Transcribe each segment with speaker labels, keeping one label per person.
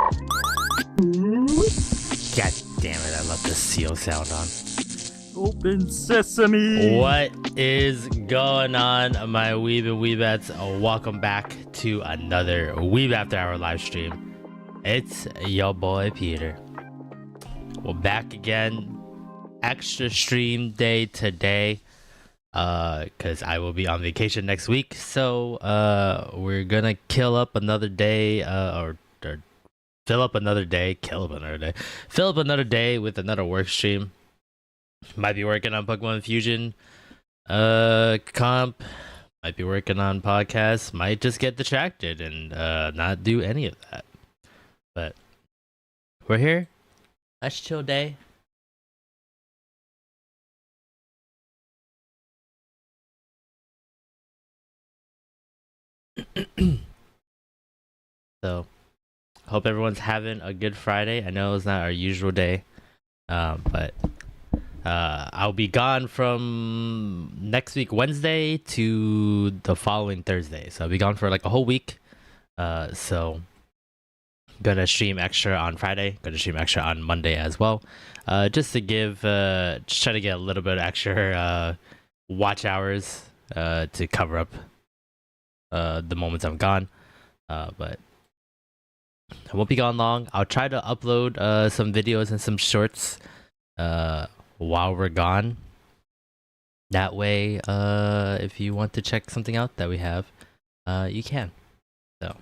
Speaker 1: God damn it, I left the seal sound on.
Speaker 2: Open sesame!
Speaker 1: What is going on, my Weeb and Weebettes? Welcome back to another Weeb After Hour live stream. It's your boy Peter. We're back again. Extra stream day today. Cause I will be on vacation next week. So we're gonna kill up another day, or fill up another day with another work stream. Might be working on Pokemon Fusion comp, might be working on podcasts, might just get distracted and not do any of that. But we're here. Nice chill day. So hope everyone's having a good Friday. I know it's not our usual day, but I'll be gone from next week Wednesday to the following Thursday, so I'll be gone for like a whole week. So gonna stream extra on Friday, gonna stream extra on Monday as well, just to give just try to get a little bit of extra watch hours to cover up the moments I'm gone. But I won't be gone long. I'll try to upload some videos and some shorts while we're gone. That way, if you want to check something out that we have, you can. So.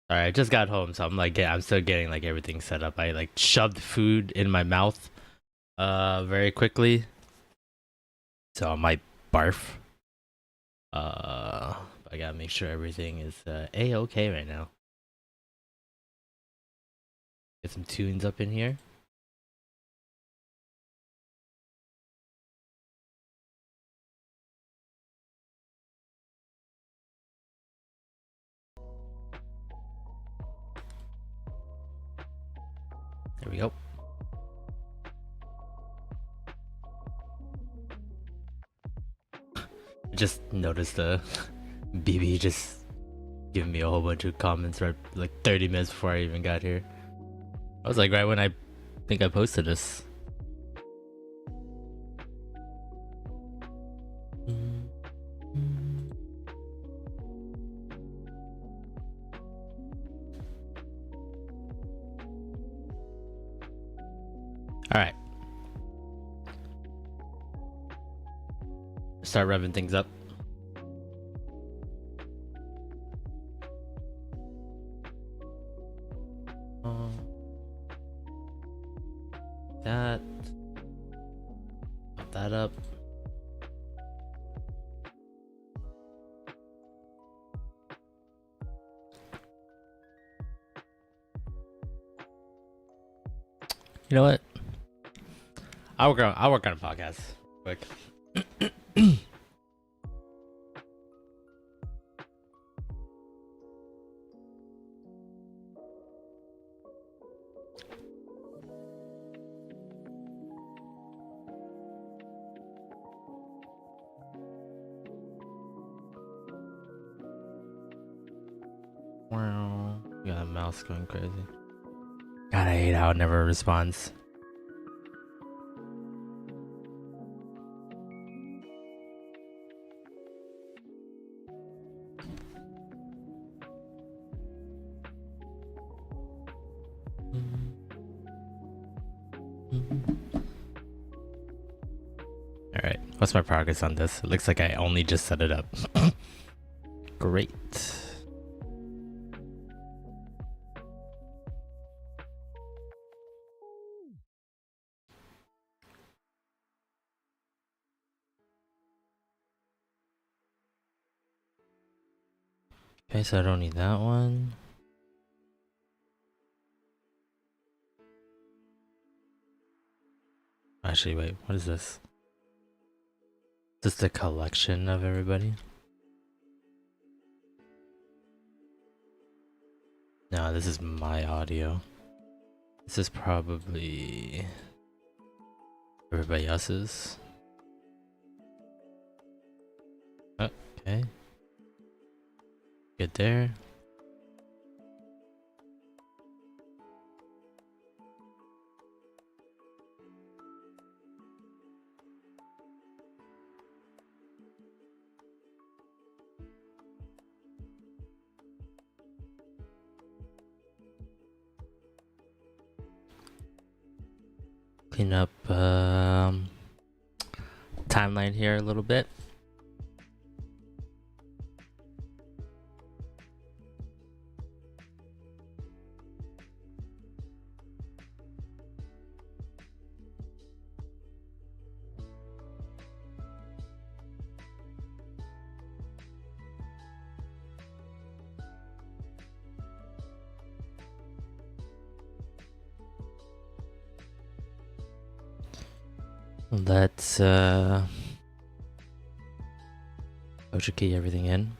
Speaker 1: Sorry, I just got home, so I'm still getting like everything set up. I like shoved food in my mouth very quickly, so I might barf. I gotta make sure everything is a-okay right now. Get some tunes up in here. There we go. I just noticed BB just giving me a whole bunch of comments right like 30 minutes before I even got here. I was like right when I think I posted this. All right. Start revving things up. Put that up. You know what? I'll work on a podcast quick. Wow, you got a mouse going crazy. God, I hate how it never responds. Alright, what's my progress on this? It looks like I only just set it up. Great. Okay, so I don't need that one. Actually, wait, what is this? Is this the collection of everybody? No, this is my audio. This is probably everybody else's. Okay. Good there. Clean up timeline here a little bit. Let's key everything in.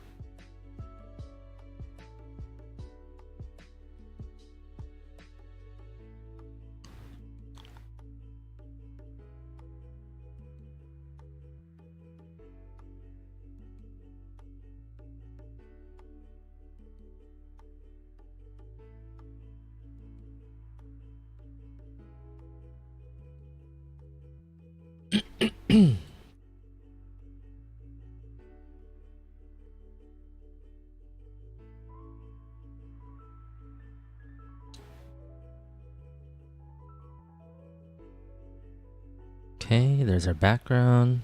Speaker 1: Okay, there's our background.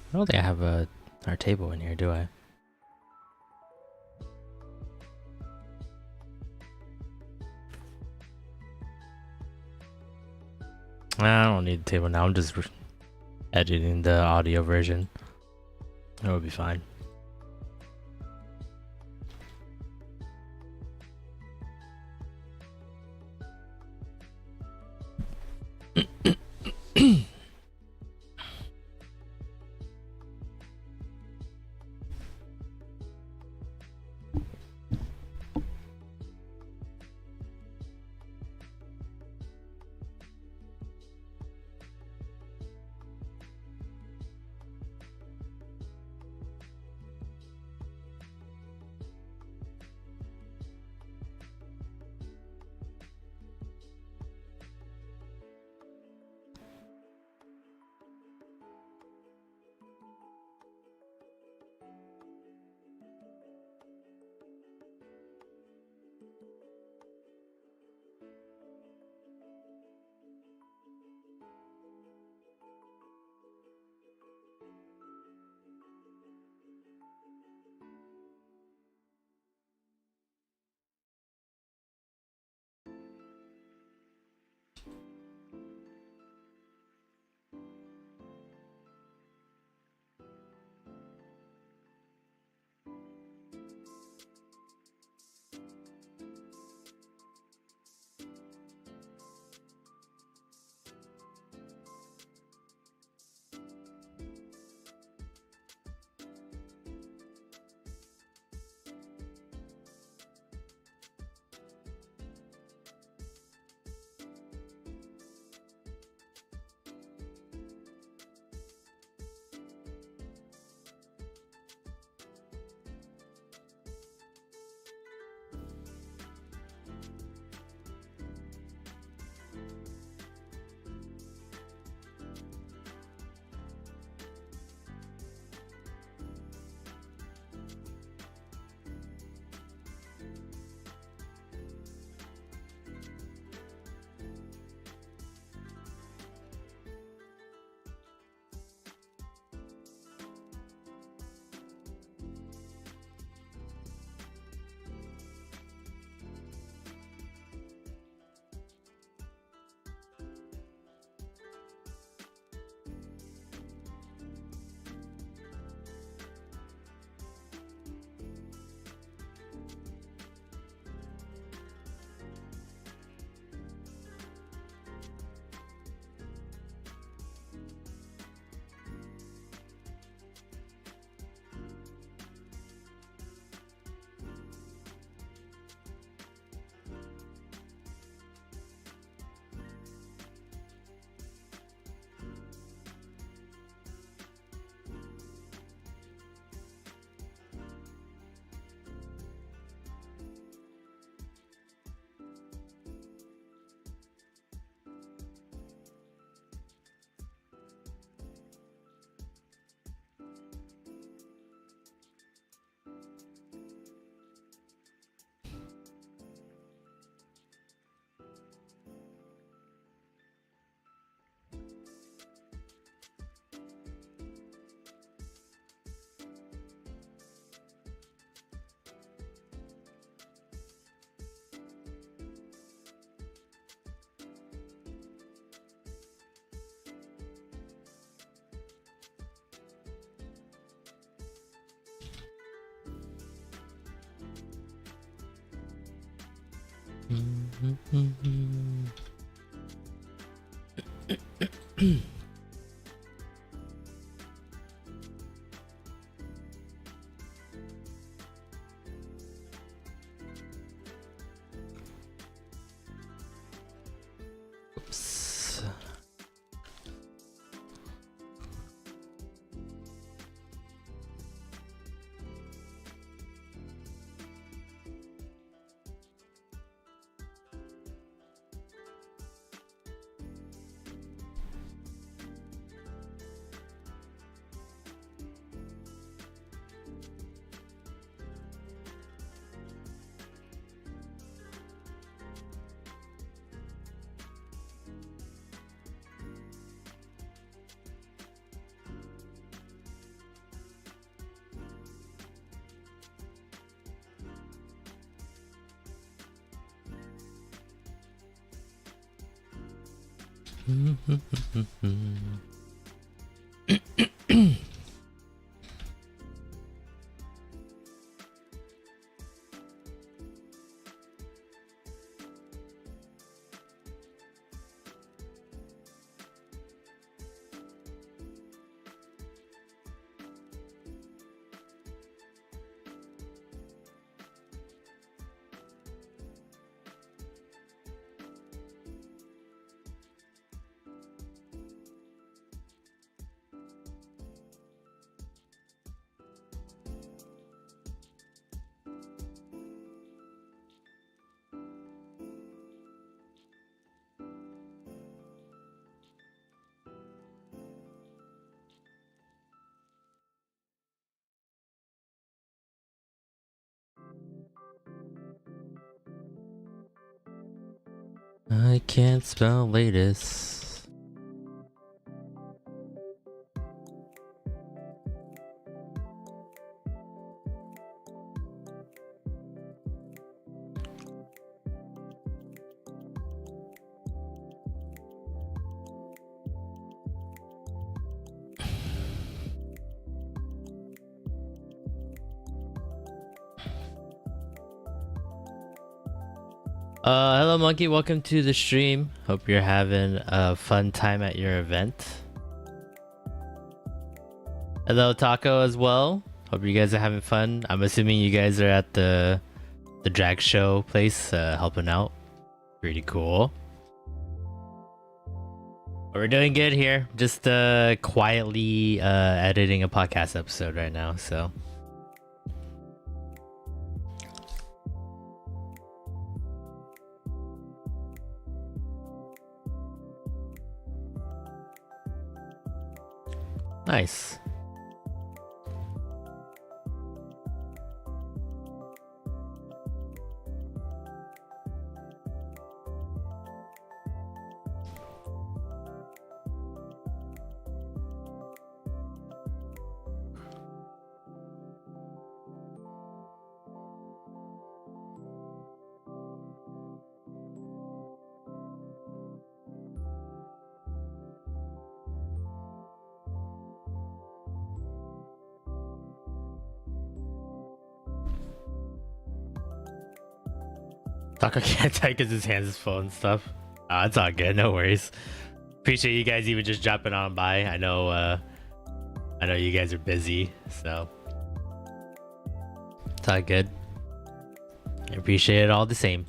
Speaker 1: I don't think I have our table in here, do I? I don't need the table now. I'm just editing the audio version. It'll be fine. I can't spell latest. Hello Monkey, welcome to the stream. Hope you're having a fun time at your event. Hello Taco as well. Hope you guys are having fun. I'm assuming you guys are at the drag show place helping out. Pretty cool. We're doing good here. Just quietly editing a podcast episode right now, so nice. Taco can't type because his hands is full and stuff. It's all good, no worries. Appreciate you guys even just dropping on by. I know you guys are busy, so it's all good. I appreciate it all the same.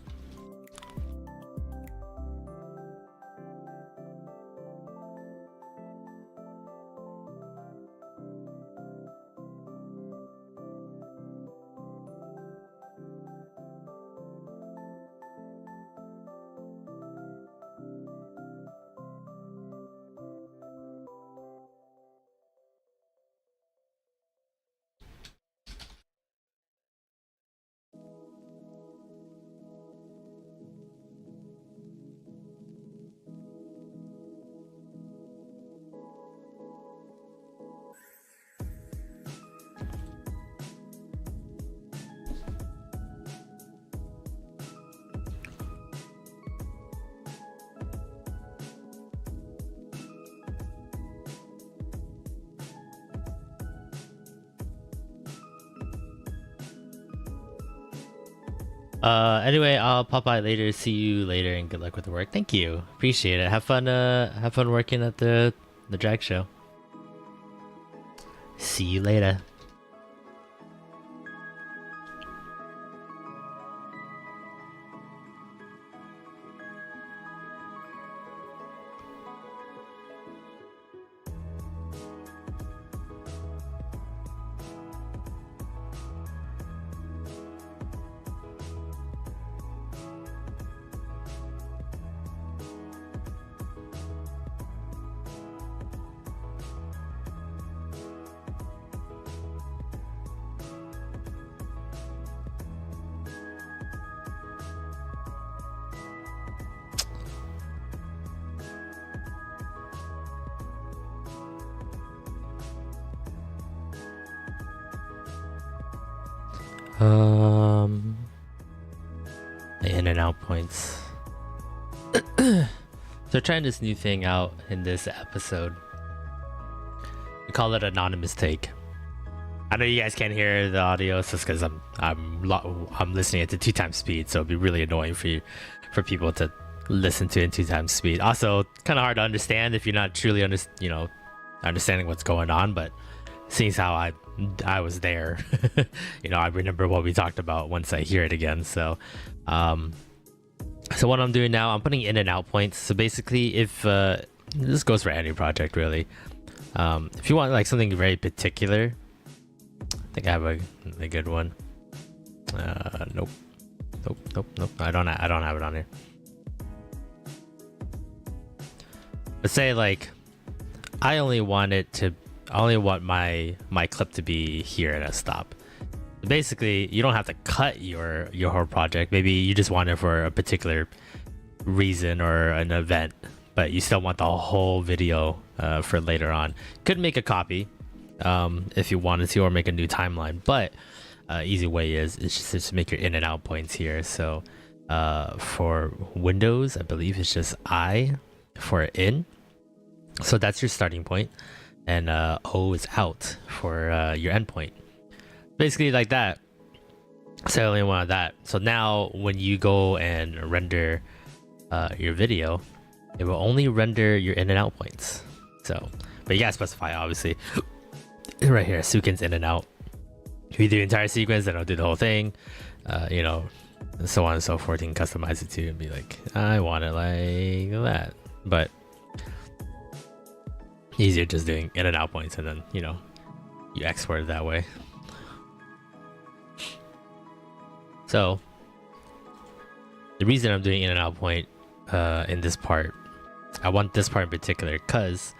Speaker 1: Anyway, I'll pop by later. See you later, and good luck with the work. Thank you. Appreciate it. Have fun working at the drag show. See you later. In and out points. So trying this new thing out in this episode. We call it anonymous take. I know you guys can't hear the audio, so it's because I'm listening at the 2x speed, so it'd be really annoying for people to listen to it in 2x speed. Also, kind of hard to understand if you're not truly understanding what's going on. But seeing as how I was there, I remember what we talked about once I hear it again. So what I'm doing now, I'm putting in and out points. So basically, if this goes for any project really, if you want like something very particular, I think I have a good one. Nope. I don't have it on here. But say like I only want my clip to be here at a stop. Basically, you don't have to cut your whole project. Maybe you just want it for a particular reason or an event, but you still want the whole video for later on. Could make a copy if you wanted to, or make a new timeline. But easy way is just make your in and out points here. So for Windows, I believe it's just I for in. So that's your starting point, and O is out for your endpoint. Basically like that. So I only wanted that. So now when you go and render your video, it will only render your in and out points. So, but you gotta specify obviously. Right here, seekx in and out. If you do the entire sequence, then I'll do the whole thing. And so on and so forth. You can customize it too and be like, I want it like that. But easier just doing in and out points, and then you export it that way. So the reason I'm doing in and out point in this part, I want this part in particular because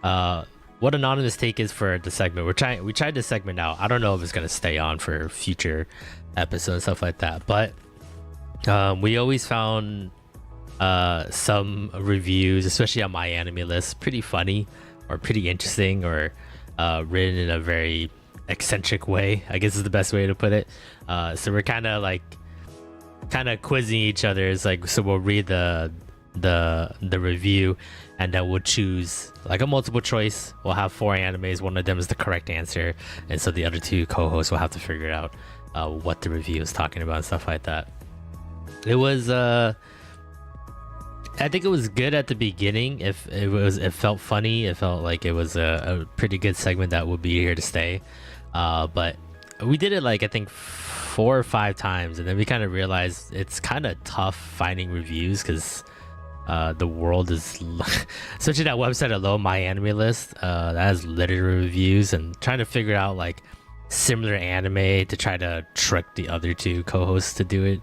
Speaker 1: what anonymous take is for the segment. We tried this segment out. I don't know if it's gonna stay on for future episodes and stuff like that, but we always found some reviews, especially on my anime list, pretty funny or pretty interesting, or written in a very eccentric way, I guess is the best way to put it. So we're kind of quizzing each other. It's like, so we'll read the review, and then we'll choose like a multiple choice. We'll have 4 animes, one of them is the correct answer, and so the other 2 co-hosts will have to figure out what the review is talking about and stuff like that. It was I think it was good at the beginning. It felt funny. It felt like it was a pretty good segment that would be here to stay. But we did it like I think 4 or 5 times, and then we kind of realized it's kind of tough finding reviews because the world is especially that website alone, my anime list, that has literary reviews, and trying to figure out like similar anime to try to trick the other 2 co-hosts to do it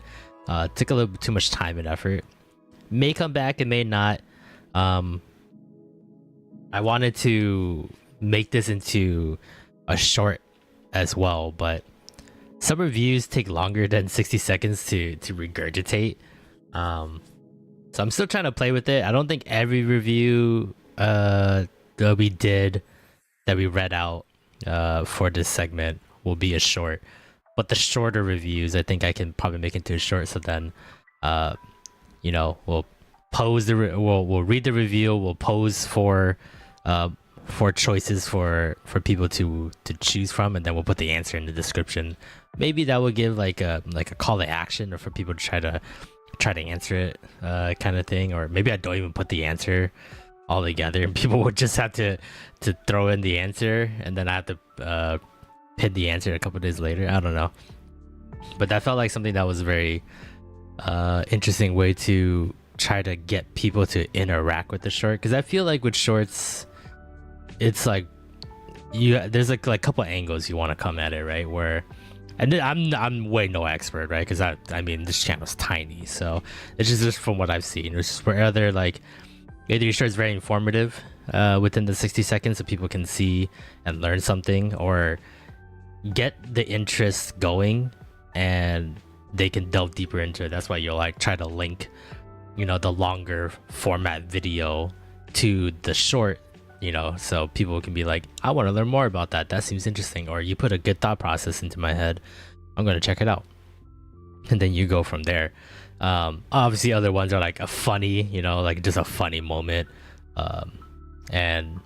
Speaker 1: took a little bit too much time and effort. May come back, it may not. I wanted to make this into a short as well, but some reviews take longer than 60 seconds to regurgitate. So I'm still trying to play with it. I don't think every review that we read out for this segment will be a short, but the shorter reviews I think I can probably make into a short. So then we'll pose we'll read the review, we'll pose for four choices for people to choose from, and then we'll put the answer in the description. Maybe that will give like a call to action, or for people to try to answer it, kind of thing. Or maybe I don't even put the answer all together, and people would just have to throw in the answer, and then I have to pin the answer a couple days later. I don't know, but that felt like something that was a very interesting way to try to get people to interact with the short, because I feel like with shorts, it's like there's like a couple angles you want to come at it, right? Where, and I'm way no expert, right? Because I mean this channel's tiny, so it's just from what I've seen. It's just where either your short is very informative within the 60 seconds, so people can see and learn something, or get the interest going and they can delve deeper into it. That's why you'll like try to link, you know, the longer format video to the short, you know, so people can be like, I want to learn more about that. That seems interesting. Or you put a good thought process into my head. I'm going to check it out. And then you go from there. Obviously other ones are like a funny, you know, like just a funny moment. And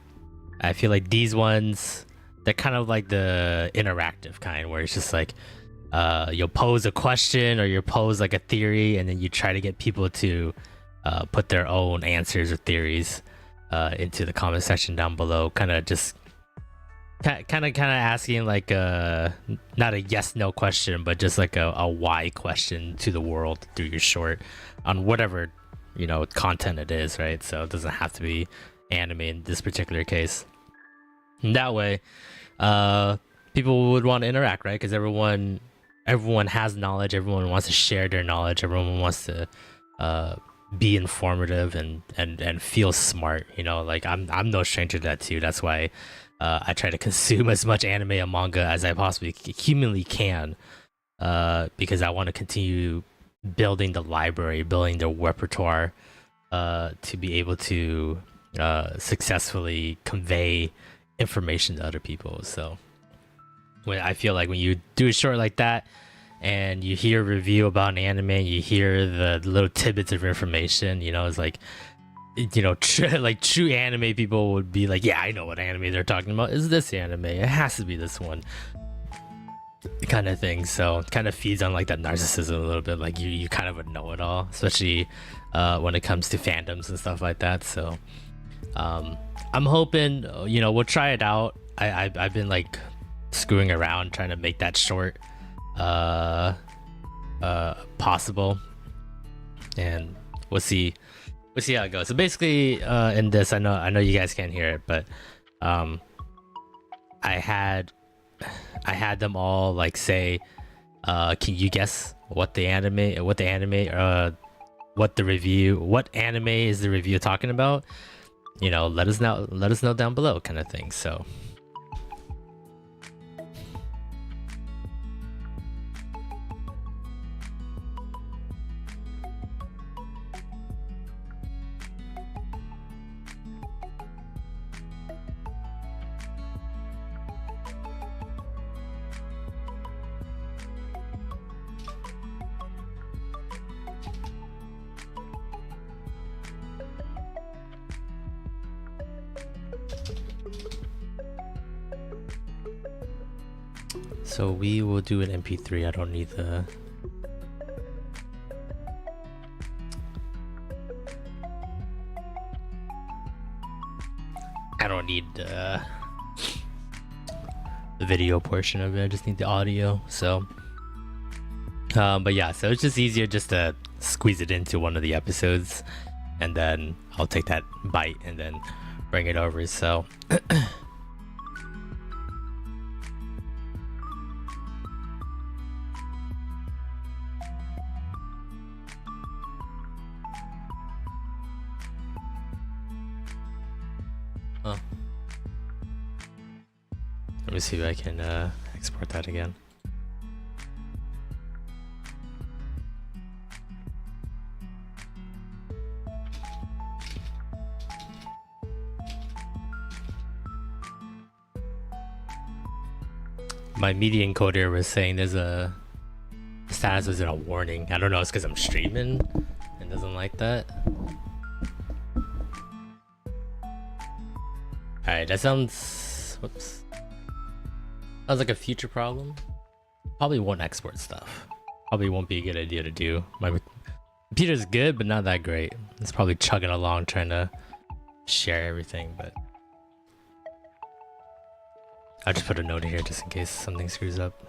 Speaker 1: I feel like these ones, they're kind of like the interactive kind, where it's just like, you'll pose a question or you'll pose like a theory, and then you try to get people to put their own answers or theories into the comment section down below, kind of asking like not a yes no question, but just like a why question to the world through your short on whatever, you know, content it is, right? So it doesn't have to be anime in this particular case. And that way people would want to interact, right? Because everyone has knowledge, everyone wants to share their knowledge, everyone wants to be informative and feel smart, you know. Like I'm no stranger to that too. That's why I try to consume as much anime and manga as I possibly humanly can, because I want to continue building the library, building the repertoire, to be able to successfully convey information to other people. So when I feel like when you do a short like that and you hear a review about an anime, you hear the little tidbits of information, you know, it's like, you know, like true anime people would be like, yeah, I know what anime they're talking about. Is this anime? It has to be this one, kind of thing. So it kind of feeds on like that narcissism a little bit, like you kind of a know-it-all, especially when it comes to fandoms and stuff like that. So I'm hoping, you know, we'll try it out. I've been like screwing around trying to make that short possible, and we'll see how it goes. So basically in this, I know you guys can't hear it, but I had them all like say, can you guess what anime is the review talking about? You know, let us know down below, kind of thing. So we will do an MP3. I don't need the... the video portion of it. I just need the audio. So but yeah, so it's just easier just to squeeze it into one of the episodes, and then I'll take that bite and then bring it over. So let me see if I can export that again. My media encoder was saying there's a status was in a warning. I don't know, it's because I'm streaming and doesn't like that. Alright, that sounds... Whoops. Sounds like a future problem. Probably won't export stuff. Probably won't be a good idea to do. My computer's good, but not that great. It's probably chugging along trying to share everything, but... I'll just put a note here just in case something screws up.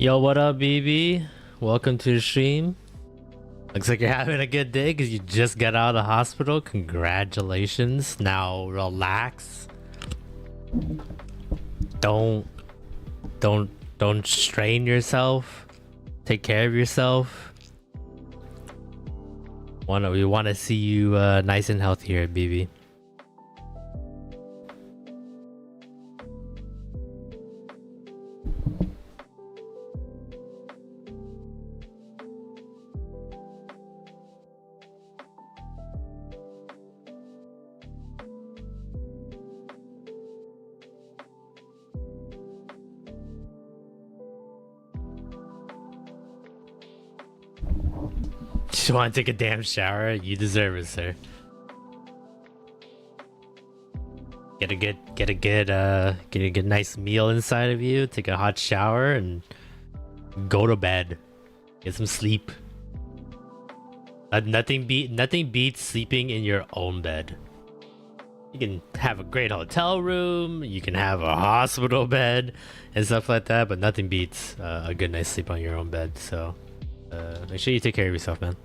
Speaker 1: Yo, what up, BB? Welcome to the stream. Looks like you're having a good day because you just got out of the hospital. Congratulations. Now relax. Don't strain yourself. Take care of yourself. We want to see you nice and healthy here, BB. Just want to take a damn shower? You deserve it, sir. Get a good nice meal inside of you. Take a hot shower and go to bed. Get some sleep. Nothing beats sleeping in your own bed. You can have a great hotel room. You can have a hospital bed and stuff like that, but nothing beats a good night's sleep on your own bed. So make sure you take care of yourself, man.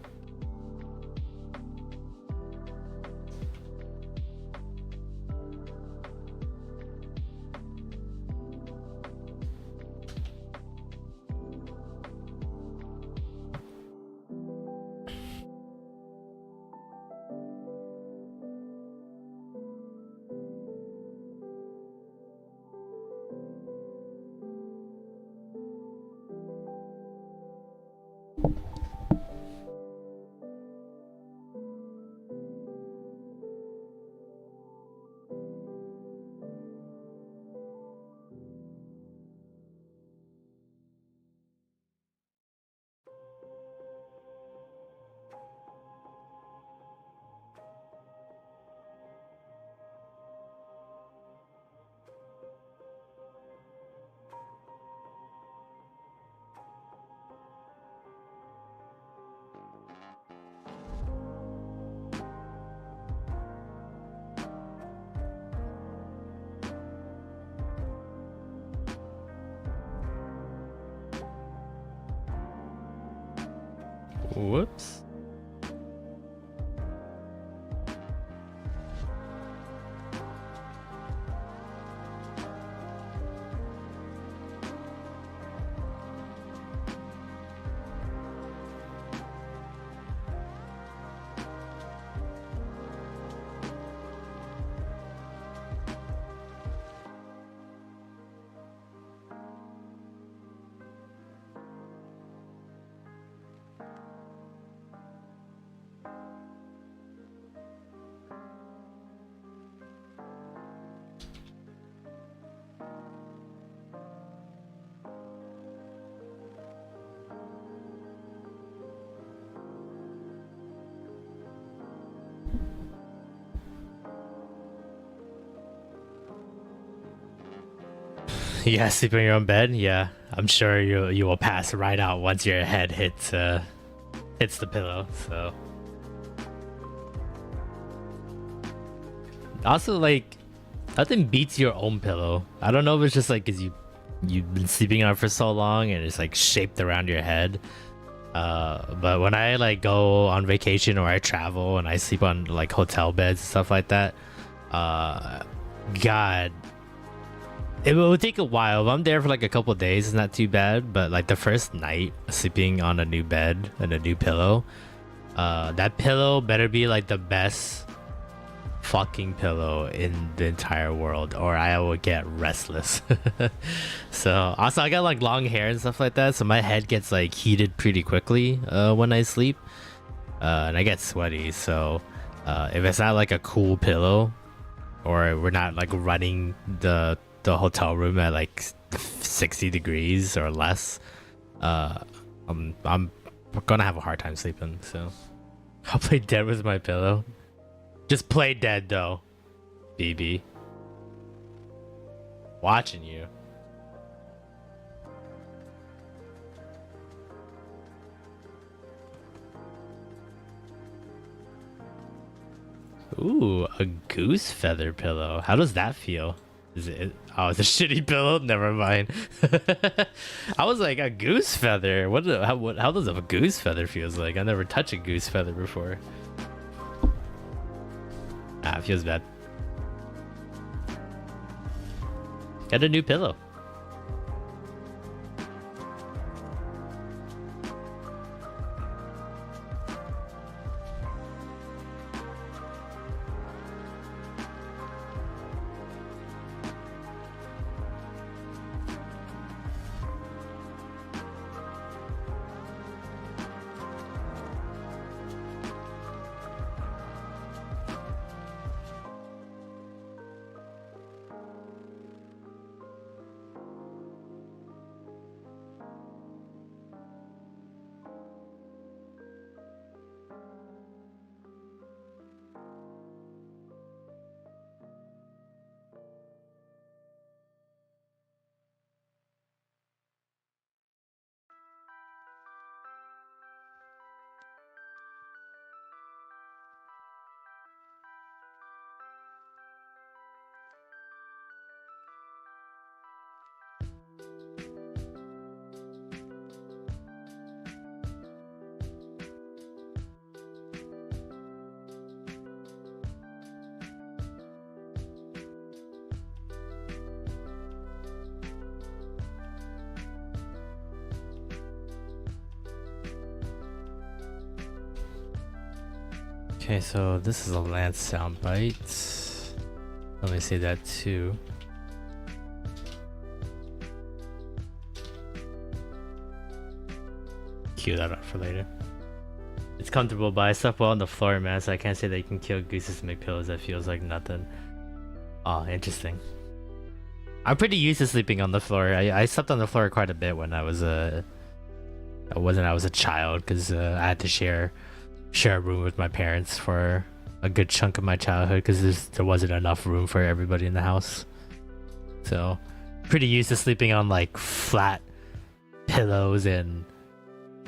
Speaker 1: Whoops. Yeah, sleep in your own bed. Yeah, I'm sure you will pass right out once your head hits the pillow. So also, like, nothing beats your own pillow. I don't know if it's just like because you've been sleeping on it for so long and it's like shaped around your head. But when I like go on vacation or I travel and I sleep on like hotel beds and stuff like that, God. It will take a while. If I'm there for like a couple days, it's not too bad. But like the first night sleeping on a new bed and a new pillow, that pillow better be like the best fucking pillow in the entire world, or I will get restless. So also I got like long hair and stuff like that, so my head gets like heated pretty quickly when I sleep, and I get sweaty. So if it's not like a cool pillow, or we're not like running the hotel room at like 60 degrees or less, I'm gonna have a hard time sleeping. So I'll play dead with my pillow. Just play dead though, BB. Watching you. Ooh, a goose feather pillow. How does that feel? Is it? Oh, it's a shitty pillow. Never mind. I was like, a goose feather. How does a goose feather feels like? I never touched a goose feather before. Ah, it feels bad. Get a new pillow. Okay, so this is a Lance soundbite. Let me say that too. Cue that up for later. It's comfortable, but I slept well on the floor, man, so I can't say that you can kill gooses to make pillows. That feels like nothing. Oh, interesting. I'm pretty used to sleeping on the floor. I slept on the floor quite a bit when I was a child, because I had to share a room with my parents for a good chunk of my childhood, because there wasn't enough room for everybody in the house. So pretty used to sleeping on like flat pillows, and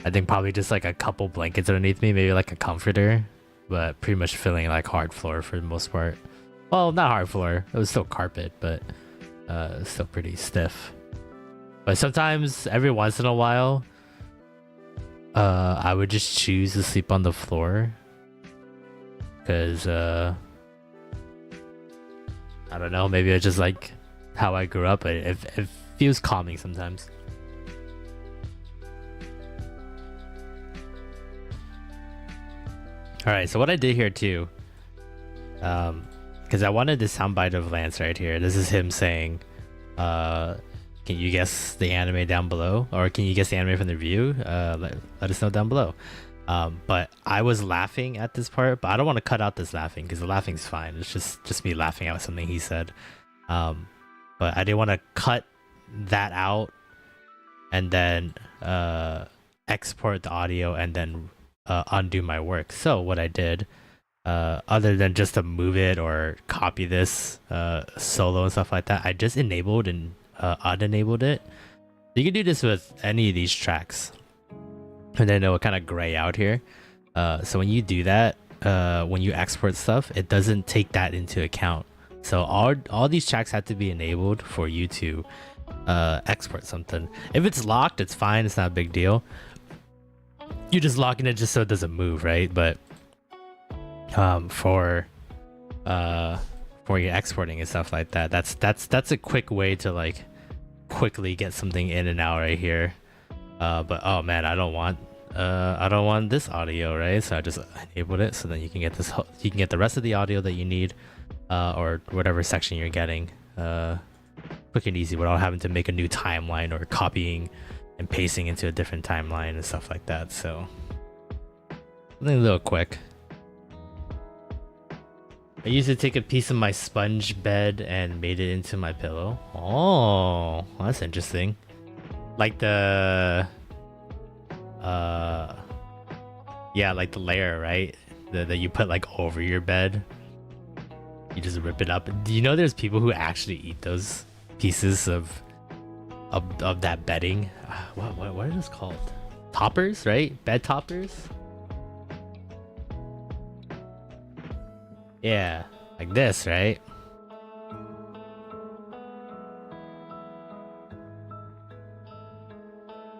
Speaker 1: I think probably just like a couple blankets underneath me, maybe like a comforter, but pretty much feeling like hard floor for the most part. Well, not hard floor, it was still carpet, but still pretty stiff. But sometimes, every once in a while, I would just choose to sleep on the floor. Because, I don't know, maybe it's just like how I grew up. It feels calming sometimes. Alright, so what I did here too, because I wanted the soundbite of Lance right here. This is him saying, can you guess the anime down below? Or can you guess the anime from the review? Let us know down below. But I was laughing at this part, but I don't want to cut out this laughing because the laughing's fine. It's just me laughing at something he said. But I didn't want to cut that out and then export the audio and then undo my work. So what I did, other than just to move it or copy this solo and stuff like that, I just enabled and unenabled it. You can do this with any of these tracks. And then it will kind of gray out here. So when you do that, when you export stuff, it doesn't take that into account. So all these tracks have to be enabled for you to export something. If it's locked, it's fine. It's not a big deal. You're just locking it just so it doesn't move, right? But for your exporting and stuff like that, that's a quick way to like quickly get something in and out right here. But oh man, I don't want this audio, right? So I just enabled it so then you can get this. You can get the rest of the audio that you need, or whatever section you're getting, quick and easy without having to make a new timeline or copying and pasting into a different timeline and stuff like that. So something a little quick. I used to take a piece of my sponge bed and made it into my pillow. Oh, that's interesting. Like the yeah, like the layer, right? That you put like over your bed. You just rip it up. Do you know there's people who actually eat those pieces of that bedding? What are those called? Toppers, right? Bed toppers? Yeah, like this, right?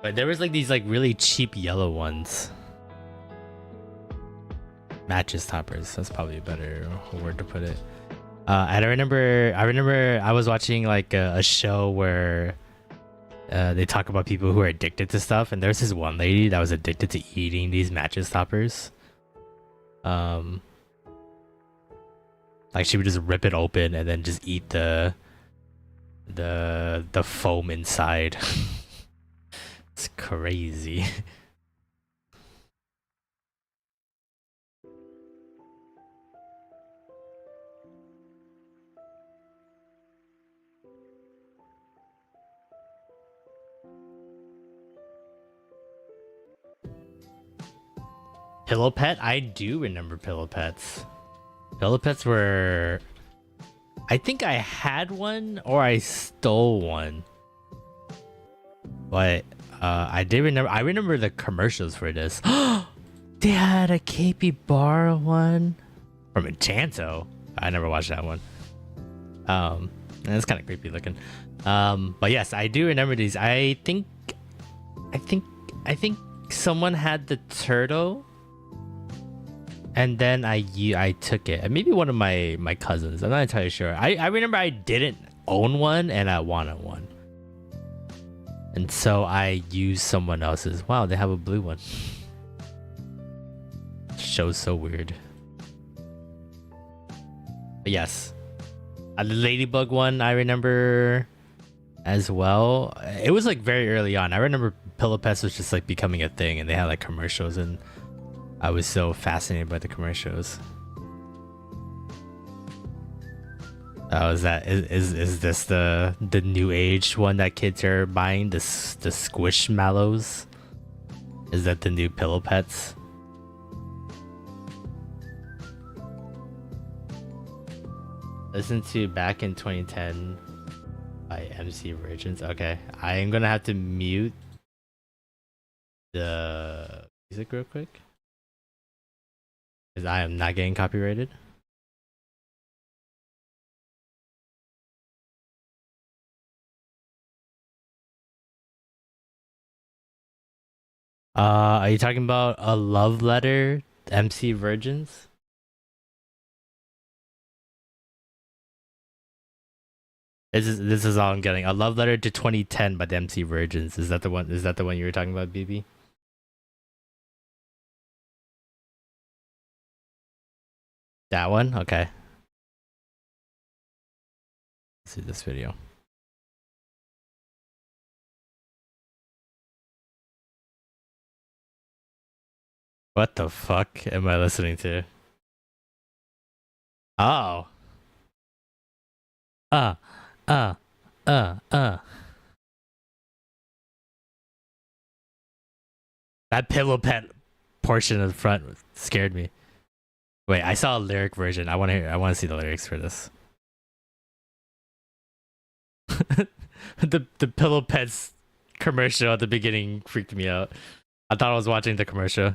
Speaker 1: But there was like these like really cheap yellow ones. Mattress toppers. That's probably a better word to put it. I remember I was watching like a show where they talk about people who are addicted to stuff, and there's this one lady that was addicted to eating these mattress toppers. Like she would just rip it open and then just eat the foam inside. It's crazy. Pillow pet? I do remember pillow pets. Pillow pets were... I think I had one or I stole one. But I remember the commercials for this. They had a capybara one from Enchanto. I never watched that one. It's kind of creepy looking. But yes, I do remember these. I think someone had the turtle, and then I took it. And maybe one of my cousins. I'm not entirely sure. I remember I didn't own one and I wanted one. And so I used someone else's. Wow, they have a blue one. Show's so weird. But yes. The ladybug one I remember as well. It was like very early on. I remember pillow pets was just like becoming a thing, and they had like commercials, and I was so fascinated by the commercials. Oh, is this the new age one that kids are buying? The Squishmallows? Is that the new pillow pets? Listen to Back in 2010 by MC Virgins. Okay, I am gonna have to mute the music real quick because I am not getting copyrighted. Are you talking about a love letter to MC Virgins? This is all I'm getting. A love letter to 2010 by the MC Virgins. Is that the one? Is that the one you were talking about, BB? That one? Okay. Let's see this video. What the fuck am I listening to? Oh. Uh. That pillow pet portion of the front scared me. Wait, I saw a lyric version. I want to see the lyrics for this. the pillow pets commercial at the beginning freaked me out. I thought I was watching the commercial.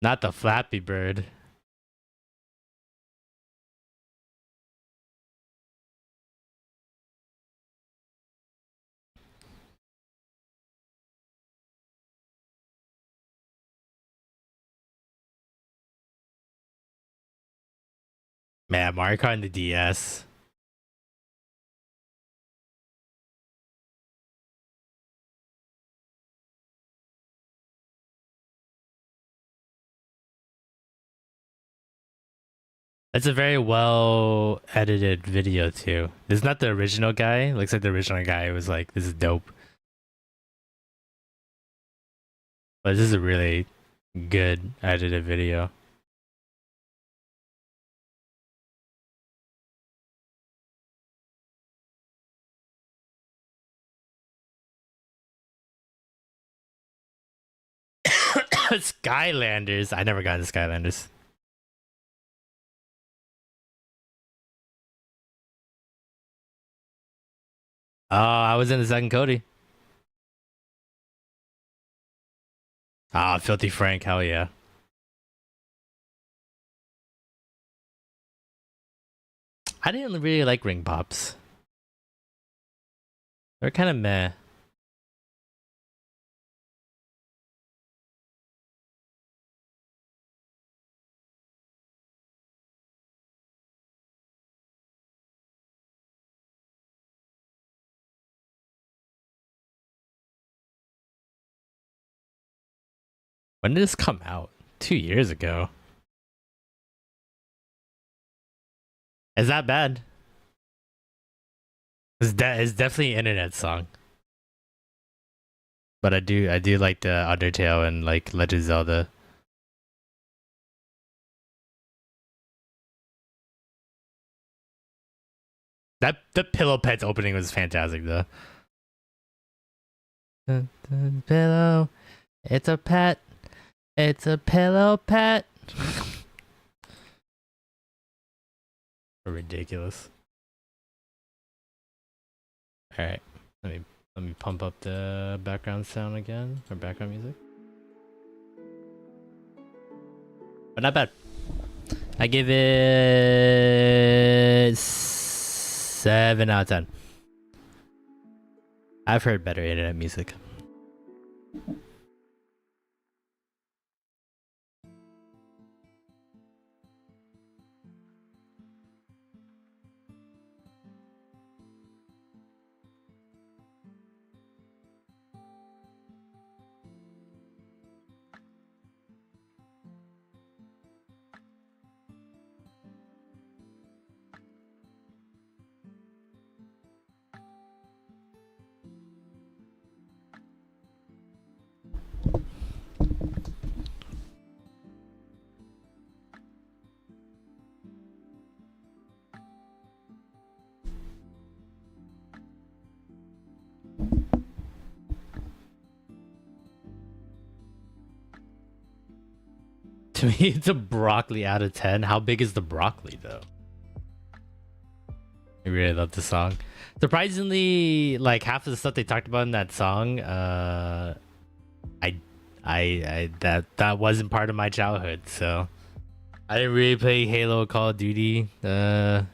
Speaker 1: Not the Flappy Bird. Man, Mario Kart and the DS. It's a very well edited video too. This is not the original guy. Looks like the original guy was like, "This is dope," but this is a really good edited video. Skylanders. I never got into Skylanders. Oh, I was in the second Cody. Ah, Filthy Frank. Hell yeah. I didn't really like Ring Pops. They're kind of meh. When did this come out? 2 years ago. Is that bad? It's definitely an internet song. But I do like the Undertale and like Legend of Zelda. The Pillow Pets opening was fantastic though. Pillow, it's a pet. It's a pillow pet. Ridiculous. All right, let me pump up the background sound again, or background music. But not bad. I give it 7 out of 10. I've heard better internet music. To me, it's a broccoli out of 10. How big is the broccoli, though? I really love the song. Surprisingly, like half of the stuff they talked about in that song, that wasn't part of my childhood, so I didn't really play Halo or Call of Duty in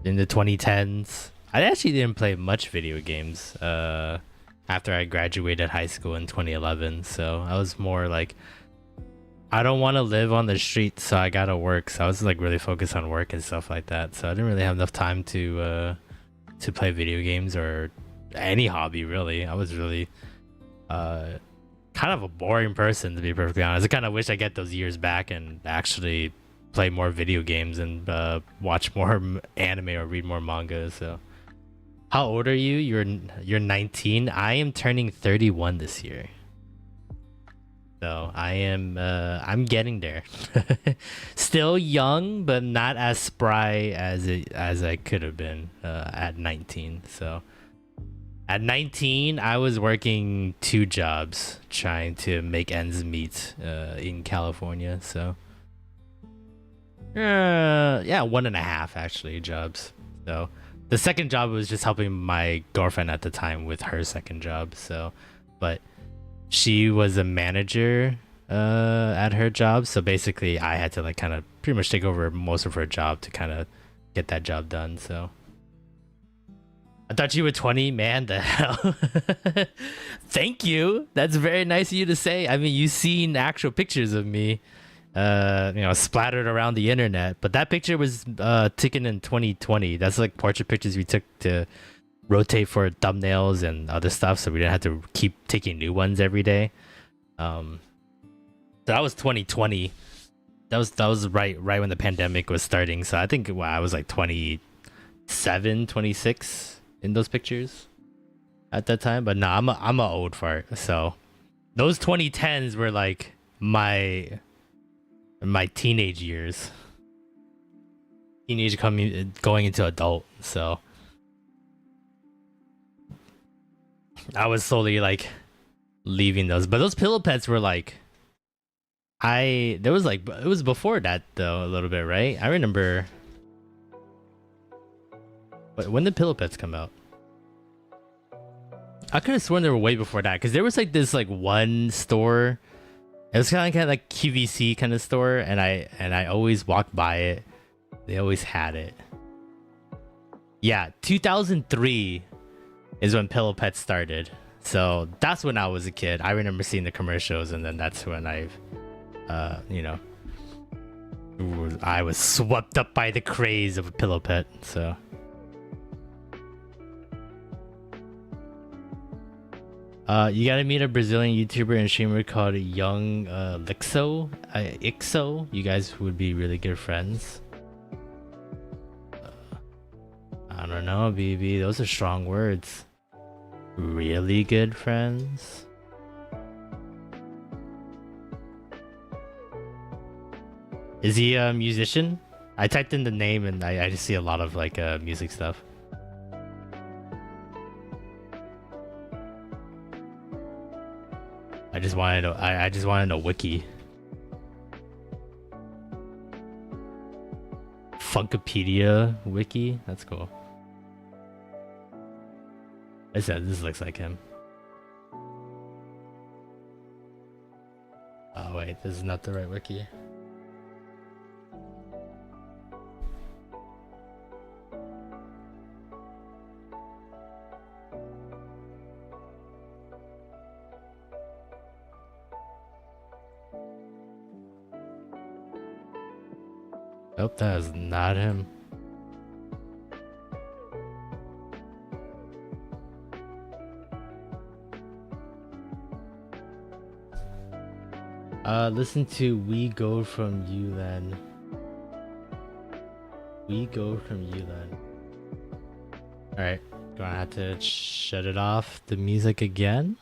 Speaker 1: the 2010s. I actually didn't play much video games after I graduated high school in 2011, so I was more like, I don't want to live on the street, so I gotta work. So I was like really focused on work and stuff like that, so I didn't really have enough time to play video games or any hobby really. I was really kind of a boring person, to be perfectly honest. I kind of wish I get those years back and actually play more video games and watch more anime or read more manga. So how old are you? You're 19. I am turning 31 this year, so I'm getting there. Still young, but not as spry as I could have been at 19. So at 19, I was working 2 jobs trying to make ends meet in California. So yeah, 1.5 actually jobs. So the second job was just helping my girlfriend at the time with her second job. So, but she was a manager at her job, so basically I had to like kind of pretty much take over most of her job to kind of get that job done. So I thought you were 20, man. The hell. Thank you. That's very nice of you to say. I mean, you've seen actual pictures of me splattered around the internet, but that picture was taken in 2020. That's like portrait pictures we took to rotate for thumbnails and other stuff, so we didn't have to keep taking new ones every day. So that was 2020. That was right when the pandemic was starting. So I think I was like 27, 26 in those pictures at that time. But no, I'm a old fart. So those 2010s were like my teenage years. Going into adult. So I was slowly like leaving those, but those pillow pets were like, it was before that though a little bit, right? I remember. But when did pillow pets come out? I could have sworn they were way before that, because there was like this like one store. It was kind of like QVC kind of store, and I always walked by it. They always had it. Yeah, 2003 is when Pillow Pets started. So that's when I was a kid. I remember seeing the commercials, and then that's when I was swept up by the craze of a Pillow Pet. So you gotta meet a Brazilian YouTuber and streamer called Young Ixo. You guys would be really good friends. I don't know, BB. Those are strong words. Really good friends? Is he a musician? I typed in the name and I just see a lot of like music stuff. I just wanted a wiki. Funkopedia wiki? That's cool. I said this looks like him. Oh wait, this is not the right wiki. Nope, that is not him. Listen to We Go From You Then. We Go From You Then. Alright, gonna have to shut it off the music again.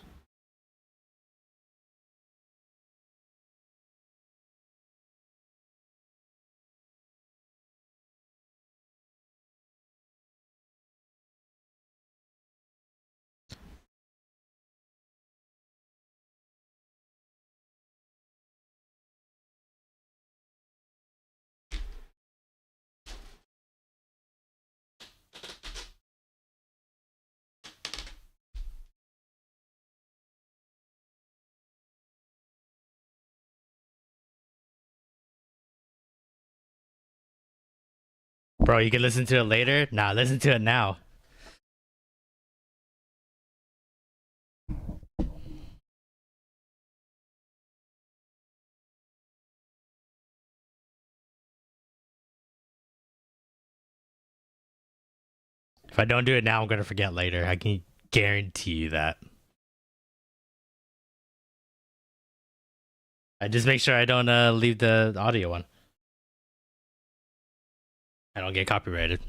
Speaker 1: Bro, you can listen to it later? Nah, listen to it now. If I don't do it now, I'm gonna forget later. I can guarantee you that. I just make sure I don't leave the audio one. I don't get copyrighted.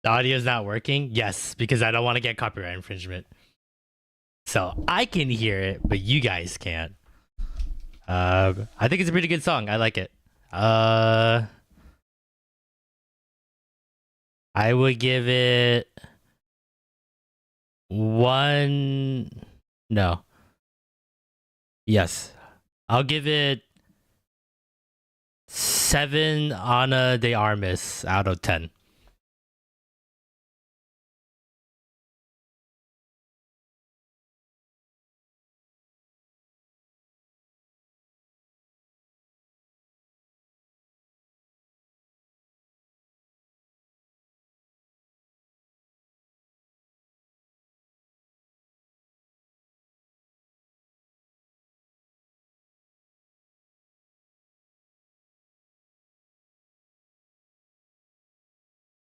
Speaker 1: The audio is not working? Yes, because I don't want to get copyright infringement. So I can hear it, but you guys can't. I think it's a pretty good song. I like it. I would give it one. No. Yes. I'll give it 7 Ana de Armas out of 10.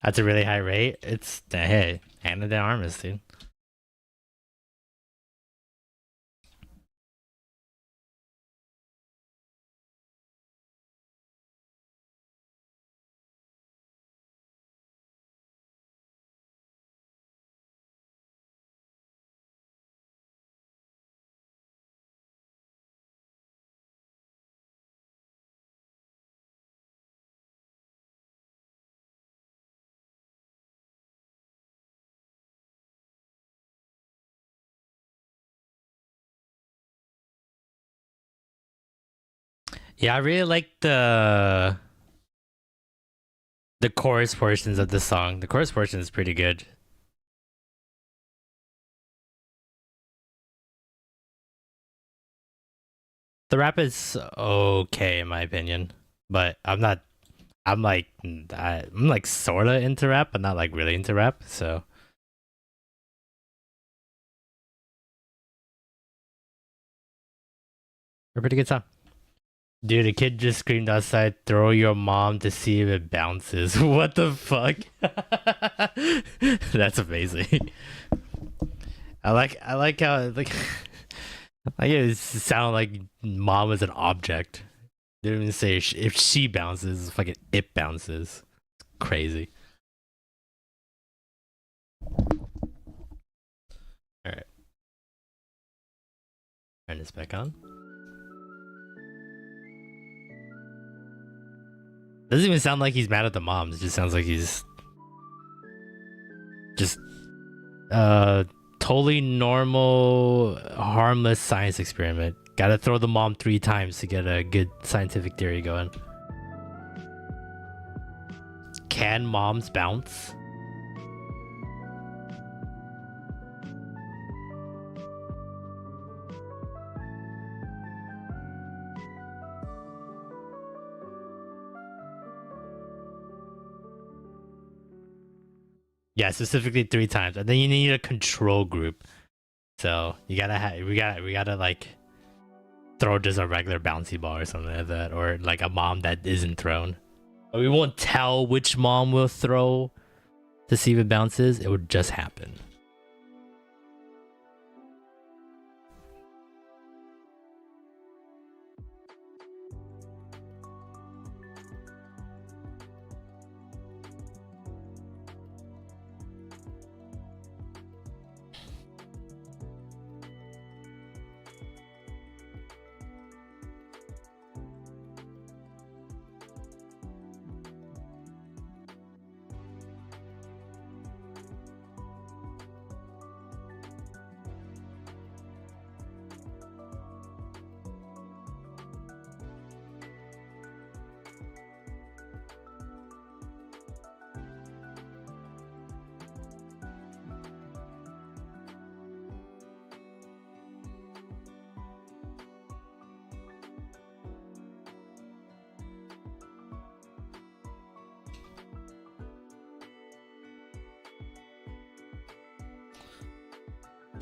Speaker 1: That's a really high rate. It's hey, Ana de Armas, dude. Yeah, I really like the chorus portions of the song. The chorus portion is pretty good. The rap is okay in my opinion, but I'm like sorta into rap, but not like really into rap. So a pretty good song. Dude, a kid just screamed outside, "Throw your mom to see if it bounces." What the fuck? That's amazing. I like how like it sounded like mom is an object. They didn't even say if she bounces, fucking it bounces. It's crazy. Alright. Turn this back on. Doesn't even sound like he's mad at the mom. It just sounds like he's just totally normal, harmless science experiment. Gotta throw the mom 3 times to get a good scientific theory going. Can moms bounce? Yeah, specifically 3 times, and then you need a control group. So you gotta have we gotta like throw just a regular bouncy ball or something like that, or like a mom that isn't thrown. But we won't tell which mom will throw to see if it bounces. It would just happen.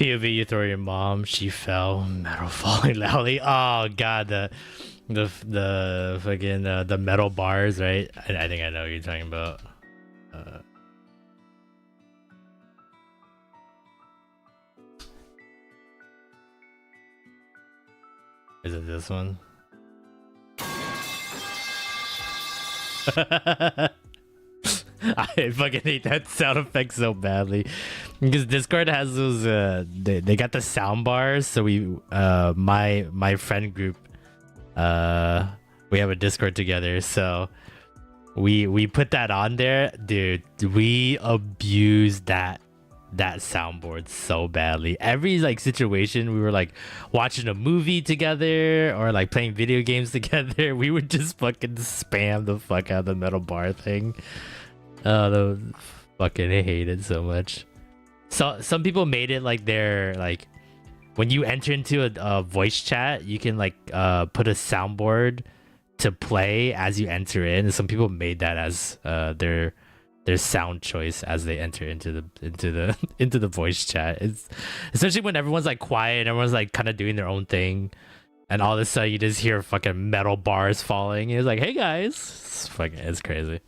Speaker 1: POV, you throw your mom, she fell, metal falling loudly. Oh god, the fucking the metal bars, right? I think I know what you're talking about. Is it this one? I fucking hate that sound effect so badly because Discord has those they got the sound bars. So we my friend group we have a Discord together, so we put that on there, dude. We abuse that soundboard so badly. Every like situation we were like watching a movie together or like playing video games together, we would just fucking spam the fuck out of the metal bar thing. Oh, fucking I hate it so much. So some people made it like they're like when you enter into a voice chat, you can like put a soundboard to play as you enter in. And some people made that as their sound choice as they enter into the voice chat. It's especially when everyone's like quiet and everyone's like kind of doing their own thing, and all of a sudden you just hear fucking metal bars falling. It's like, hey guys, it's crazy.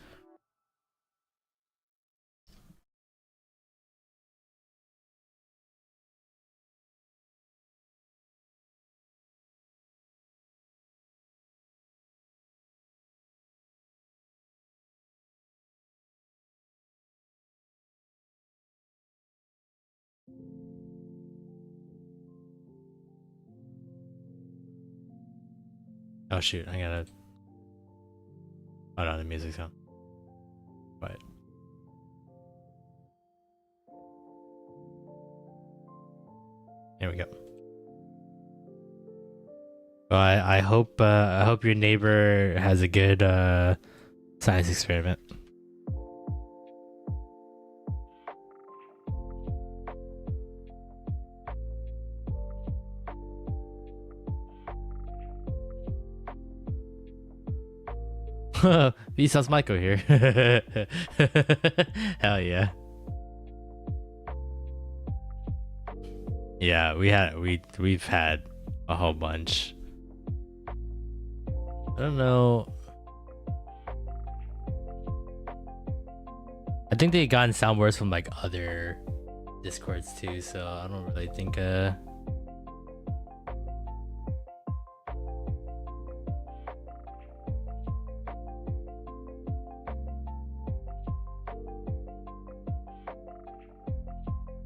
Speaker 1: Oh shoot, I gotta hold on, the music's on. Quiet. There we go. Well, I hope your neighbor has a good science experiment. Vsauce Michael here. Hell yeah. Yeah, we've had a whole bunch. I don't know. I think they gotten soundboards from like other Discords too, so I don't really think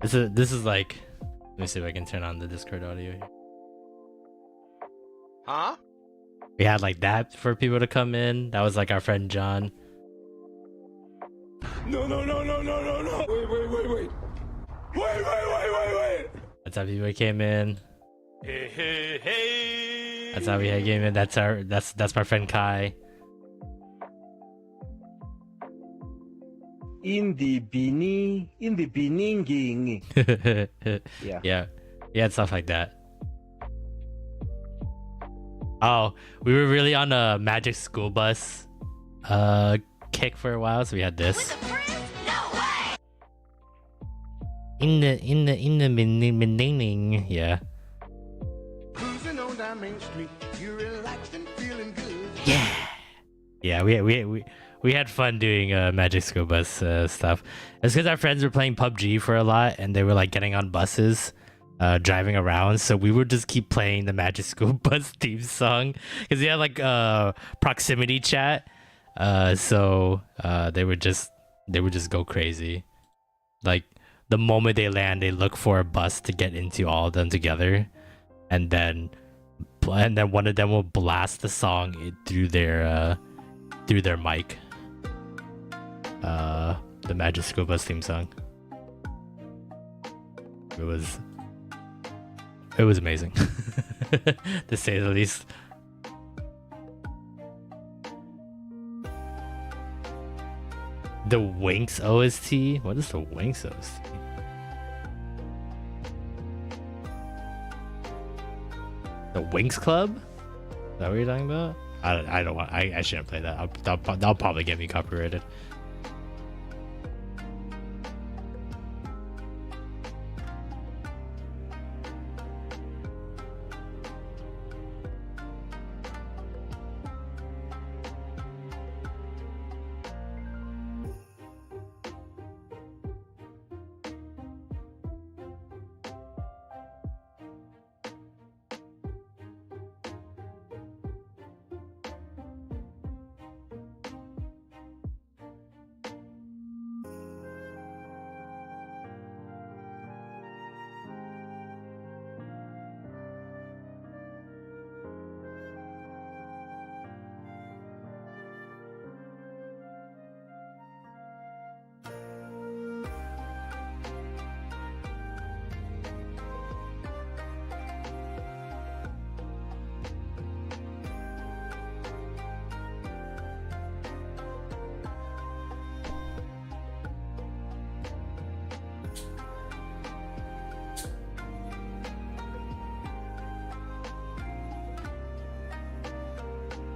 Speaker 1: This is like, let me see if I can turn on the Discord audio here.
Speaker 3: Huh?
Speaker 1: We had like that for people to come in. That was like our friend John.
Speaker 3: No. Wait.
Speaker 1: That's how people came in.
Speaker 3: Hey.
Speaker 1: That's how we came in. That's my friend Kai.
Speaker 2: In the beginning.
Speaker 1: Yeah, stuff like that. Oh, we were really on a Magic School Bus kick for a while, so we had this. In the beginning, yeah.
Speaker 3: Cruising on down Main Street, you're relaxed and feeling good.
Speaker 1: Yeah, we had fun doing Magic School Bus stuff. It's because our friends were playing PUBG for a lot, and they were like getting on buses, driving around. So we would just keep playing the Magic School Bus theme song because they had like proximity chat. So they would just go crazy. Like the moment they land, they look for a bus to get into, all of them together, and then one of them will blast the song through their mic. The Magic School Bus theme song. It was amazing, to say the least. The Winx OST? What is the Winx OST? The Winx Club? Is that what you're talking about? I don't want. I shouldn't play that. That'll probably get me copyrighted.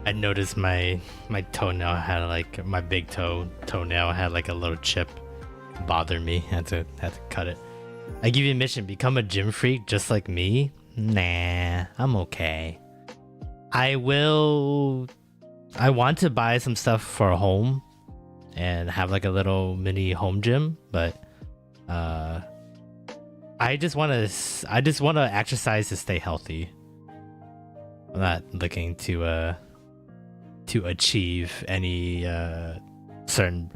Speaker 1: I noticed my toenail had like my big toenail had like a little chip. Bothered me. Had to cut it. I give you a mission: become a gym freak just like me. Nah, I'm okay. I want to buy some stuff for home and have like a little mini home gym, but I just want to exercise to stay healthy. I'm not looking to achieve any certain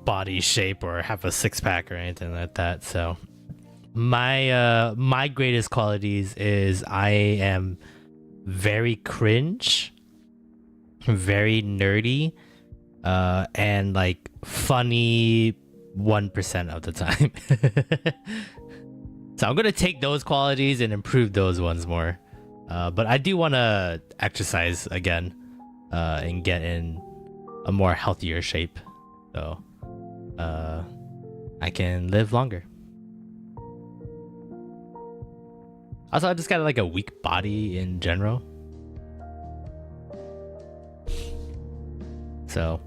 Speaker 1: body shape or have a six-pack or anything like that. So my greatest qualities is I am very cringe, very nerdy, and like funny 1% of the time. So I'm gonna take those qualities and improve those ones more. But I do want to exercise again and get in a more healthier shape, so I can live longer. Also, I just got like a weak body in general, so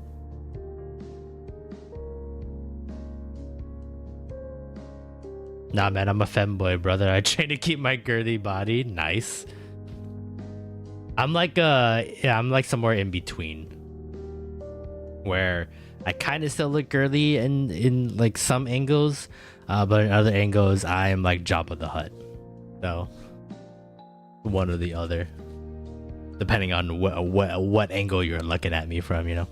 Speaker 1: nah, man, I'm a femboy, brother. I train to keep my girthy body. Nice. I'm like I'm like somewhere in between, where I kind of still look girly in like some angles, but in other angles I am like Jabba the Hutt. So one or the other, depending on what angle you're looking at me from, you know.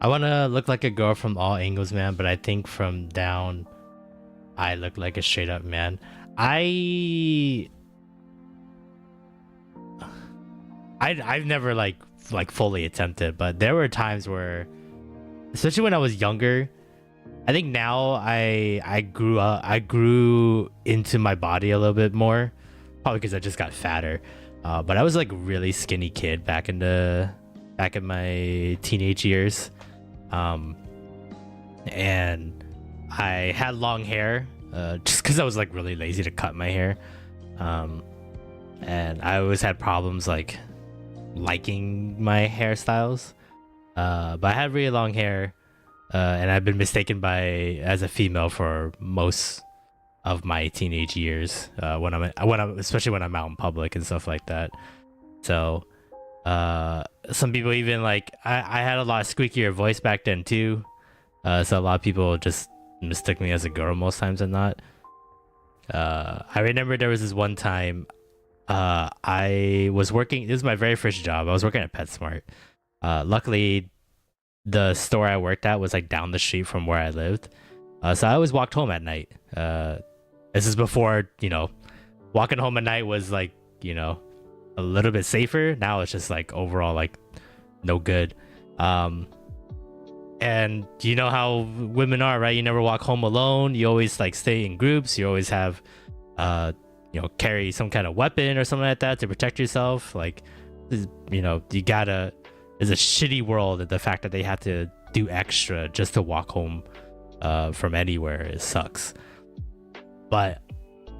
Speaker 1: I want to look like a girl from all angles, man, but I think from down, I look like a straight up man. I've never like fully attempted, but there were times where, especially when I was younger, I think now I grew into my body a little bit more, probably because I just got fatter. But I was like really skinny kid back in my teenage years. And I had long hair, just because I was like really lazy to cut my hair. And I always had problems like liking my hairstyles. But I had really long hair, and I've been mistaken as a female for most of my teenage years, especially when I'm out in public and stuff like that. So some people even like I had a lot squeakier voice back then too, so a lot of people just mistook me as a girl most times than not. I remember there was this one time I was working, this was my very first job, I was working at PetSmart. Luckily the store I worked at was like down the street from where I lived, so I always walked home at night. This is before, you know, walking home at night was like, you know, a little bit safer. Now it's just like overall like no good. And you know how women are, right? You never walk home alone. You always like stay in groups. You always have you know, carry some kind of weapon or something like that to protect yourself. Like, you know, it's a shitty world, and the fact that they have to do extra just to walk home from anywhere, it sucks. But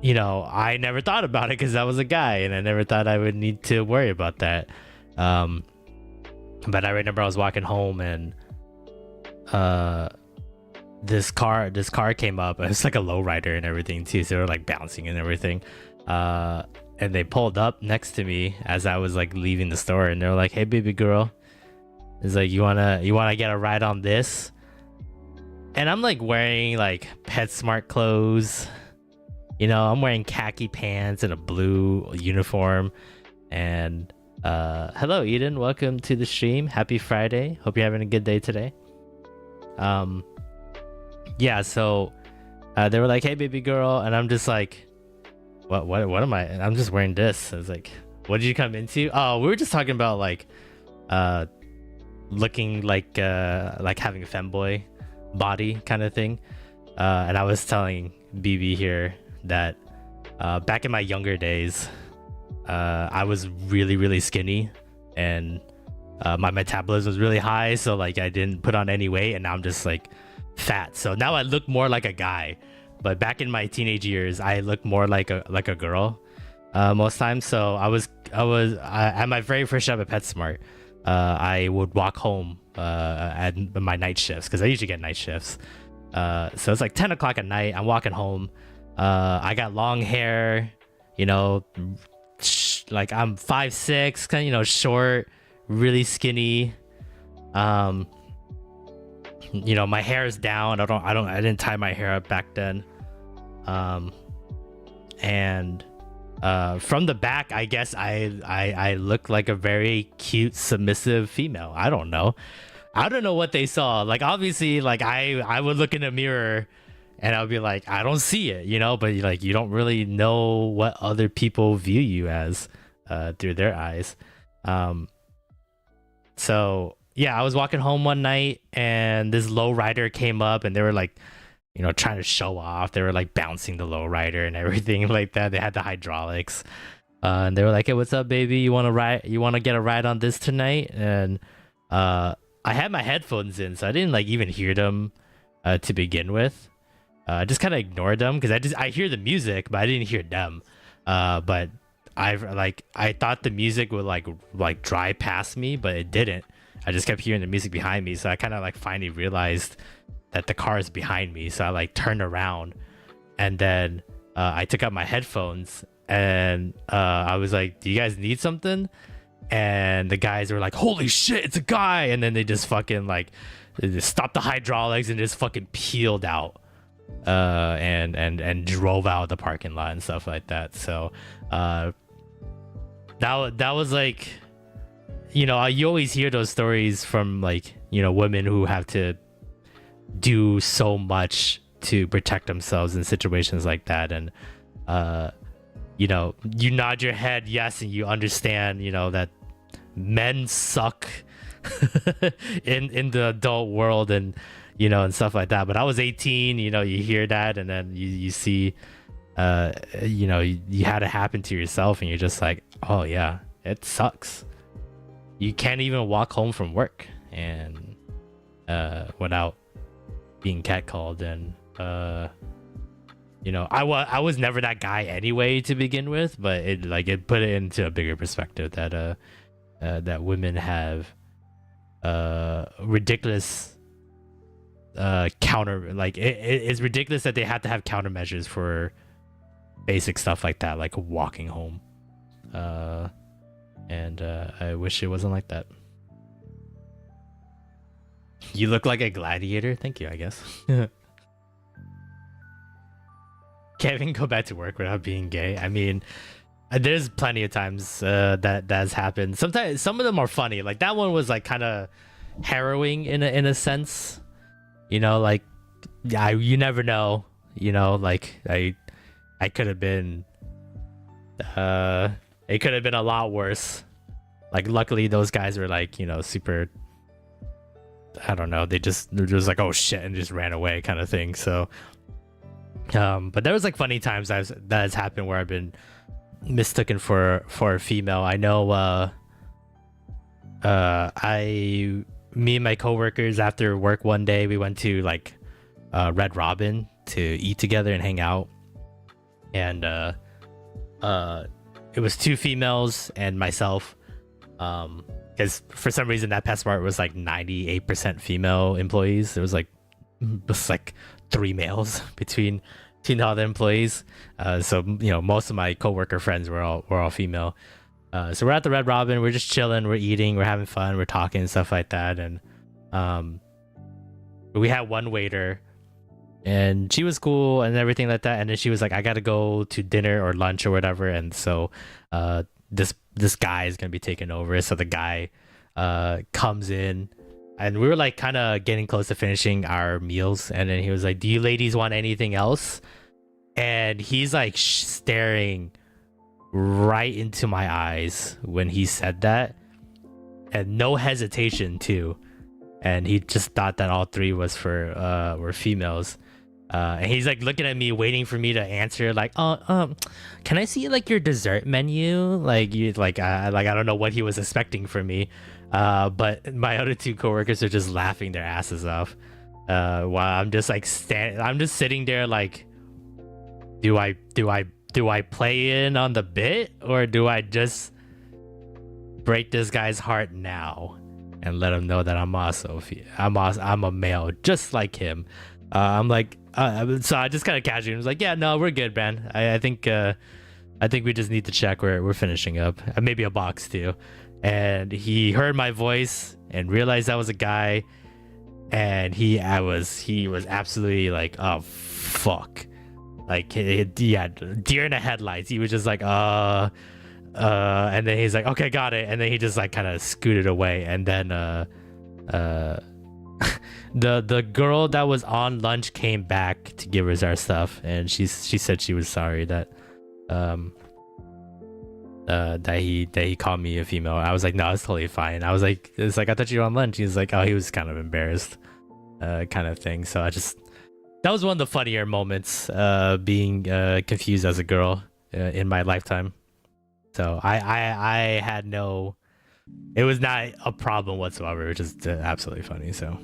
Speaker 1: you know, I never thought about it because I was a guy, and I never thought I would need to worry about that. But I remember I was walking home, and this car came up. It was like a lowrider and everything too, so they were like bouncing and everything. And they pulled up next to me as I was like leaving the store, and they're like, "Hey, baby girl," it's like, you wanna get a ride on this? And I'm like wearing like PetSmart clothes. You know, I'm wearing khaki pants and a blue uniform. And hello, Eden. Welcome to the stream. Happy Friday. Hope you're having a good day today. Yeah, so they were like, hey baby girl, and I'm just like, what am I? And I'm just wearing this. I was like, what did you come into? Oh, we were just talking about like looking like having a femboy body kind of thing. And I was telling BB here that back in my younger days, I was really skinny, and my metabolism was really high, so like I didn't put on any weight, and now I'm just like fat. So now I look more like a guy, but back in my teenage years, I looked more like a girl most times. So I was at my very first job at PetSmart. I would walk home at my night shifts, because I usually get night shifts. So it's like 10 o'clock at night. I'm walking home. I got long hair, you know, like I'm 5'6", kind of, you know, short, really skinny. You know, my hair is down. I didn't tie my hair up back then. And from the back, I guess I look like a very cute, submissive female. I don't know what they saw. Like, obviously, like I would look in a mirror and I would be like, I don't see it, you know, but like you don't really know what other people view you as through their eyes. So yeah, I was walking home one night and this lowrider came up, and they were like, you know, trying to show off. They were like bouncing the lowrider and everything like that. They had the hydraulics, and they were like, hey, what's up, baby? You want to get a ride on this tonight? And I had my headphones in, so I didn't like even hear them to begin with. I just kind of ignored them because I hear the music, but I didn't hear them. But I thought the music would like drive past me, but it didn't. I just kept hearing the music behind me, so I kind of like finally realized that the car is behind me. So I like turned around, and then I took out my headphones, and I was like, do you guys need something? And the guys were like, holy shit, it's a guy. And then they just fucking like just stopped the hydraulics and just fucking peeled out and drove out of the parking lot and stuff like that. So that was like, you know, you always hear those stories from like, you know, women who have to do so much to protect themselves in situations like that. And you know, you nod your head yes, and you understand, you know, that men suck in the adult world, and you know, and stuff like that. But I was 18, you know, you hear that, and then you see you know, you had it happen to yourself, and you're just like, oh yeah, it sucks. You can't even walk home from work and without being catcalled. And you know, I was never that guy anyway to begin with, but it put it into a bigger perspective that that women have ridiculous it's ridiculous that they have to have countermeasures for basic stuff like that, like walking home. And I wish it wasn't like that. You look like a gladiator. Thank you, I guess. Kevin go back to work without being gay. I mean, there's plenty of times that has happened. Sometimes some of them are funny. Like that one was like kind of harrowing in a sense. You know, like you never know. You know, like I could have been. It could have been a lot worse. Like luckily those guys were like, you know, super. I don't know. They're just like, oh shit, and just ran away kind of thing. So. But there was like funny times that has happened where I've been mistaken for a female. I know me and my coworkers after work one day, we went to like Red Robin to eat together and hang out, and it was two females and myself, because for some reason that PetSmart was like 98% female employees. It was like three males between all the employees. So you know, most of my coworker friends were all female. So we're at the Red Robin, we're just chilling, we're eating, we're having fun, we're talking and stuff like that. And we had one waiter, and she was cool and everything like that. And then she was like, I gotta go to dinner or lunch or whatever. And so this guy is gonna be taking over. So the guy comes in. and we were like kind of getting close to finishing our meals, and then he was like, "Do you ladies want anything else?" And he's like staring right into my eyes when he said that, and no hesitation too. And he just thought that all three was for were females. And he's like looking at me, waiting for me to answer, like, can I see like your dessert menu? Like I don't know what he was expecting from me. But my other two coworkers are just laughing their asses off. While I'm just like I'm just sitting there like, do I play in on the bit, or do I just break this guy's heart now and let him know that I'm a male just like him? I'm like, so I just kind of casually was like, yeah, no, we're good, man. I think we just need to check. We're finishing up. Maybe a box too. And he heard my voice and realized I was a guy, and he was absolutely like, oh fuck, like yeah, deer in the headlights. He was just like and then he's like, okay, got it. And then he just like kind of scooted away. And then the girl that was on lunch came back to give us our stuff, and she said she was sorry that that he called me a female. I was like, no, it's totally fine. I was like, it's like, I thought you were on lunch. He's like, oh, he was kind of embarrassed, kind of thing. So that was one of the funnier moments, being confused as a girl in my lifetime. So I had no, it was not a problem whatsoever. It was just absolutely funny. So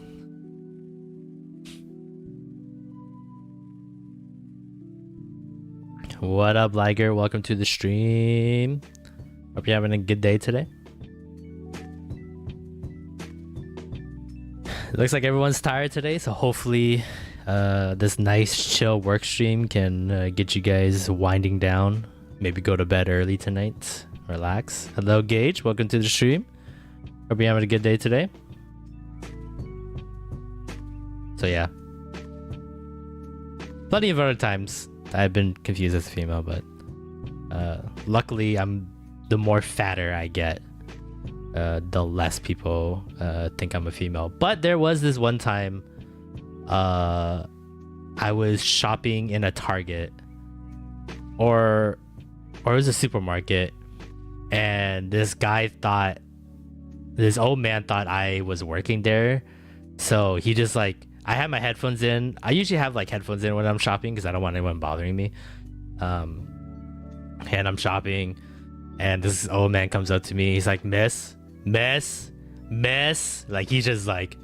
Speaker 1: what up, Liger? Welcome to the stream. Hope you're having a good day today. It looks like everyone's tired today, so hopefully this nice chill work stream can get you guys winding down. Maybe go to bed early tonight. Relax. Hello, Gage. Welcome to the stream. Hope you're having a good day today. So yeah, plenty of other times I've been confused as a female, but luckily the more fatter I get, the less people think I'm a female. But there was this one time I was shopping in a Target or it was a supermarket, and this old man thought I was working there. So he just like, I had my headphones in. I usually have like headphones in when I'm shopping because I don't want anyone bothering me. And I'm shopping, and this old man comes up to me. He's like, miss. Like he's just like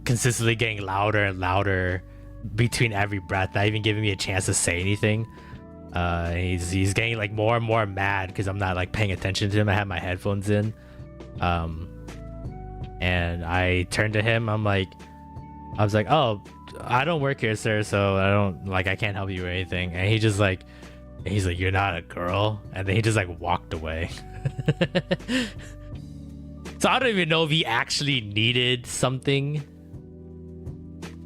Speaker 1: consistently getting louder and louder between every breath, not even giving me a chance to say anything. He's getting like more and more mad because I'm not like paying attention to him. I have my headphones in. And I turned to him. I was like, oh, I don't work here, sir, so I can't help you or anything. And he's like, you're not a girl. And then he just like walked away. So I don't even know if he actually needed something,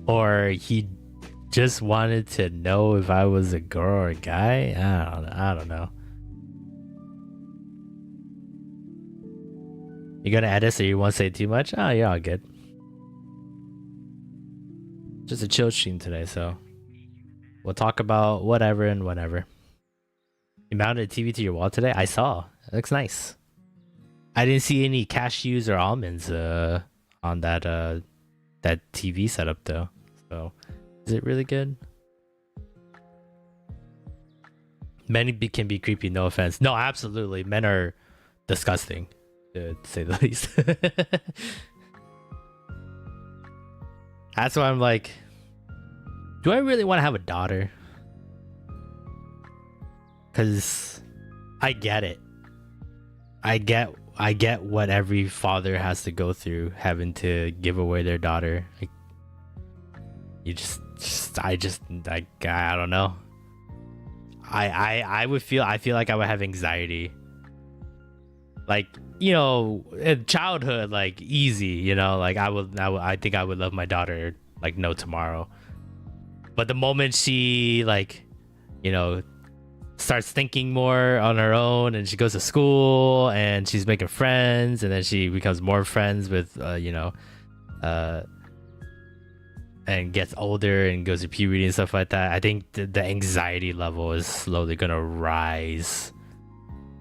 Speaker 1: or he just wanted to know if I was a girl or a guy. I don't know. You gonna edit so you won't say too much? Oh, you're all good. Just a chill stream today, so we'll talk about whatever and whenever. You mounted a TV to your wall today? I saw. It looks nice. I didn't see any cashews or almonds on that TV setup though. So is it really good? Men can be creepy, no offense. No, absolutely. Men are disgusting, to say the least. That's why I'm like, do I really want to have a daughter? Because I get it. I get what every father has to go through, having to give away their daughter. Like, I don't know. I feel like I would have anxiety. Like, you know, in childhood, like easy, you know, like I think I would love my daughter like no tomorrow. But the moment she like, you know, starts thinking more on her own, and she goes to school and she's making friends, and then she becomes more friends with you know, and gets older and goes to puberty and stuff like that, I think the anxiety level is slowly gonna rise.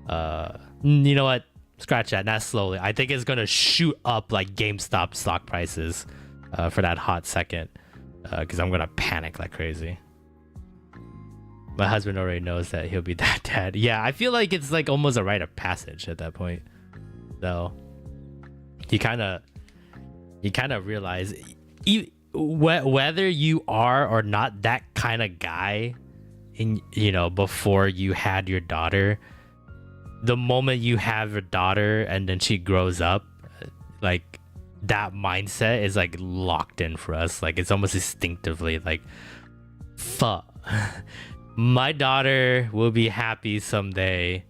Speaker 1: You know what? Scratch that. Not slowly. I think it's gonna shoot up like GameStop stock prices for that hot second, because I'm gonna panic like crazy. My husband already knows that he'll be that dad. Yeah, I feel like it's like almost a rite of passage at that point. So you kind of realize whether you are or not that kind of guy in, you know, before you had your daughter, the moment you have your daughter and then she grows up, like that mindset is like locked in for us. Like it's almost instinctively like, fuck, my daughter will be happy someday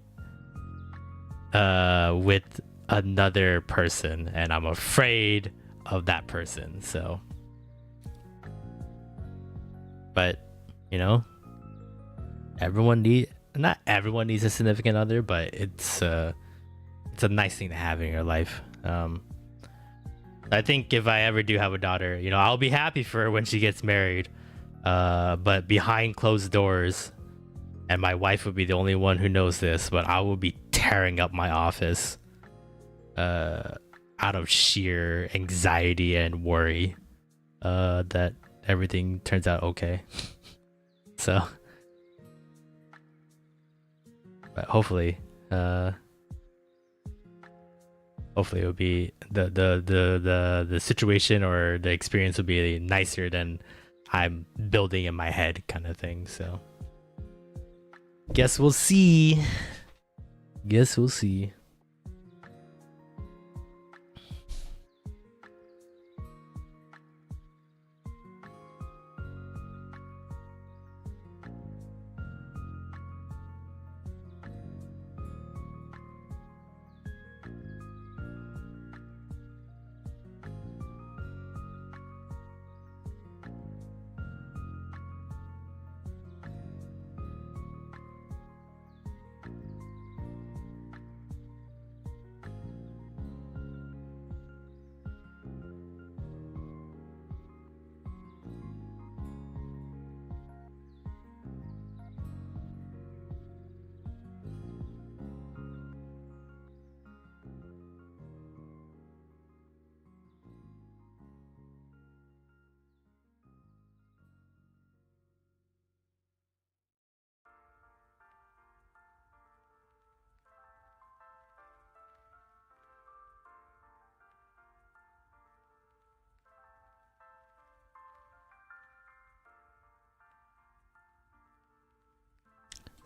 Speaker 1: with another person, and I'm afraid of that person. So, but you know, not everyone needs a significant other, but it's a nice thing to have in your life. I think if I ever do have a daughter, you know, I'll be happy for her when she gets married, but behind closed doors, and my wife would be the only one who knows this, but I will be tearing up my office out of sheer anxiety and worry that everything turns out okay. So, but hopefully it'll be the situation or the experience will be nicer than I'm building in my head, kind of thing. So guess we'll see.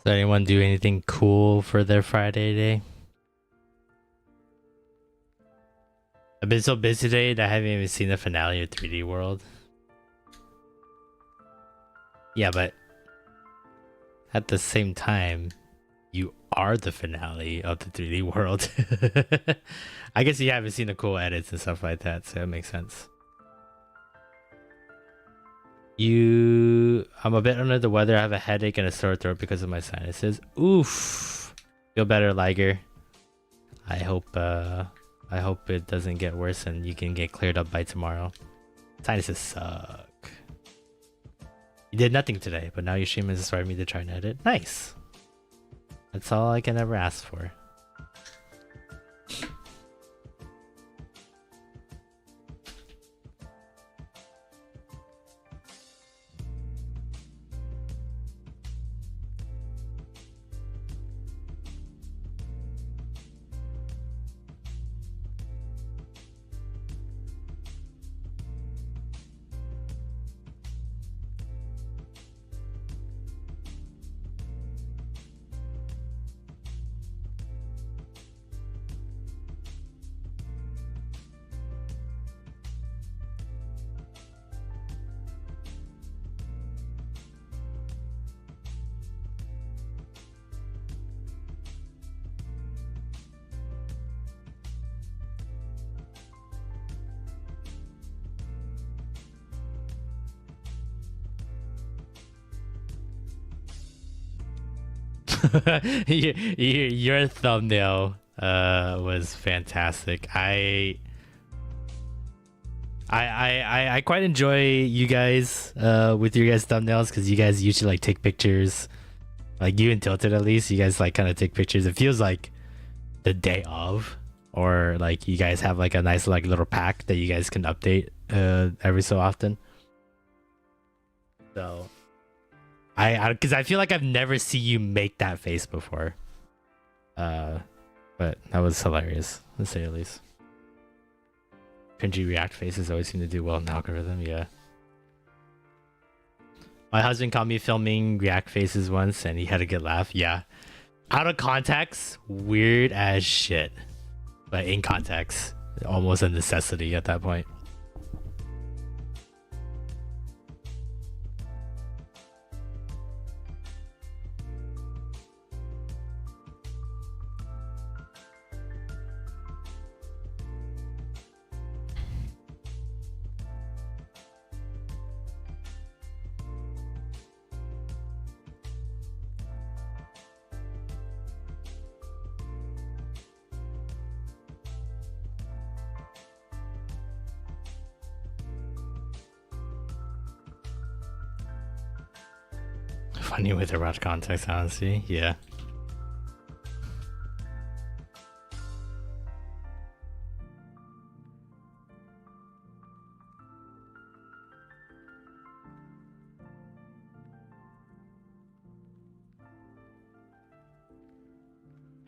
Speaker 1: Does anyone do anything cool for their Friday day? I've been so busy today that I haven't even seen the finale of 3D World. Yeah, but at the same time, you are the finale of the 3D World. I guess you haven't seen the cool edits and stuff like that, so it makes sense. I'm a bit under the weather. I have a headache and a sore throat because of my sinuses. Oof. Feel better, Liger. I hope it doesn't get worse and you can get cleared up by tomorrow. Sinuses suck. You did nothing today, but now your stream has inspired me to try and edit. Nice. That's all I can ever ask for. Your thumbnail was fantastic. I I quite enjoy you guys with your guys' thumbnails because you guys usually like take pictures. Like you and Tilted at least, you guys like kind of take pictures. It feels like the day of, or like you guys have like a nice like little pack that you guys can update every so often. So because I feel like I've never seen you make that face before. But that was hilarious, to say the least. Cringy react faces always seem to do well in the algorithm, yeah. My husband caught me filming react faces once and he had a good laugh, yeah. Out of context, weird as shit. But in context, almost a necessity at that point. Funny with the rush context, honestly, yeah.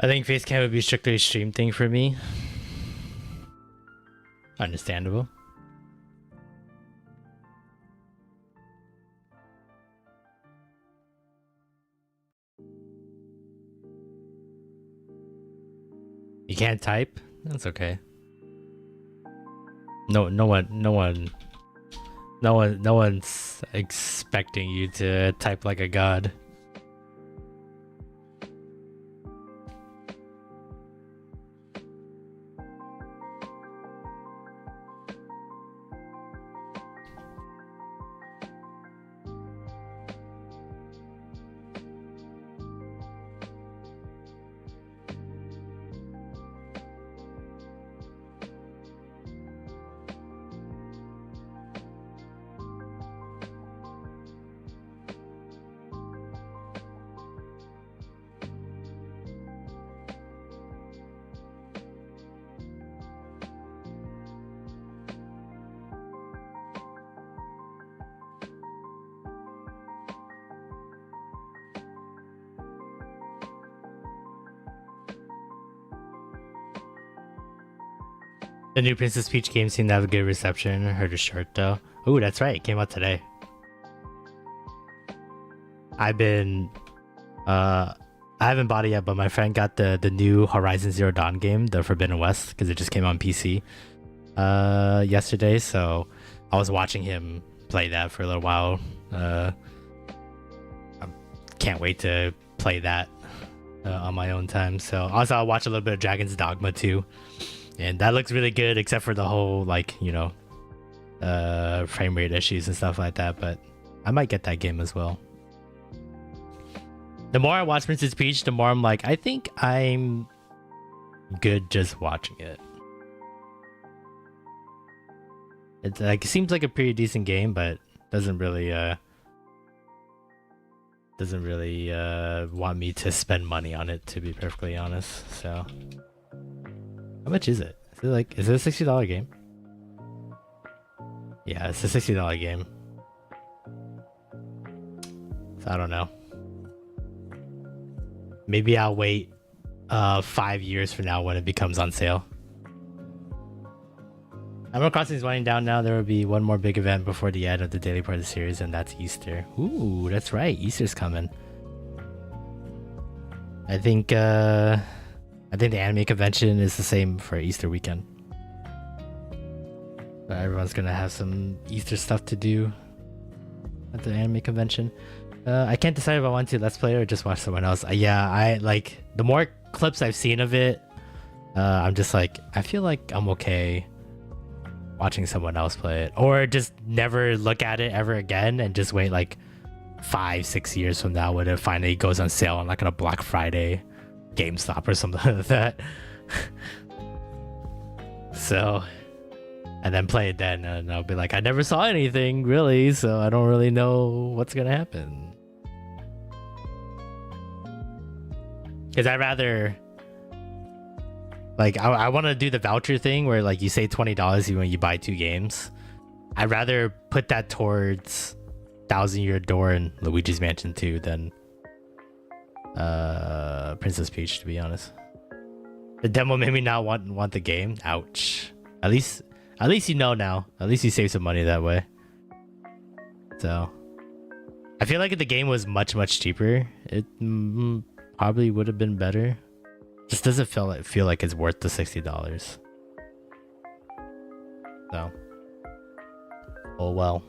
Speaker 1: I think Facecam would be strictly a stream thing for me. Understandable. You can't type? That's okay. No one's expecting you to type like a god. The new Princess Peach game seemed to have a good reception. I heard a short though. Ooh, that's right. It came out today. I haven't bought it yet, but my friend got the new Horizon Zero Dawn game, the Forbidden West, because it just came on PC yesterday. So I was watching him play that for a little while. I can't wait to play that on my own time. So also I'll watch a little bit of Dragon's Dogma too. And that looks really good, except for the whole, like, you know, frame rate issues and stuff like that. But I might get that game as well. The more I watch Princess Peach, the more I'm like, I think I'm good just watching it. It's like, it seems like a pretty decent game, but doesn't really want me to spend money on it, to be perfectly honest. So. How much is it? Is it a $60 game? Yeah, it's a $60 game. So I don't know. Maybe I'll wait 5 years from now when it becomes on sale. Animal Crossing is winding down now. There will be one more big event before the end of the daily part of the series, and that's Easter. Ooh, that's right. Easter's coming. I think the anime convention is the same for Easter weekend. But everyone's gonna have some Easter stuff to do at the anime convention. I can't decide if I want to let's play or just watch someone else. Yeah, I like the more clips I've seen of it. I'm just like, I feel like I'm okay watching someone else play it, or just never look at it ever again and just wait like 5-6 years from now when it finally goes on sale on like on a Black Friday GameStop or something like that. So and then play it then, and I'll be like, I never saw anything really, so I don't really know what's gonna happen. Because I'd rather, like, I want to do the voucher thing where like you save $20 when you buy 2 games. I'd rather put that towards 1,000-Year Door and Luigi's Mansion 2 than Princess Peach, to be honest. The demo made me not want the game. Ouch. At least you know now. At least you save some money that way. So I feel like if the game was much cheaper, it probably would have been better. Just doesn't feel like it's worth the $60. So, oh well.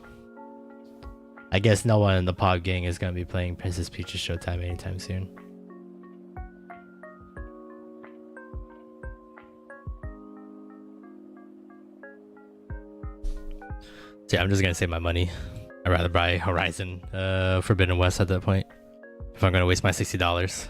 Speaker 1: I guess no one in the pod gang is gonna be playing Princess Peach's Showtime anytime soon. So yeah, I'm just gonna save my money. I'd rather buy Horizon Forbidden West at that point if I'm gonna waste my $60.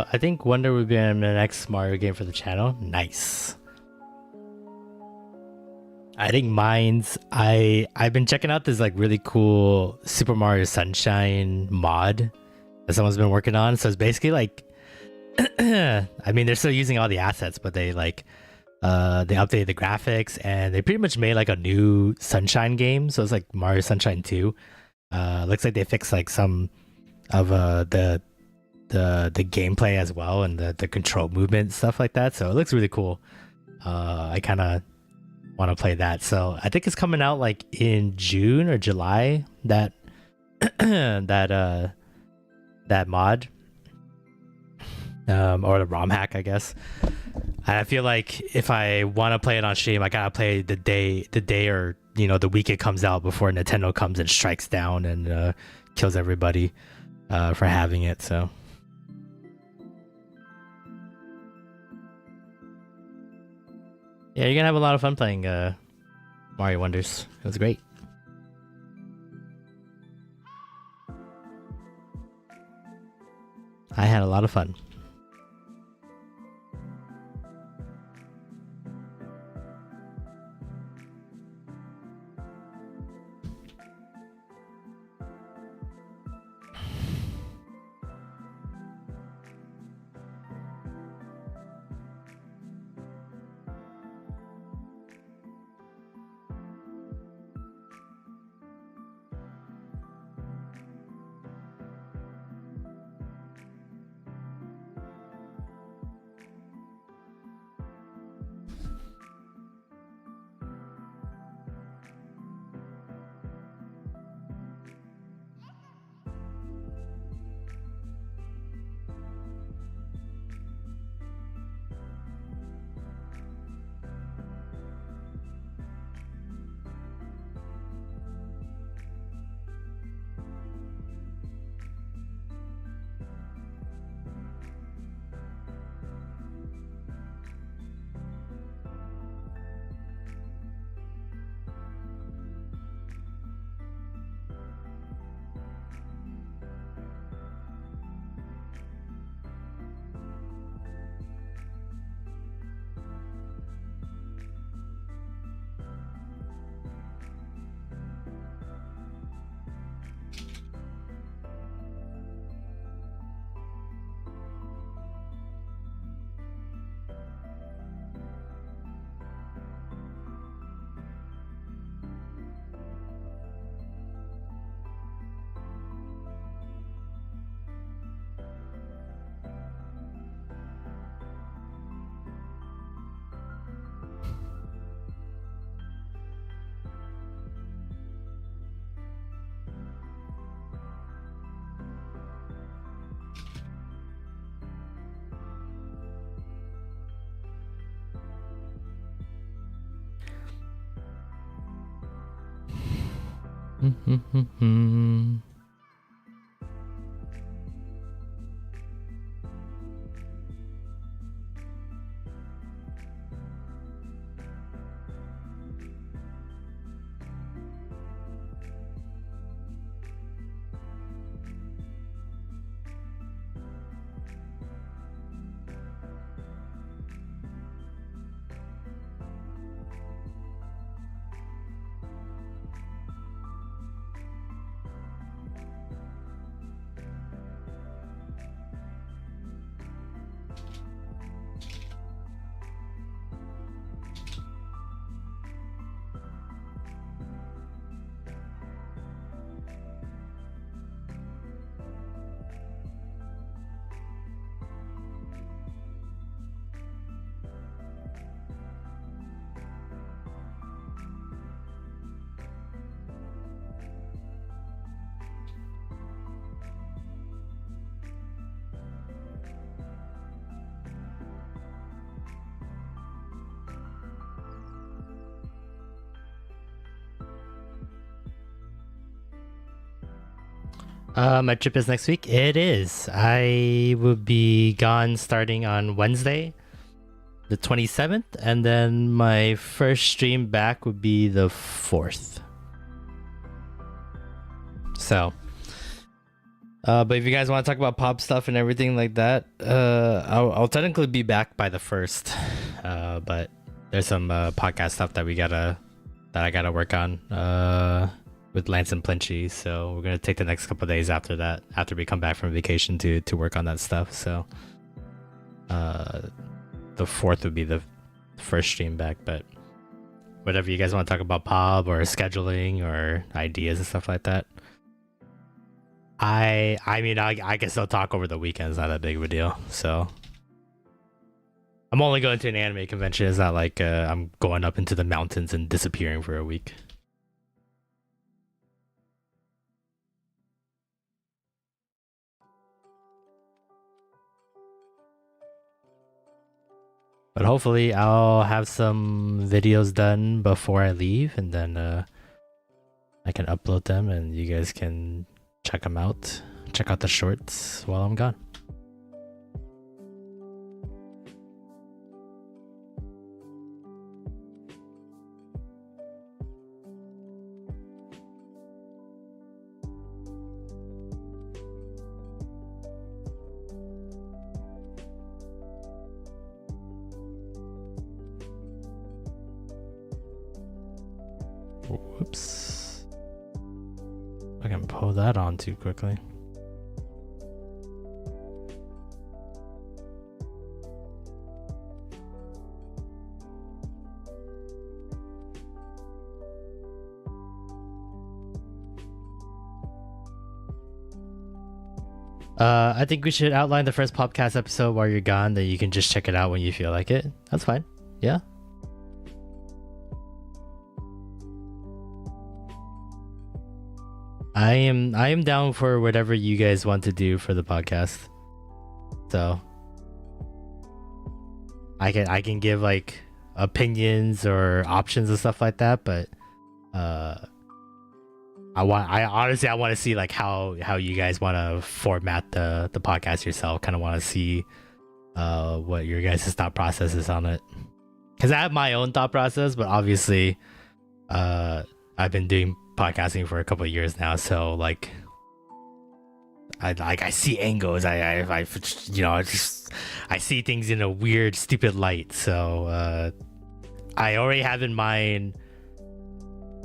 Speaker 1: I think Wonder would be in the next Mario game for the channel. Nice. I think mine's I've been checking out this like really cool Super Mario Sunshine mod that someone's been working on. So it's basically like I mean they're still using all the assets, but they like they updated the graphics and they pretty much made like a new Sunshine game. So it's like Mario Sunshine 2. Looks like they fixed like some of the gameplay as well and the control movement stuff like that, so it looks really cool. I kind of want to play that, so I think it's coming out like in June or July, that that mod or the ROM hack, I guess. I feel like if I want to play it on stream, I gotta play the day or you know the week it comes out before Nintendo comes and strikes down and kills everybody for having it. So yeah, you're gonna have a lot of fun playing Mario Wonders. It was great. I had a lot of fun. My trip is next week. It is. I will be gone starting on Wednesday, the 27th, and then my first stream back would be the 4th. So, but if you guys want to talk about pop stuff and everything like that, I'll technically be back by the 1st. But there's some podcast stuff that I gotta work on. With Lance and Plinchy, so we're gonna take the next couple of days after that, after we come back from vacation, to work on that stuff. So the 4th would be the first stream back, but whatever you guys want to talk about pop or scheduling or ideas and stuff like that, I mean I guess I'll talk over the weekend. It's not that big of a deal. So I'm only going to an anime convention. It's not like I'm going up into the mountains and disappearing for a week. But hopefully I'll have some videos done before I leave, and then I can upload them and you guys can check them out. Check out the shorts while I'm gone. Whoops. I can pull that on too quickly. I think we should outline the first podcast episode while you're gone, then you can just check it out when you feel like it. That's fine. Yeah. I am down for whatever you guys want to do for the podcast. So I can give like opinions or options and stuff like that, but I honestly want to see like how you guys want to format the podcast yourself. Kind of want to see what your guys' thought process is on it, because I have my own thought process, but obviously I've been doing podcasting for a couple of years now, so like I see angles, I you know, I see things in a weird, stupid light. So I already have in mind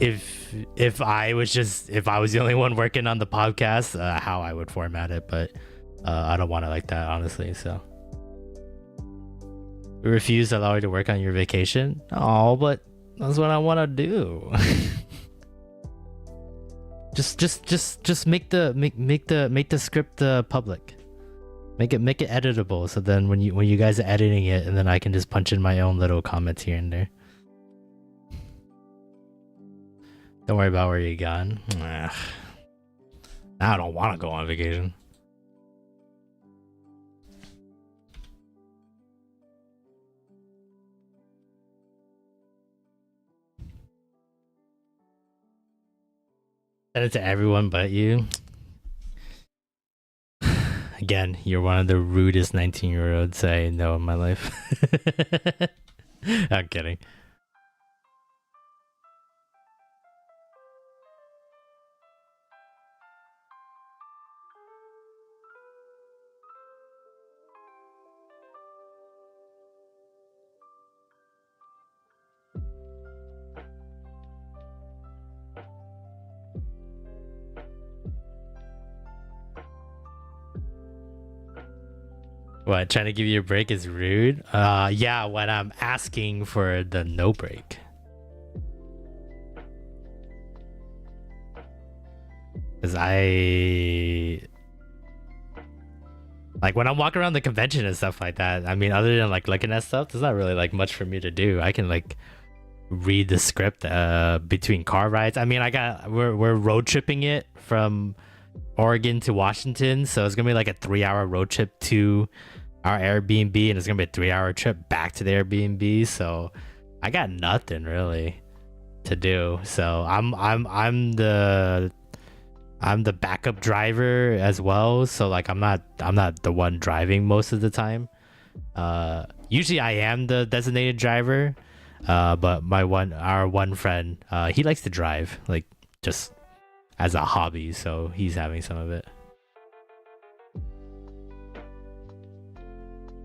Speaker 1: if I was the only one working on the podcast, how I would format it, but I don't want it like that, honestly. So we refuse to allow you to work on your vacation. Oh, but that's what I want to do. Just make the script public. Make it editable, so then when you guys are editing it, and then I can just punch in my own little comments here and there. Don't worry about where you're gone. Now I don't want to go on vacation. Send it to everyone but you. Again, you're one of the rudest 19-year-olds I know in my life. I'm kidding. What, trying to give you a break is rude? Yeah, when I'm asking for the no break. Cause like when I'm walking around the convention and stuff like that, I mean, other than like looking at stuff, there's not really like much for me to do. I can like read the script between car rides. I mean, we're road tripping it from Oregon to Washington, so it's gonna be like a 3-hour road trip to our Airbnb, and it's gonna be a 3-hour trip back to the Airbnb. So I got nothing really to do. So I'm the backup driver as well. So like I'm not the one driving most of the time. Usually I am the designated driver, but our one friend, he likes to drive, like just as a hobby, so he's having some of it.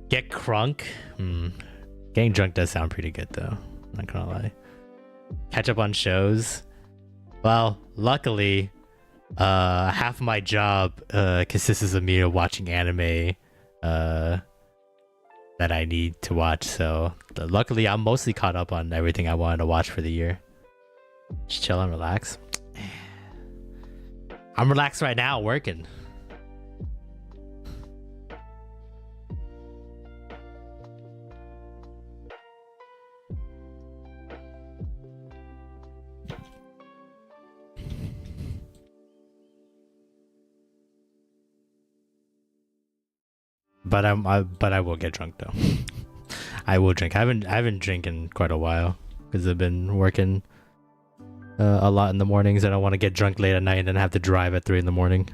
Speaker 1: Get crunk? Getting drunk does sound pretty good though, not gonna lie. Catch up on shows? Well, luckily, half of my job consists of me watching anime that I need to watch, so luckily I'm mostly caught up on everything I wanted to watch for the year. Just chill and relax. I'm relaxed right now, working. But I will get drunk though. I will drink. I haven't drinking quite a while because I've been working a lot in the mornings. I don't want to get drunk late at night and then have to drive at 3 in the morning.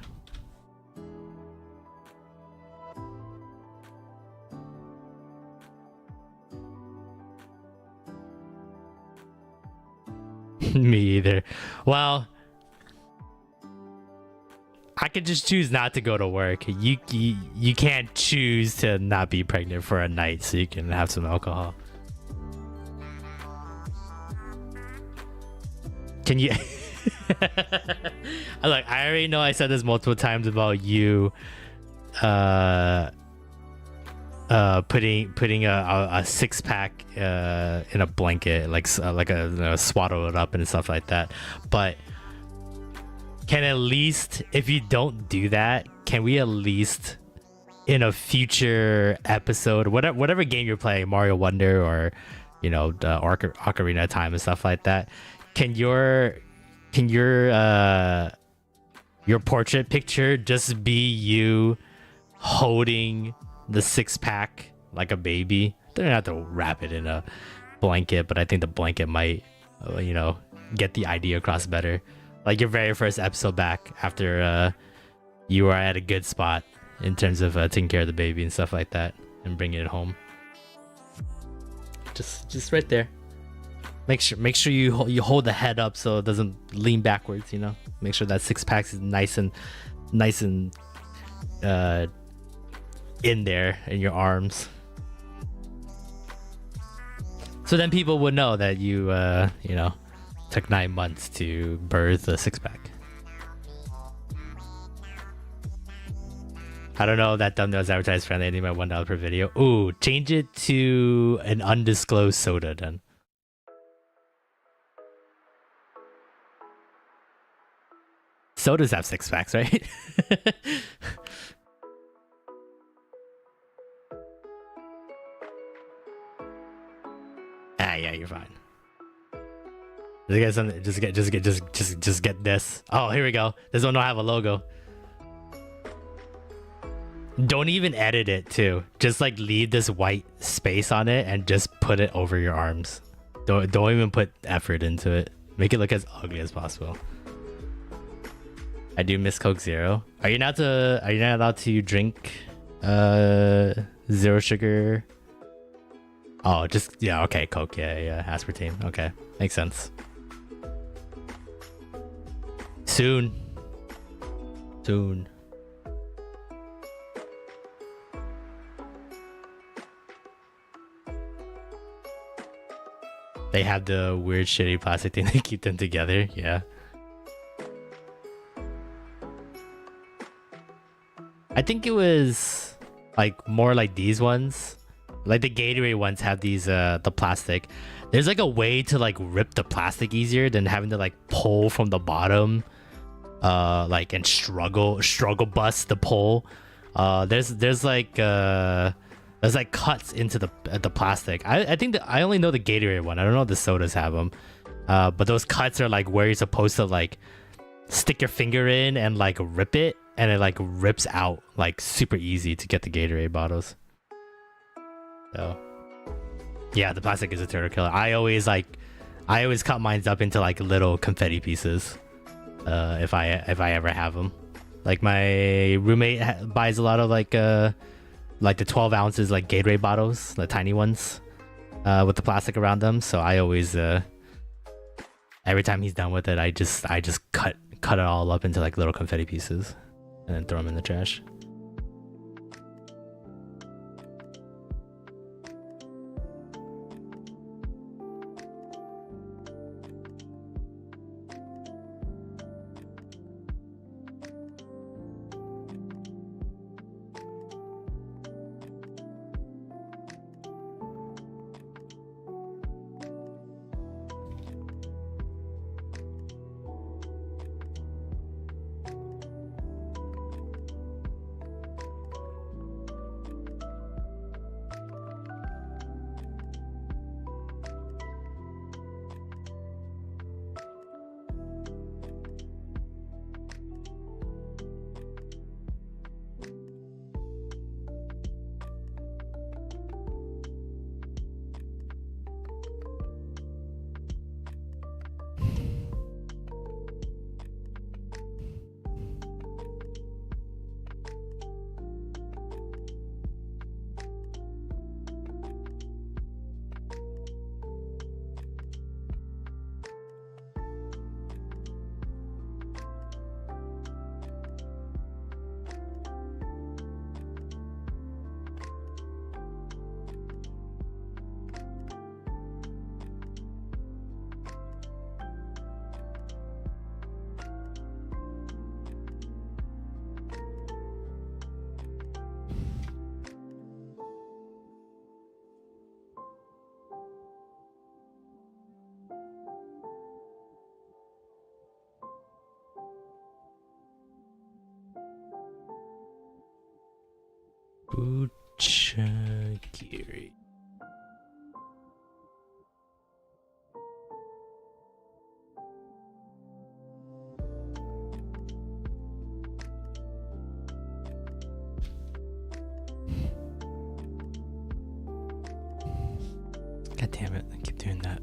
Speaker 1: Me either. Well, I could just choose not to go to work. You can't choose to not be pregnant for a night so you can have some alcohol. Can you? Look, I already know I said this multiple times about you putting a 6-pack in a blanket, like swaddle it up and stuff like that, but can at least, if you don't do that, can we at least in a future episode, whatever game you're playing, Mario Wonder or the Ocarina of Time and stuff like that, can your portrait picture just be you holding the 6-pack like a baby? They don't have to wrap it in a blanket, but I think the blanket might get the idea across better. Like your very first episode back after you were at a good spot in terms of taking care of the baby and stuff like that and bringing it home. Just right there. Make sure you hold the head up so it doesn't lean backwards. Make sure that 6-pack is nice and in there in your arms. So then people would know that you took 9 months to birth a 6-pack. I don't know if that thumbnail is advertised friendly. I need my $1 per video. Ooh, change it to an undisclosed soda then. Sodas have 6-packs, right? Yeah, you're fine. Just get something. Just get this. Oh, here we go. This one don't have a logo. Don't even edit it too. Just like leave this white space on it and just put it over your arms. Don't even put effort into it. Make it look as ugly as possible. I do miss Coke Zero. Are you not allowed to drink zero sugar? Oh, just yeah, okay, Coke, yeah, aspartame. Okay, makes sense. Soon. They have the weird shitty plastic thing to keep them together, yeah. I think it was like more like these ones. Like the Gatorade ones have these the plastic. There's like a way to like rip the plastic easier than having to like pull from the bottom like and struggle bust the pull. There's like cuts into the plastic. I think that I only know the Gatorade one. I don't know if the sodas have them. But those cuts are like where you're supposed to like stick your finger in and like rip it, and it like rips out like super easy to get the Gatorade bottles. So yeah, the plastic is a turtle killer. I always cut mine up into like little confetti pieces if I ever have them. Like my roommate buys a lot of like the 12 ounces like Gatorade bottles, the tiny ones with the plastic around them. So I always every time he's done with it, I just cut it all up into like little confetti pieces and then throw them in the trash. Uchagiri. God damn it, I keep doing that.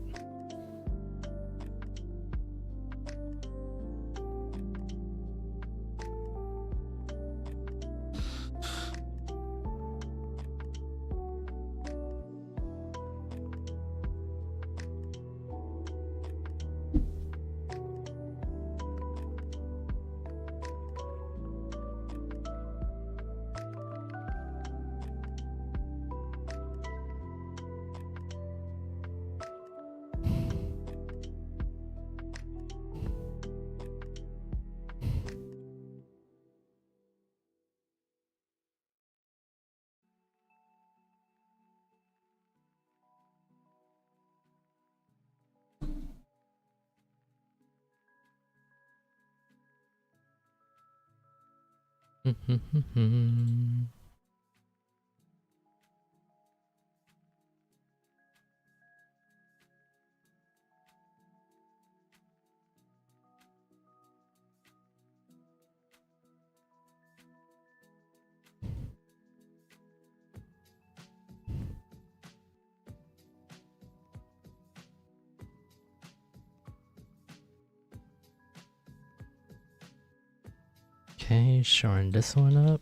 Speaker 1: Okay, shoring this one up.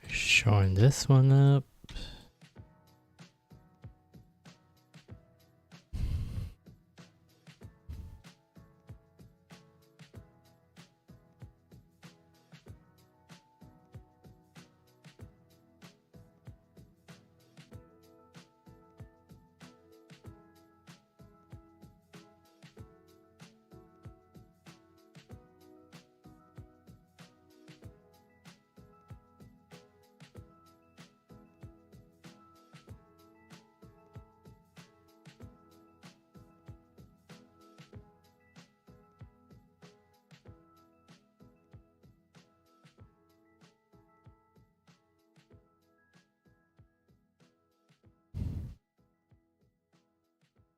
Speaker 1: Showing this one up.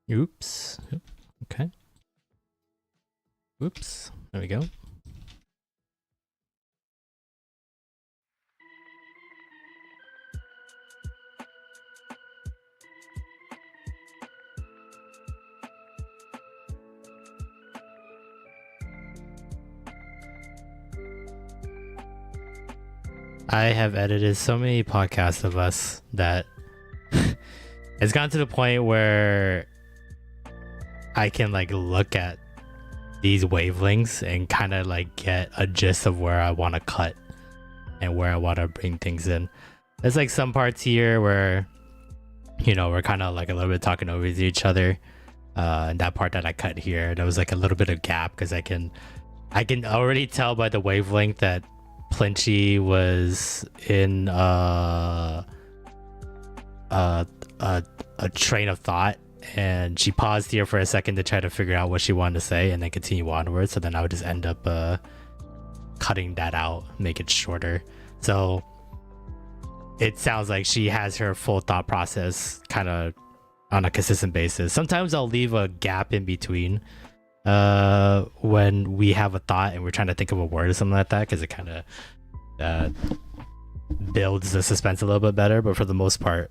Speaker 1: Oops. Okay. Oops. There we go. I have edited so many podcasts of us that it's gotten to the point where I can like look at these wavelengths and kind of like get a gist of where I want to cut and where I want to bring things in. There's like some parts here where, you know, we're kind of like a little bit talking over each other. And that part that I cut here, there was like a little bit of gap because I can already tell by the wavelength that Plinchy was in a train of thought. And she paused here for a second to try to figure out what she wanted to say and then continue onwards. So then I would just end up cutting that out, make it shorter. So it sounds like she has her full thought process kind of on a consistent basis. Sometimes I'll leave a gap in between when we have a thought and we're trying to think of a word or something like that, because it kind of builds the suspense a little bit better. But for the most part,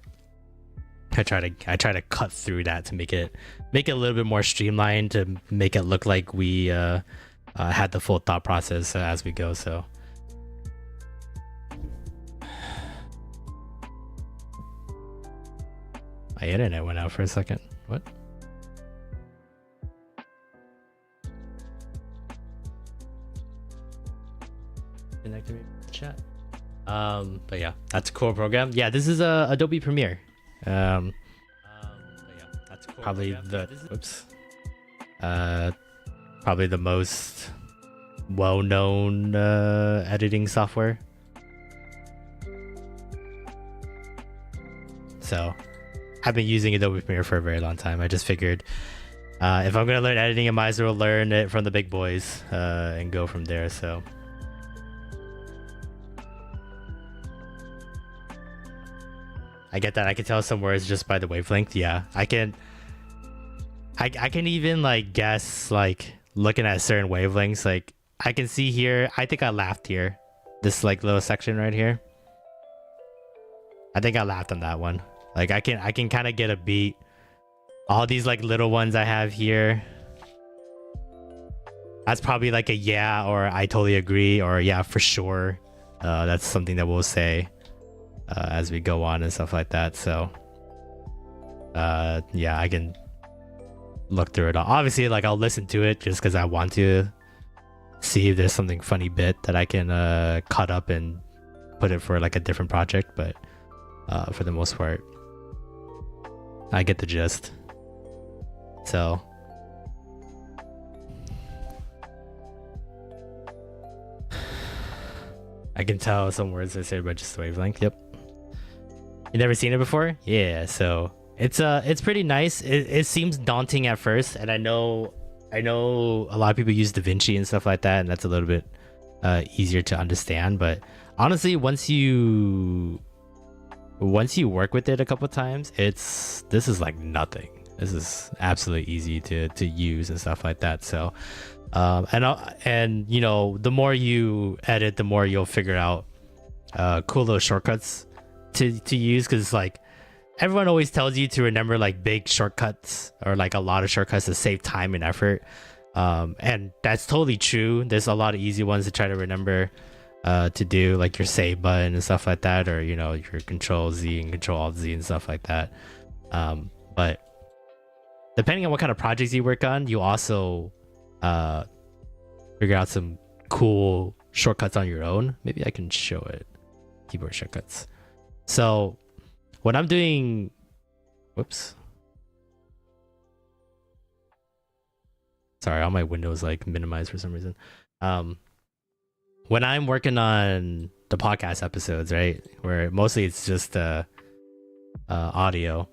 Speaker 1: I try to cut through that to make it a little bit more streamlined, to make it look like we had the full thought process as we go. So my internet went out for a second. What? Connected to chat. But yeah, that's a cool program. Yeah, this is Adobe Premiere. Yeah, that's cool. Probably the probably the most well-known editing software. So I've been using Adobe Premiere for a very long time. I just figured if I'm gonna learn editing, I might as well learn it from the big boys and go from there. So I get that. I can tell some words just by the wavelength. Yeah, I can. I can even like guess, like looking at certain wavelengths, like I can see here, I think I laughed here, this like little section right here. I think I laughed on that one. Like I can kind of get a beat. All these like little ones I have here, that's probably like a yeah, or I totally agree, or yeah, for sure. That's something that we'll say as we go on and stuff like that. So yeah, I can look through it all. Obviously, like I'll listen to it just because I want to see if there's something funny bit that I can cut up and put it for like a different project. But for the most part, I get the gist. So I can tell some words I say about just wavelength. Yep. You never seen it before? Yeah. So it's pretty nice. It seems daunting at first, and I know a lot of people use DaVinci and stuff like that, and that's a little bit easier to understand. But honestly, once you work with it a couple times, this is like nothing. This is absolutely easy to use and stuff like that. So and you know, the more you edit, the more you'll figure out cool little shortcuts to use, because like everyone always tells you to remember like big shortcuts or like a lot of shortcuts to save time and effort, and that's totally true. There's a lot of easy ones to try to remember to do, like your save button and stuff like that, or you know, your Control Z and Control Alt Z and stuff like that. But depending on what kind of projects you work on, you also figure out some cool shortcuts on your own. Maybe I can show it. Keyboard shortcuts. So when I'm doing, whoops, sorry, all my windows like minimized for some reason. When I'm working on the podcast episodes, right, where mostly it's just audio,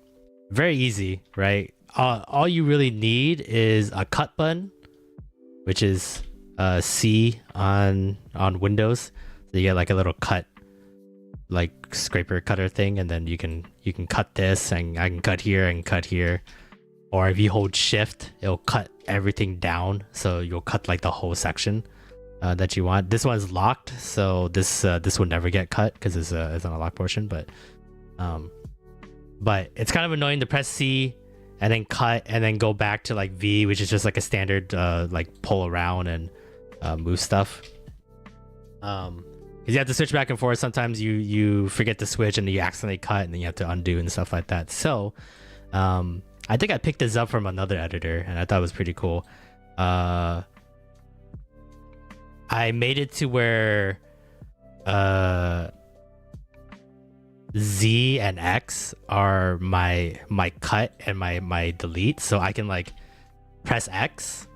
Speaker 1: very easy, right? All you really need is a cut button, which is C on Windows. So you get like a little cut, like scraper cutter thing, and then you can cut this, and I can cut here and cut here. Or if you hold shift, it'll cut everything down, so you'll cut like the whole section that you want. This one's locked, so this will never get cut because it's on a locked portion. But it's kind of annoying to press C and then cut and then go back to like V, which is just like a standard like pull around and move stuff. Because you have to switch back and forth. Sometimes you forget to switch and you accidentally cut, and then you have to undo and stuff like that. So I think I picked this up from another editor, and I thought it was pretty cool. I made it to where Z and X are my cut and my delete, so I can like press X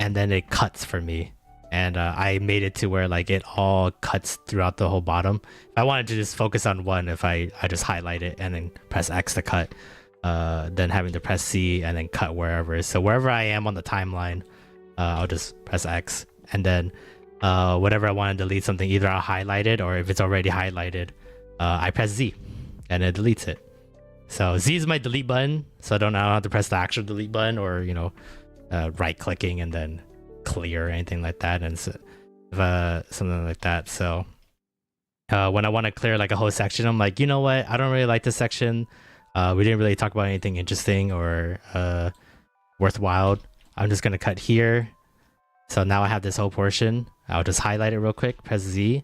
Speaker 1: and then it cuts for me. And I made it to where like it all cuts throughout the whole bottom. If I wanted to just focus on one, if I just highlight it and then press X to cut, then having to press C and then cut wherever. So wherever I am on the timeline, I'll just press X, and then whenever I want to delete something, either I'll highlight it, or if it's already highlighted, I press Z and it deletes it. So Z is my delete button, so I don't have to press the actual delete button, or you know, right clicking and then clear or anything like that, and so, something like that. So when I want to clear like a whole section, I'm like, you know what, I don't really like this section. We didn't really talk about anything interesting or worthwhile. I'm just gonna cut here. So now I have this whole portion. I'll just highlight it real quick, press Z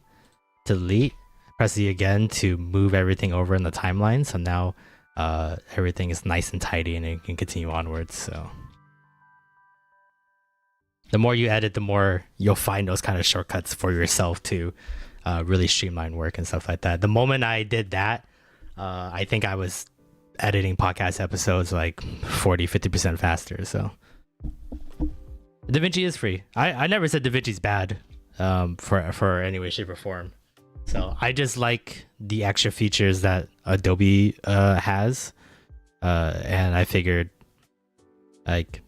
Speaker 1: to delete, press Z again to move everything over in the timeline. So now everything is nice and tidy, and it can continue onwards. So the more you edit, the more you'll find those kind of shortcuts for yourself to really streamline work and stuff like that. The moment I did that, I think I was editing podcast episodes like 40-50% faster. So DaVinci is free. I never said DaVinci's bad for any way, shape, or form. So I just like the extra features that Adobe has, and I figured like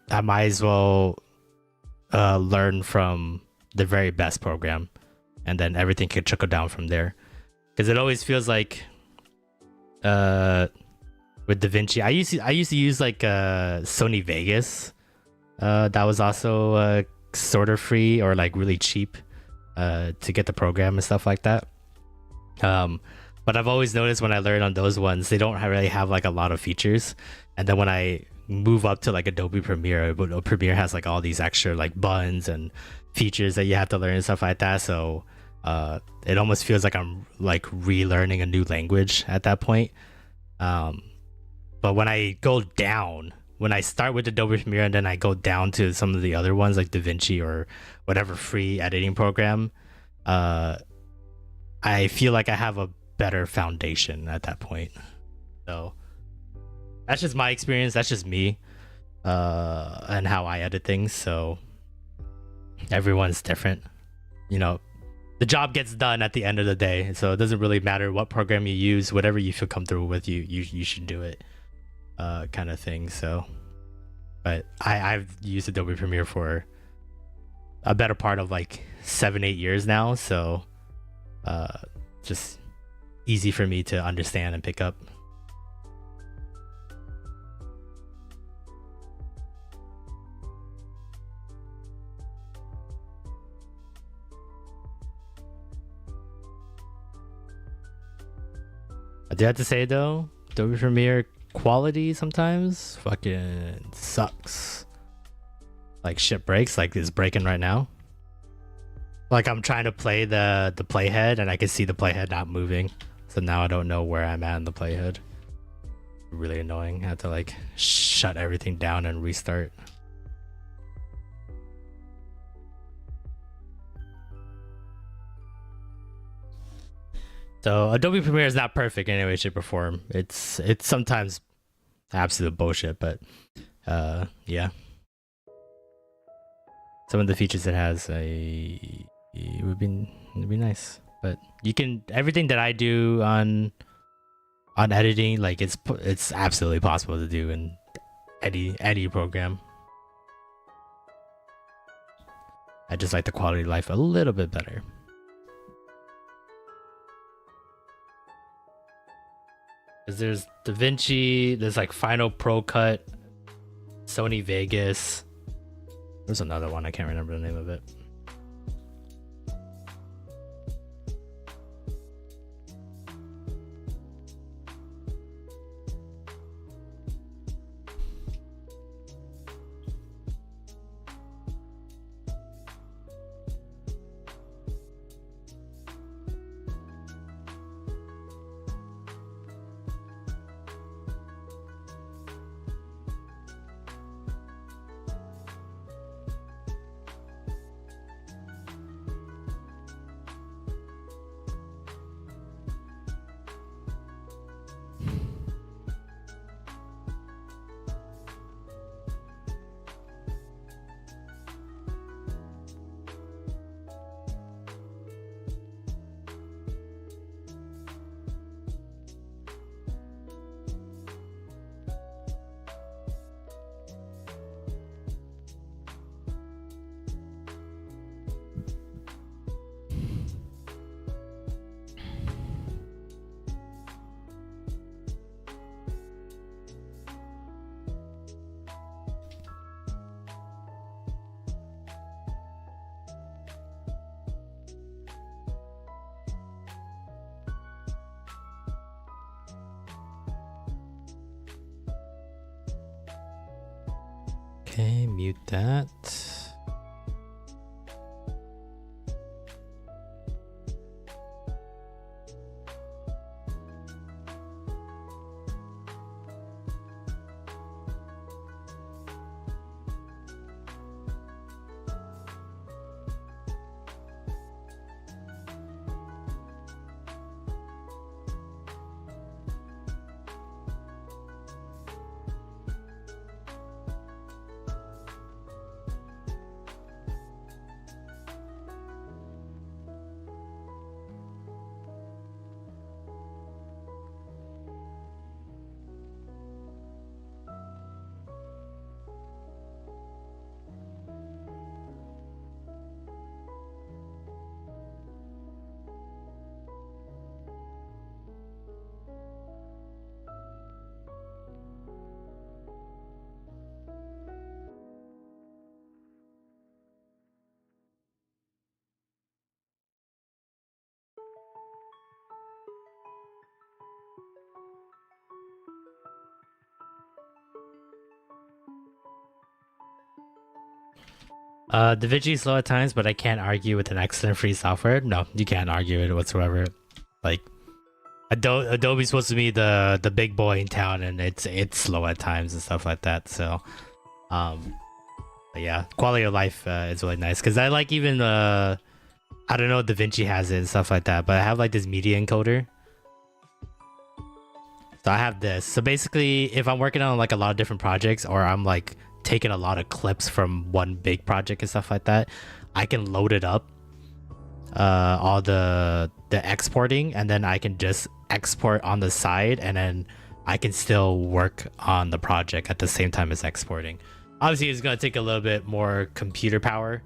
Speaker 1: I might as well learn from the very best program, and then everything could trickle down from there. Because it always feels like with DaVinci. I used to use like Sony Vegas. That was also sort of free or like really cheap to get the program and stuff like that. But I've always noticed when I learn on those ones, they don't really have like a lot of features. And then when I move up to like Adobe Premiere, Premiere has like all these extra like buttons and features that you have to learn and stuff like that. So it almost feels like I'm like relearning a new language at that point. But when I go down, when I start with Adobe Premiere and then I go down to some of the other ones like DaVinci or whatever free editing program, I feel like I have a better foundation at that point. So that's just my experience. That's just me and how I edit things. So everyone's different. You know, the job gets done at the end of the day. So it doesn't really matter what program you use. Whatever you feel comfortable with, you should do it, kind of thing. So, but I've used Adobe Premiere for a better part of like 7-8 years now. So just easy for me to understand and pick up. I do have to say though, Adobe Premiere quality sometimes fucking sucks. Like shit breaks, like it's breaking right now. Like I'm trying to play the playhead and I can see the playhead not moving. So now I don't know where I'm at in the playhead. Really annoying. I have to like shut everything down and restart. So Adobe Premiere is not perfect in any way, shape, or form. It's sometimes absolute bullshit, but yeah. Some of the features it has, it would be nice. But you can, everything that I do on editing, like it's absolutely possible to do in any program. I just like the quality of life a little bit better. Because there's DaVinci, there's like Final Pro Cut, Sony Vegas. There's another one, I can't remember the name of it. Okay, mute that. DaVinci is slow at times, but I can't argue with an excellent free software. No, you can't argue it whatsoever. Like Adobe's supposed to be the big boy in town, and it's slow at times and stuff like that. So, but yeah, quality of life is really nice because I like even I don't know, DaVinci has it and stuff like that, but I have like this media encoder. So I have this. So basically, if I'm working on like a lot of different projects, or I'm like taking a lot of clips from one big project and stuff like that, I can load it up, all the exporting, and then I can just export on the side, and then I can still work on the project at the same time as exporting. Obviously, it's gonna take a little bit more computer power,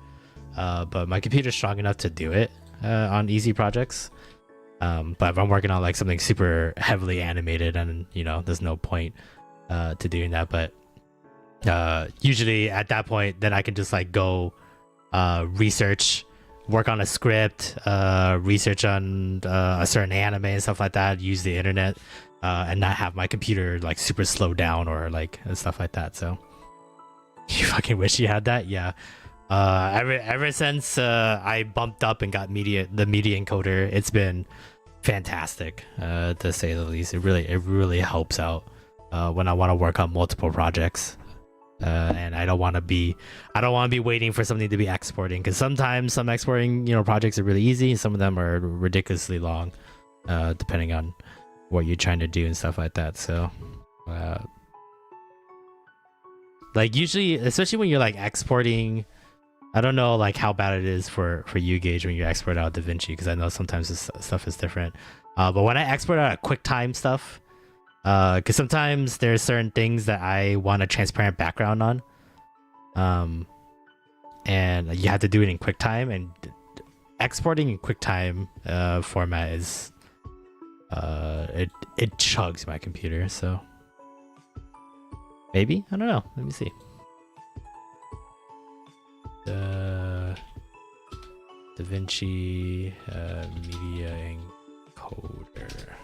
Speaker 1: but my computer's strong enough to do it on easy projects. But if I'm working on like something super heavily animated, and you know, there's no point to doing that. But usually at that point, then I can just like go research, work on a script, research on a certain anime and stuff like that, use the internet, and not have my computer like super slowed down or like and stuff like that. So you fucking wish you had that. Yeah. Ever since I bumped up and got the media encoder, it's been fantastic, to say the least. It really helps out when I want to work on multiple projects, and I don't want to be waiting for something to be exporting, because sometimes some exporting projects are really easy, and some of them are ridiculously long, depending on what you're trying to do and stuff like that. So like usually, especially when you're like exporting, I don't know like how bad it is for you, Gage, when you export out DaVinci, because I know sometimes this stuff is different. But when I export out QuickTime stuff, because sometimes there's certain things that I want a transparent background on, and you have to do it in QuickTime, and exporting in QuickTime format is it chugs my computer. So maybe, I don't know. Let me see. DaVinci media encoder.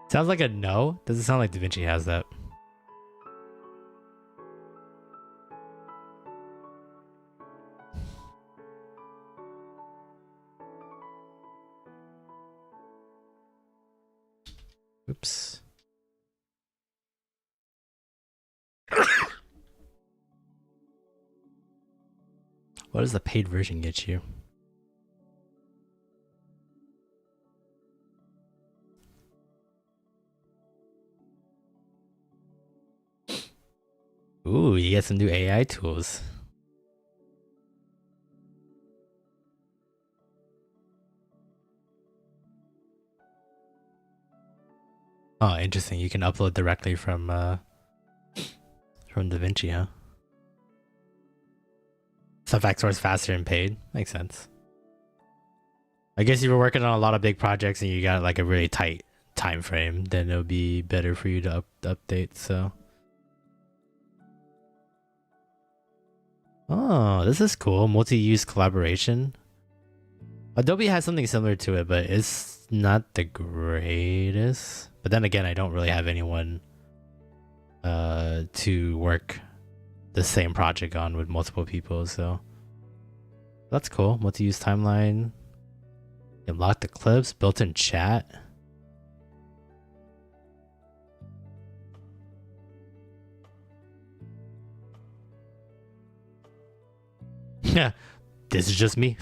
Speaker 1: Sounds like a no. Doesn't sound like DaVinci has that. Oops. What does the paid version get you? Ooh, you get some new AI tools. Oh, interesting. You can upload directly from DaVinci, huh? Stuff exports faster and paid. Makes sense. I guess if you're working on a lot of big projects and you got like a really tight time frame, then it'll be better for you to update. So. Oh, this is cool. Multi-use collaboration. Adobe has something similar to it, but it's not the greatest. But then again, I don't really have anyone to work the same project on with multiple people, so that's cool. Multi-use timeline. You unlock the clips, built-in chat. Yeah, this is just me.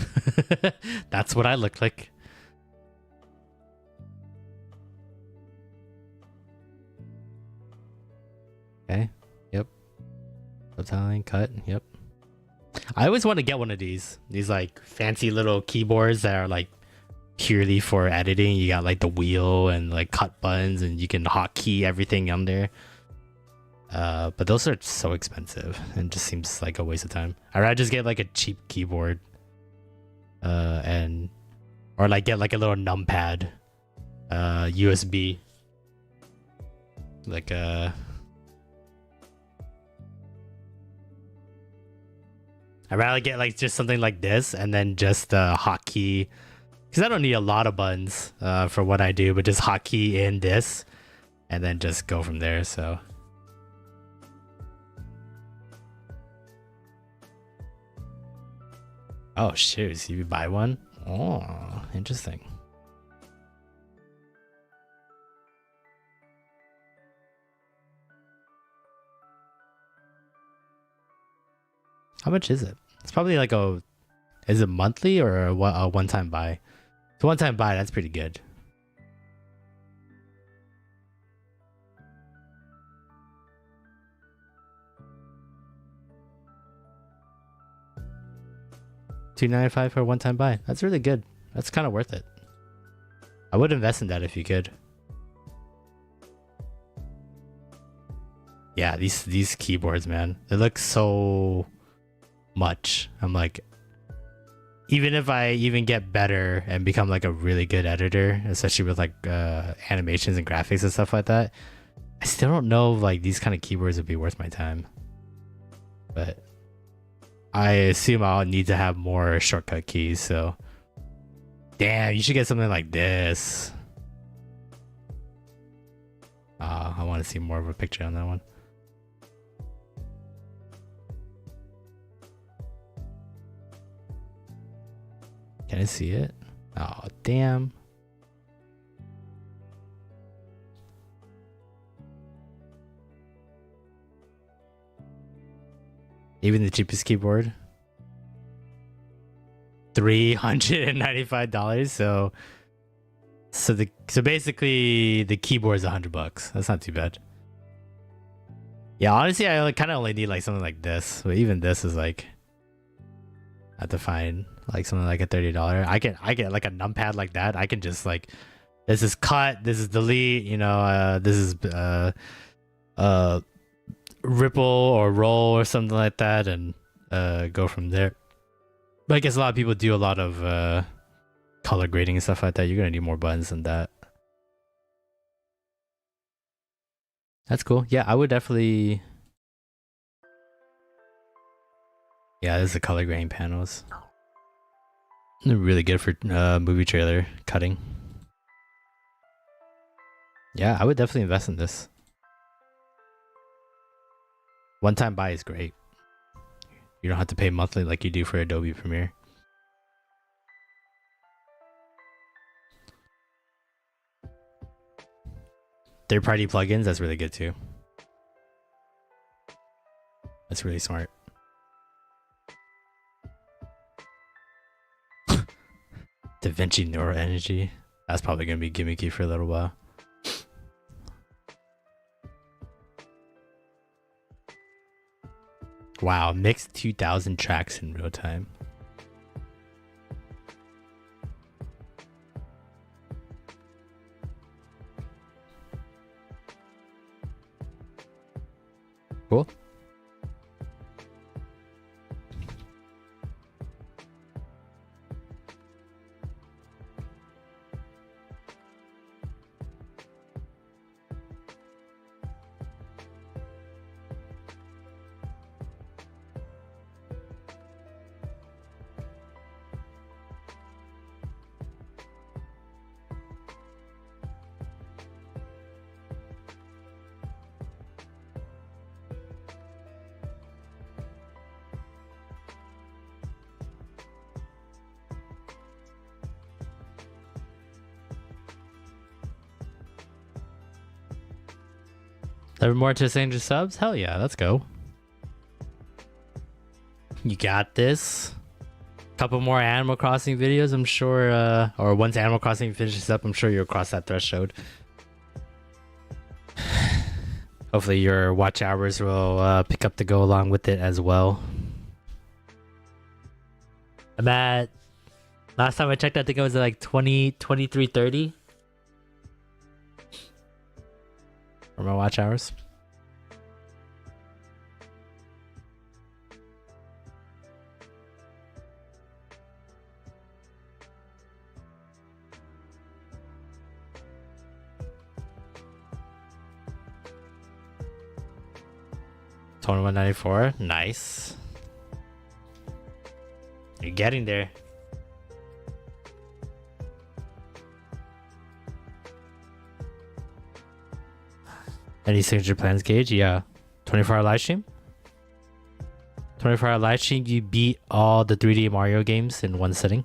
Speaker 1: That's what I look like. Okay. Yep. Timeline cut. Yep. I always want to get one of these like fancy little keyboards that are like purely for editing. You got like the wheel and like cut buttons, and you can hotkey everything on there. But those are so expensive and just seems like a waste of time. I'd rather just get like a cheap keyboard, or like get like a little numpad, USB, like I'd rather get like just something like this and then just hotkey, because I don't need a lot of buttons for what I do, but just hotkey in this and then just go from there. So oh shoot, so you buy one? Oh, interesting. How much is it? It's probably like is it monthly or a one-time buy? It's a one-time buy, that's pretty good. $2.95 for a one-time buy. That's really good. That's kind of worth it. I would invest in that if you could. Yeah, these keyboards, man, they look so much. I'm like, even if I even get better and become like a really good editor, especially with like animations and graphics and stuff like that, I still don't know if like these kind of keyboards would be worth my time. But I assume I'll need to have more shortcut keys. So damn, you should get something like this. I want to see more of a picture on that one. Can I see it? Oh, damn. Even the cheapest keyboard, $395. So basically the keyboard is $100. That's not too bad. Yeah, honestly, I kind of only need like something like this, but even this is like, I have to find like something like a $30. I get like a numpad like that. I can just like, this is cut, this is delete, you know, this is ripple or roll or something like that, and go from there. But I guess a lot of people do a lot of color grading and stuff like that. You're gonna need more buttons than that. That's cool. Yeah, I would definitely. Yeah, this is the color grading panels. They're really good for movie trailer cutting. Yeah, I would definitely invest in this. One-time buy is great. You don't have to pay monthly like you do for Adobe Premiere. Third-party plugins, that's really good too. That's really smart. DaVinci Neural Energy. That's probably going to be gimmicky for a little while. Wow, mixed 2,000 tracks in real time. Cool. There more to 100 subs? Hell yeah, let's go. You got this. Couple more Animal Crossing videos, I'm sure, or once Animal Crossing finishes up, I'm sure you'll cross that threshold. Hopefully your watch hours will pick up to go along with it as well. I'm at Last time I checked, I think it was like 23:30 for my watch hours. $21.94. Nice. You're getting there. Any signature plans, Gage? Yeah. 24-hour live stream? 24-hour live stream, you beat all the 3D Mario games in one sitting.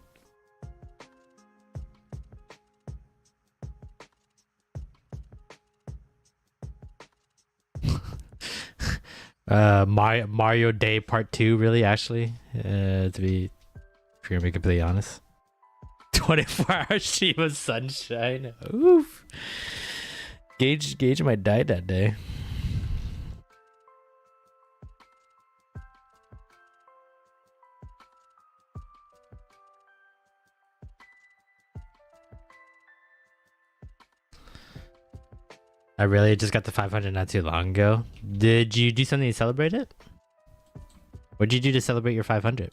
Speaker 1: Mario Day Part 2, really, actually, to be completely honest. 24-hour stream of sunshine. Oof. Gage might die that day. I really just got the 500 not too long ago. Did you do something to celebrate it? What did you do to celebrate your 500?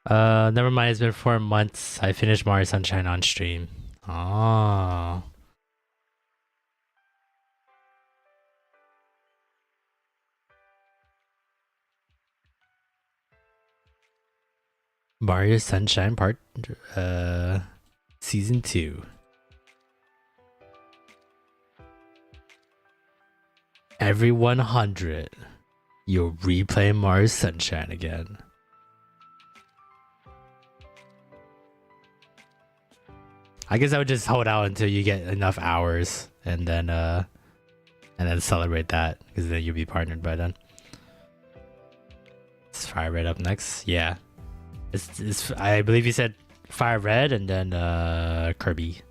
Speaker 1: Never mind, it's been 4 months. I finished Mario Sunshine on stream. Oh. Mario Sunshine Season 2. Every 100, you'll replay Mario Sunshine again. I guess I would just hold out until you get enough hours and then celebrate that, because then you'll be partnered by then. Is Fire Red up next? Yeah. It's I believe you said Fire Red and then Kirby.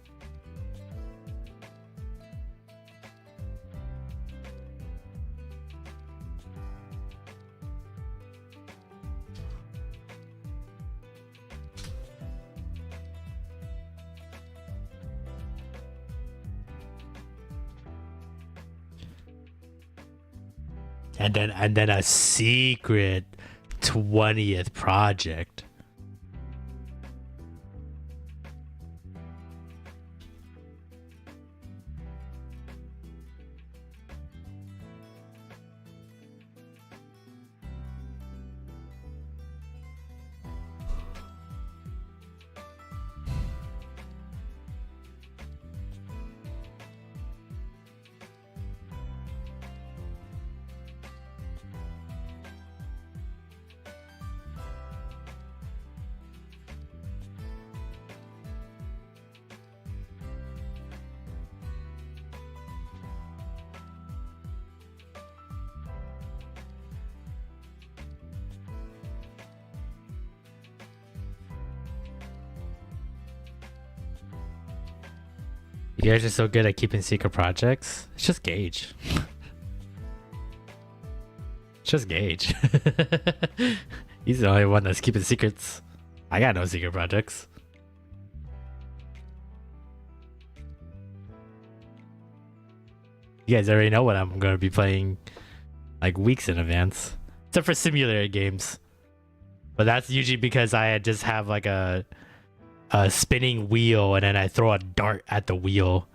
Speaker 1: And then a secret 20th project. You guys are so good at keeping secret projects. It's just Gage. It's just Gage. He's the only one that's keeping secrets. I got no secret projects. You guys already know what I'm going to be playing like weeks in advance, except for simulator games. But that's usually because I just have like a spinning wheel, and then I throw a dart at the wheel,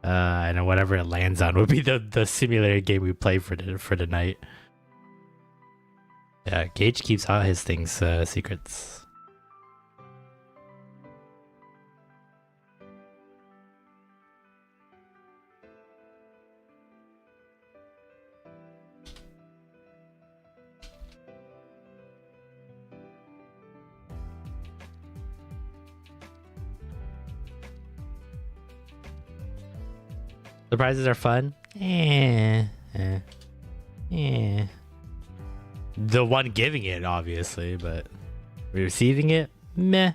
Speaker 1: and then whatever it lands on would be the simulator game we play for the night. Yeah, Gage keeps all his things secrets. Surprises are fun. The one giving it, obviously, but receiving it, meh.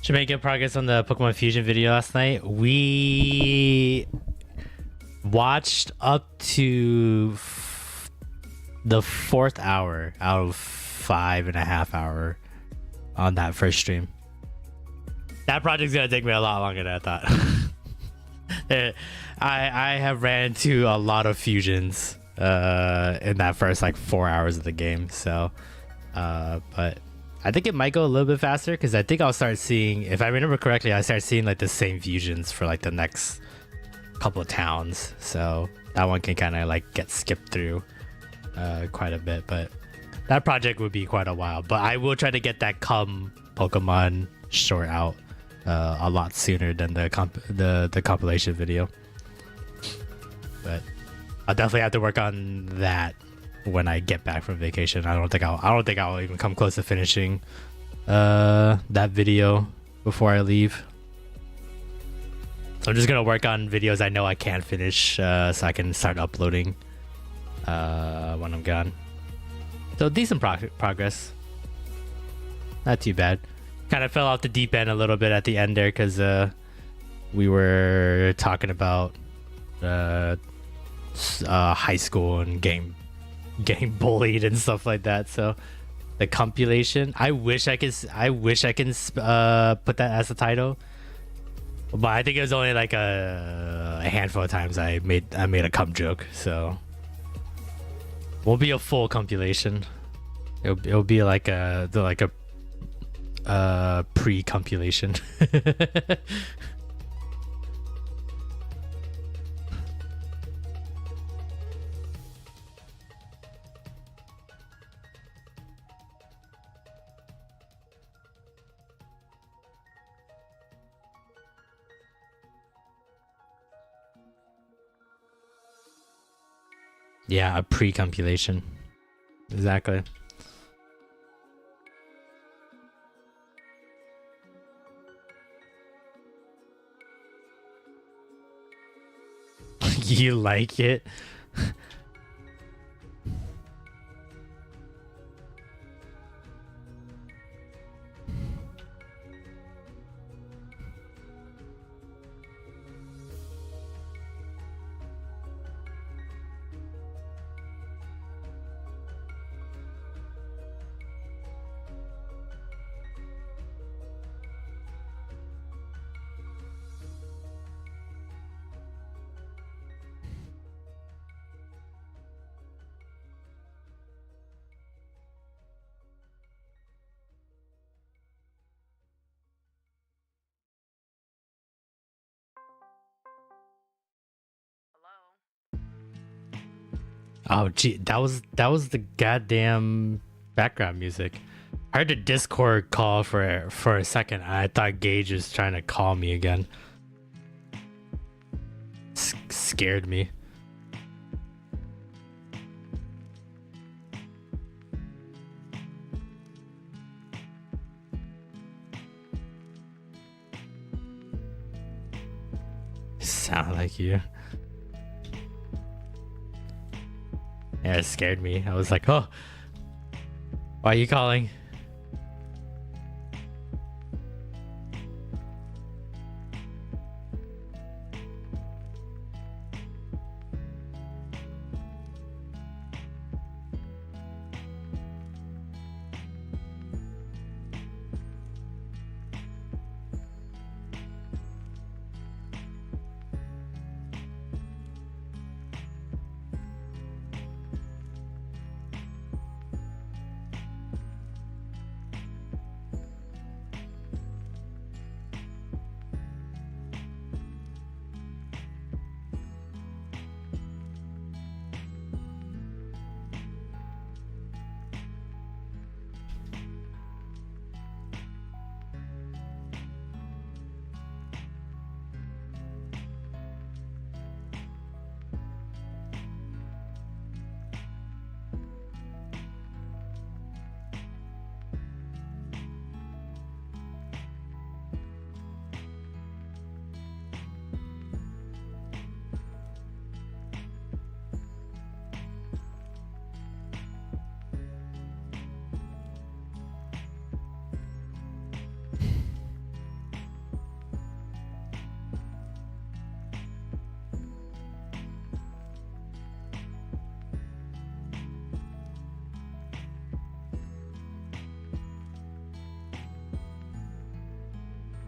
Speaker 1: Should make good progress on the Pokemon Fusion video last night. We watched up to the 4th hour out of 5.5 hours on that first stream. That project's gonna take me a lot longer than I thought. I have ran into a lot of fusions in that first like 4 hours of the game. So, but I think it might go a little bit faster because I think I'll start seeing, if I remember correctly, I start seeing like the same fusions for like the next couple of towns. So that one can kind of like get skipped through quite a bit. But that project would be quite a while. But I will try to get that Pokemon short out a lot sooner than the compilation video. But I'll definitely have to work on that when I get back from vacation. I don't think I'll even come close to finishing that video before I leave. So I'm just gonna work on videos I know I can finish so I can start uploading when I'm gone. So decent progress, not too bad. Kind of fell off the deep end a little bit at the end there because we were talking about high school and getting bullied and stuff like that. So the compilation, I wish I can put that as a title, but I think it was only like a handful of times I made a cum joke, so won't be a full compilation. It'll be like a pre-compilation. Yeah, a pre-compilation. Exactly. You like it? Oh gee, that was the goddamn background music. I heard a Discord call for a second. I thought Gage was trying to call me again. Scared me. Sound like you. Yeah, it scared me. I was like, oh, why are you calling?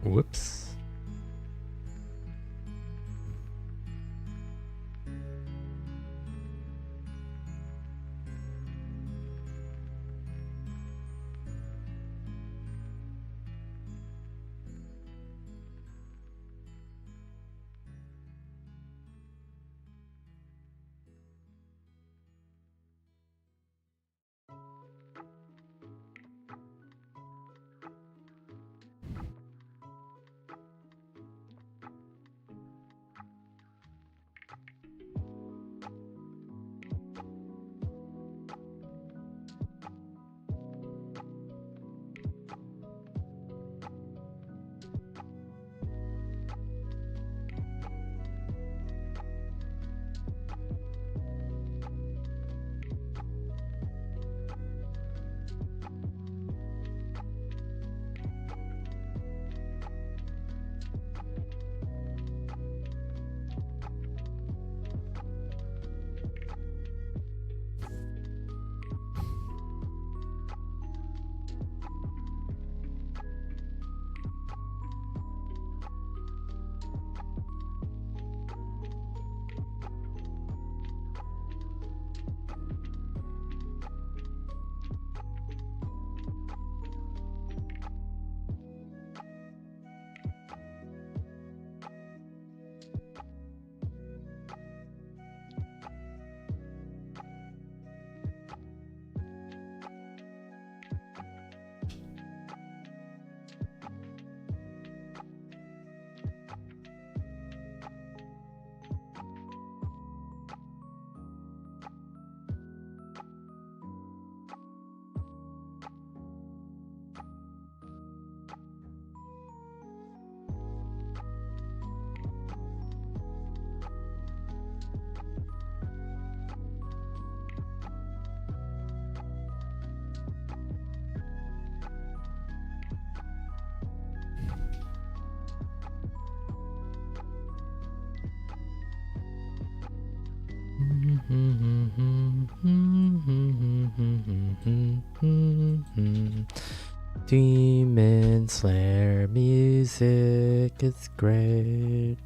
Speaker 1: Whoops. Demon Slayer music is great.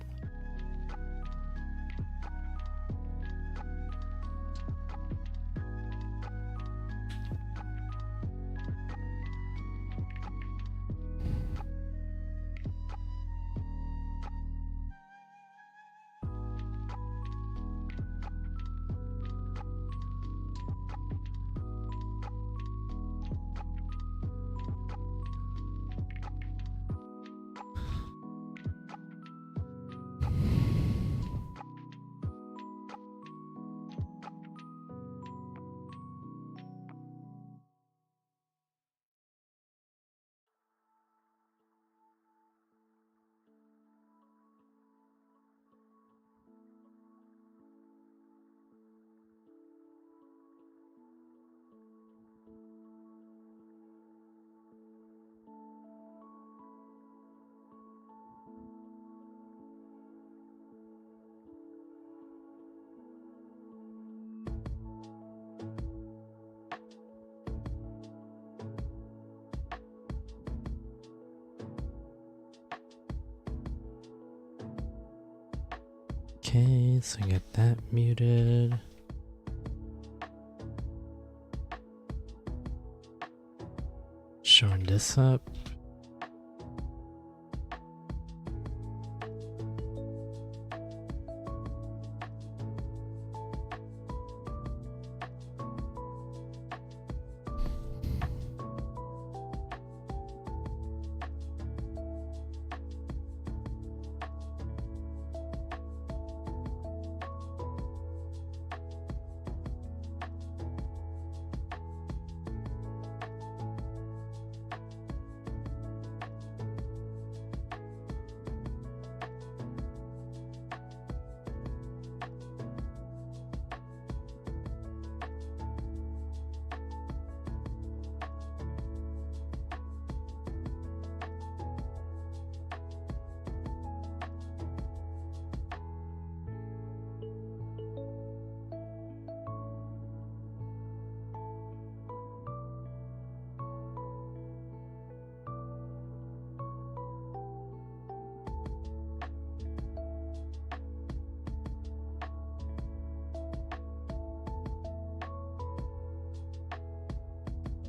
Speaker 1: Okay, so I get that muted. Showing this up.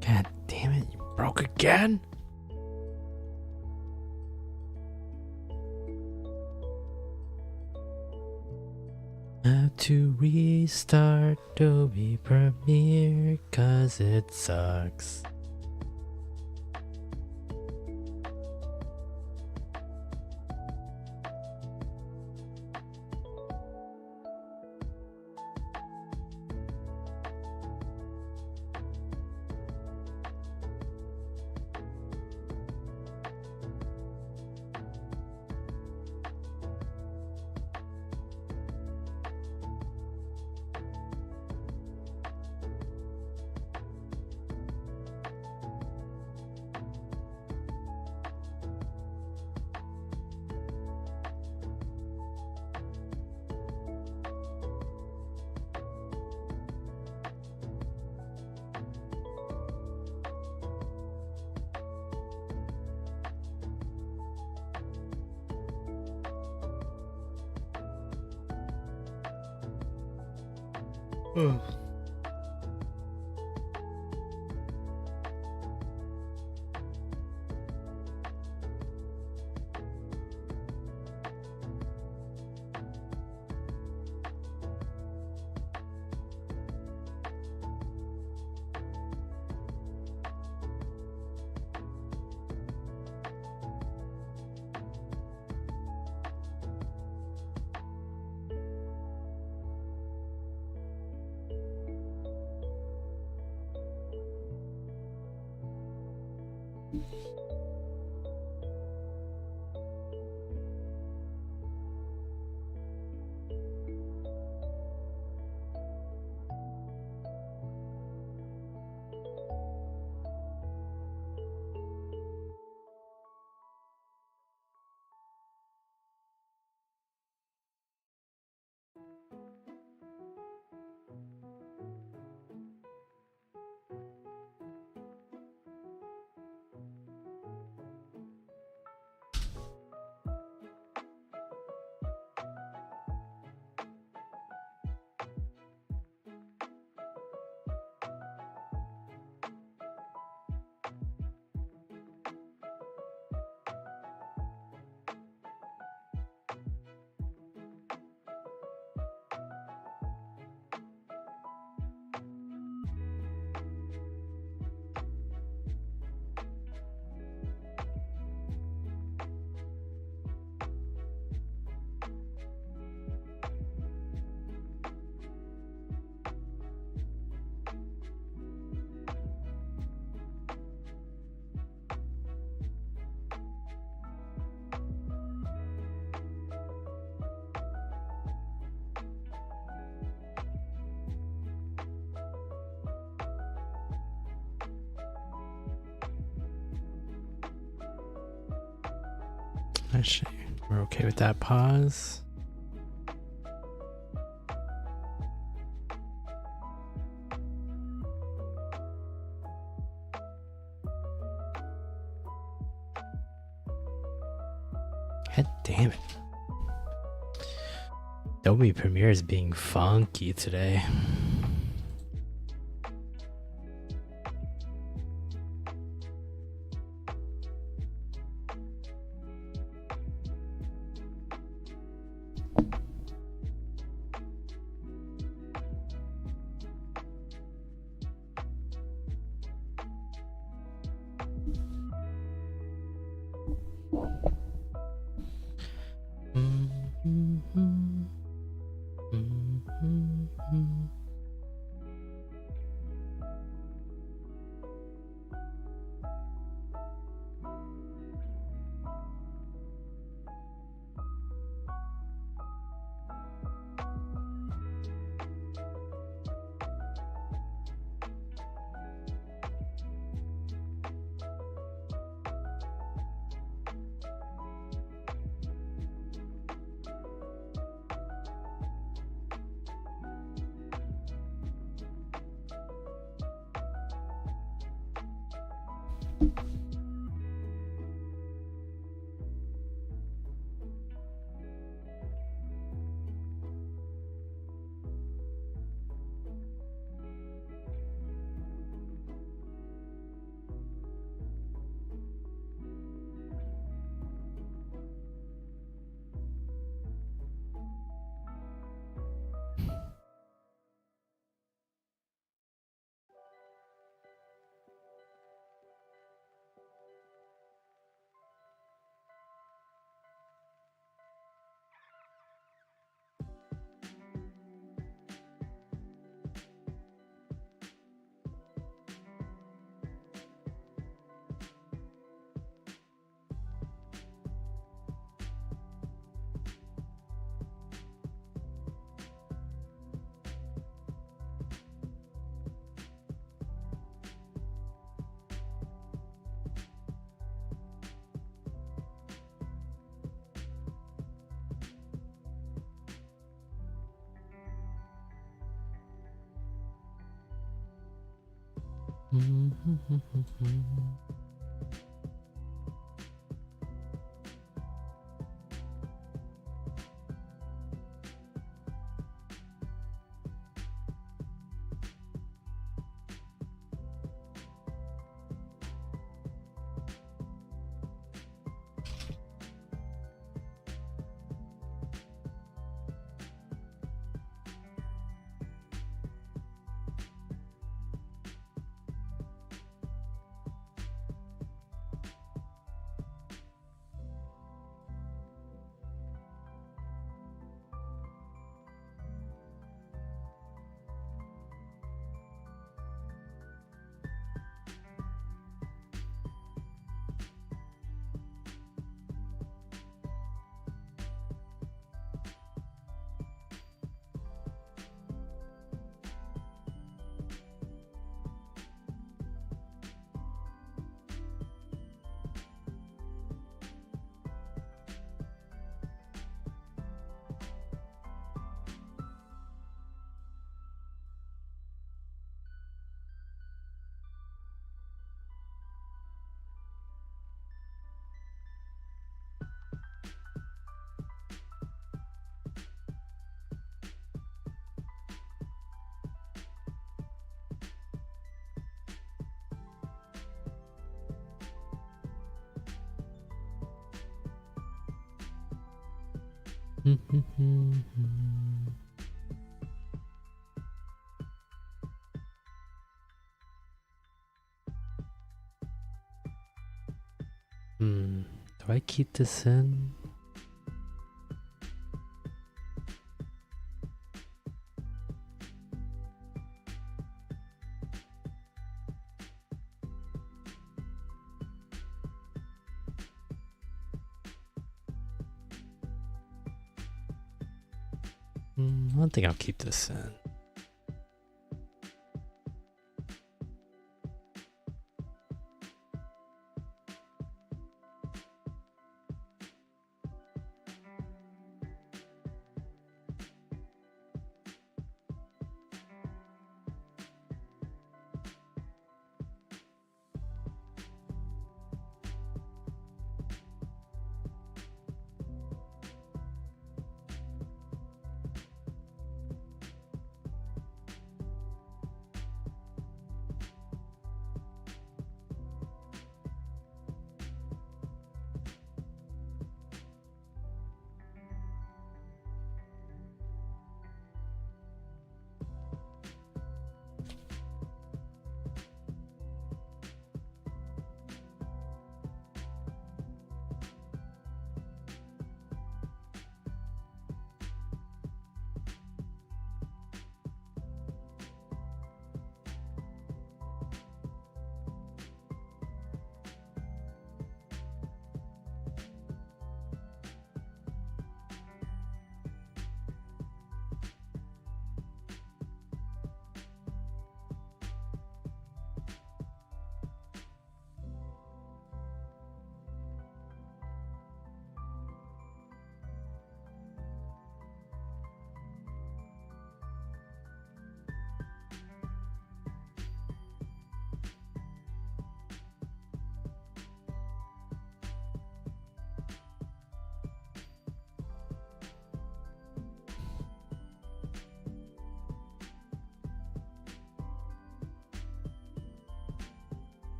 Speaker 1: God damn it, you broke again? Have to restart Adobe Premiere 'cause it sucks. Actually, we're okay with that pause. God damn it. Adobe Premiere is being funky today. Do I keep this in? I don't think I'll keep this in.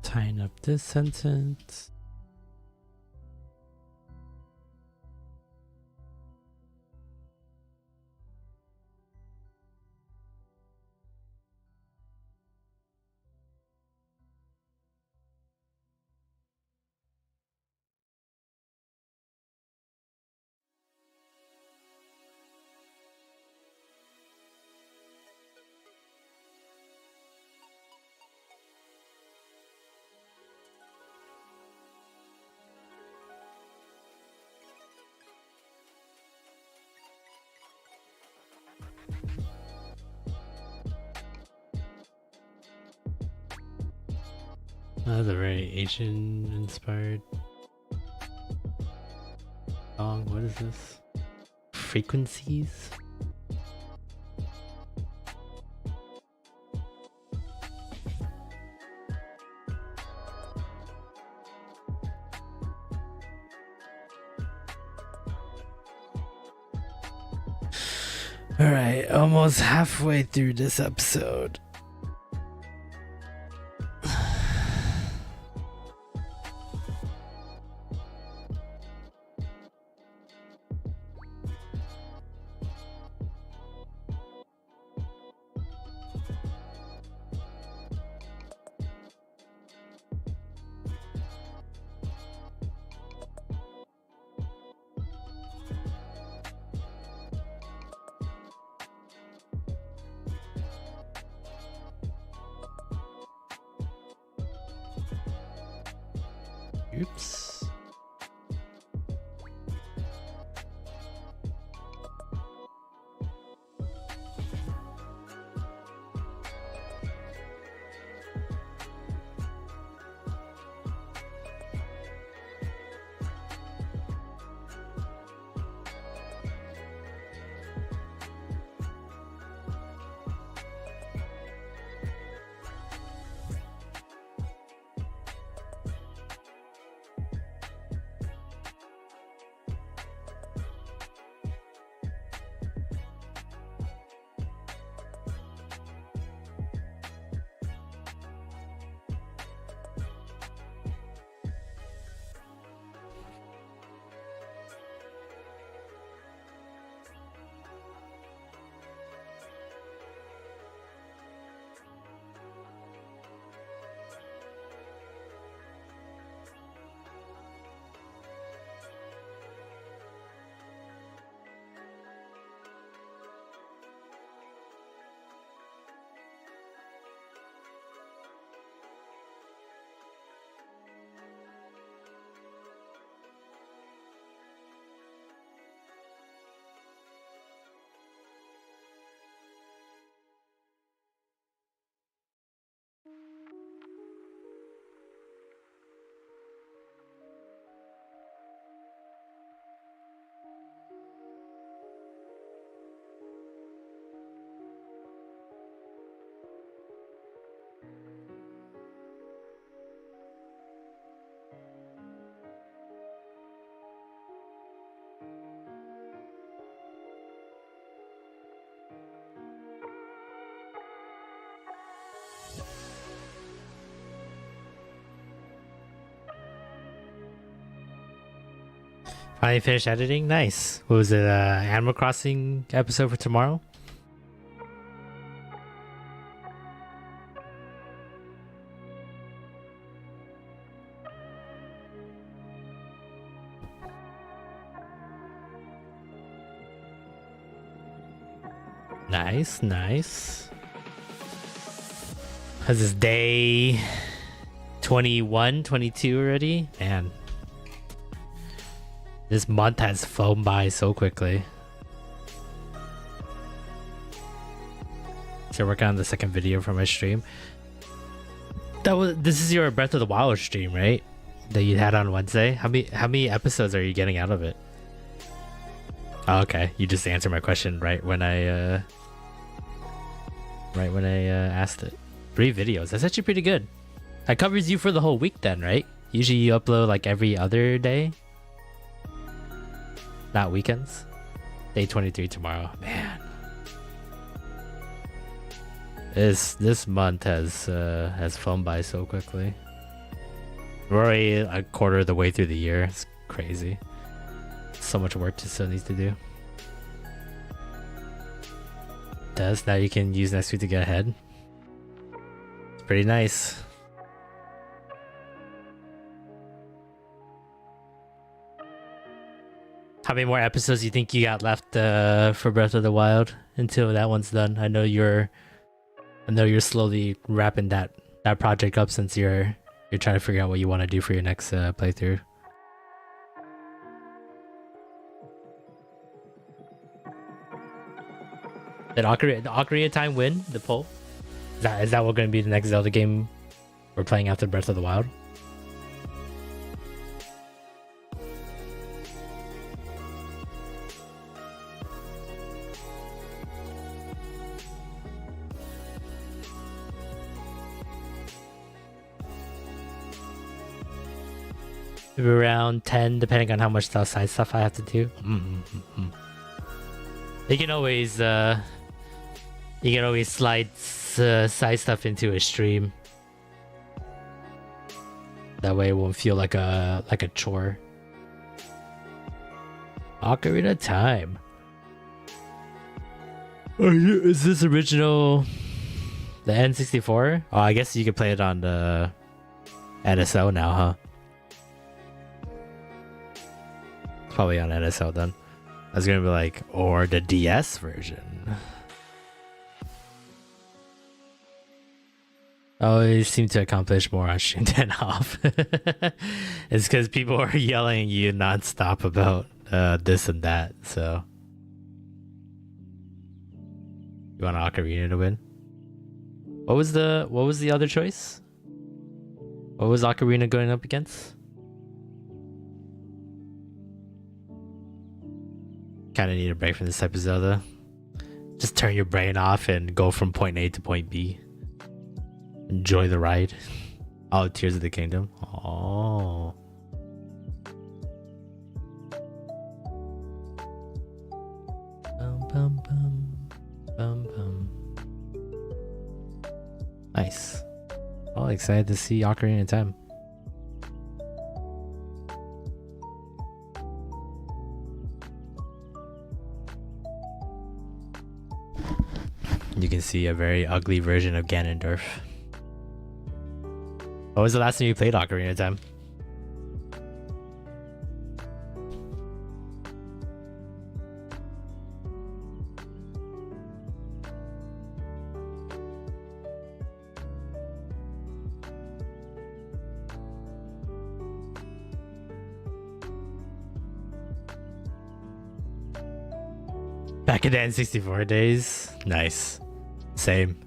Speaker 1: tying up this sentence. That's a very Asian-inspired song. What is this? Frequencies? Alright, almost halfway through this episode. Oops. Finally finished editing. Nice. What was it? Animal Crossing episode for tomorrow? Nice, nice. This is day 21, 22 already? Man. This month has flown by so quickly. So working on the second video for my stream. This is your Breath of the Wild stream, right? That you had on Wednesday. How many episodes are you getting out of it? Oh, okay, you just answered my question right when I asked it. 3 videos. That's actually pretty good. That covers you for the whole week then, right? Usually you upload like every other day. Not weekends. Day 23 tomorrow. Man. This month has flown by so quickly. We're already a quarter of the way through the year. It's crazy. So much work to still needs to do. Does now you can use next week to get ahead. It's pretty nice. How many more episodes do you think you got left for Breath of the Wild until that one's done? I know you're slowly wrapping that project up since you're trying to figure out what you want to do for your next playthrough. Did Ocarina of Time win the poll? Is that what going to be the next Zelda game we're playing after Breath of the Wild? Maybe around 10, depending on how much side stuff I have to do. You can always slide side stuff into a stream. That way it won't feel like a chore. Ocarina of Time. Is this original the N64? Oh, I guess you could play it on the NSO now, huh? It's probably on NSO then. I was gonna be like, or the DS version. I always seem to accomplish more on stream than off. It's because people are yelling at you nonstop about this and that. So, you want Ocarina to win? What was the other choice? What was Ocarina going up against? Kind of need a break from this type of Zelda. Just turn your brain off and go from point A to point B. Enjoy the ride. Oh, Tears of the Kingdom. Oh. Bum, bum, bum, bum. Nice. Oh, excited to see Ocarina of Time. You can see a very ugly version of Ganondorf. What was the last time you played Ocarina of Time? Back in the N64 days? Nice. Same.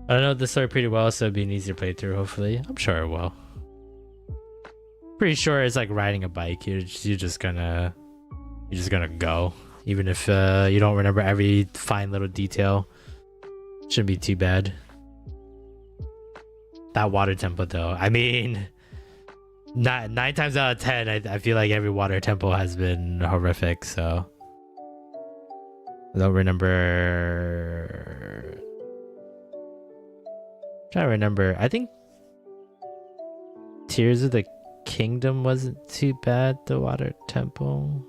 Speaker 1: I know this story pretty well, so it'll be an easier playthrough, hopefully. I'm sure it will. Pretty sure it's like riding a bike. You're just gonna go. Even if you don't remember every fine little detail. Shouldn't be too bad. That water temple though. I mean, 9 times out of 10, I feel like every water temple has been horrific, so I don't remember. Trying to remember. I think Tears of the Kingdom wasn't too bad, the water temple.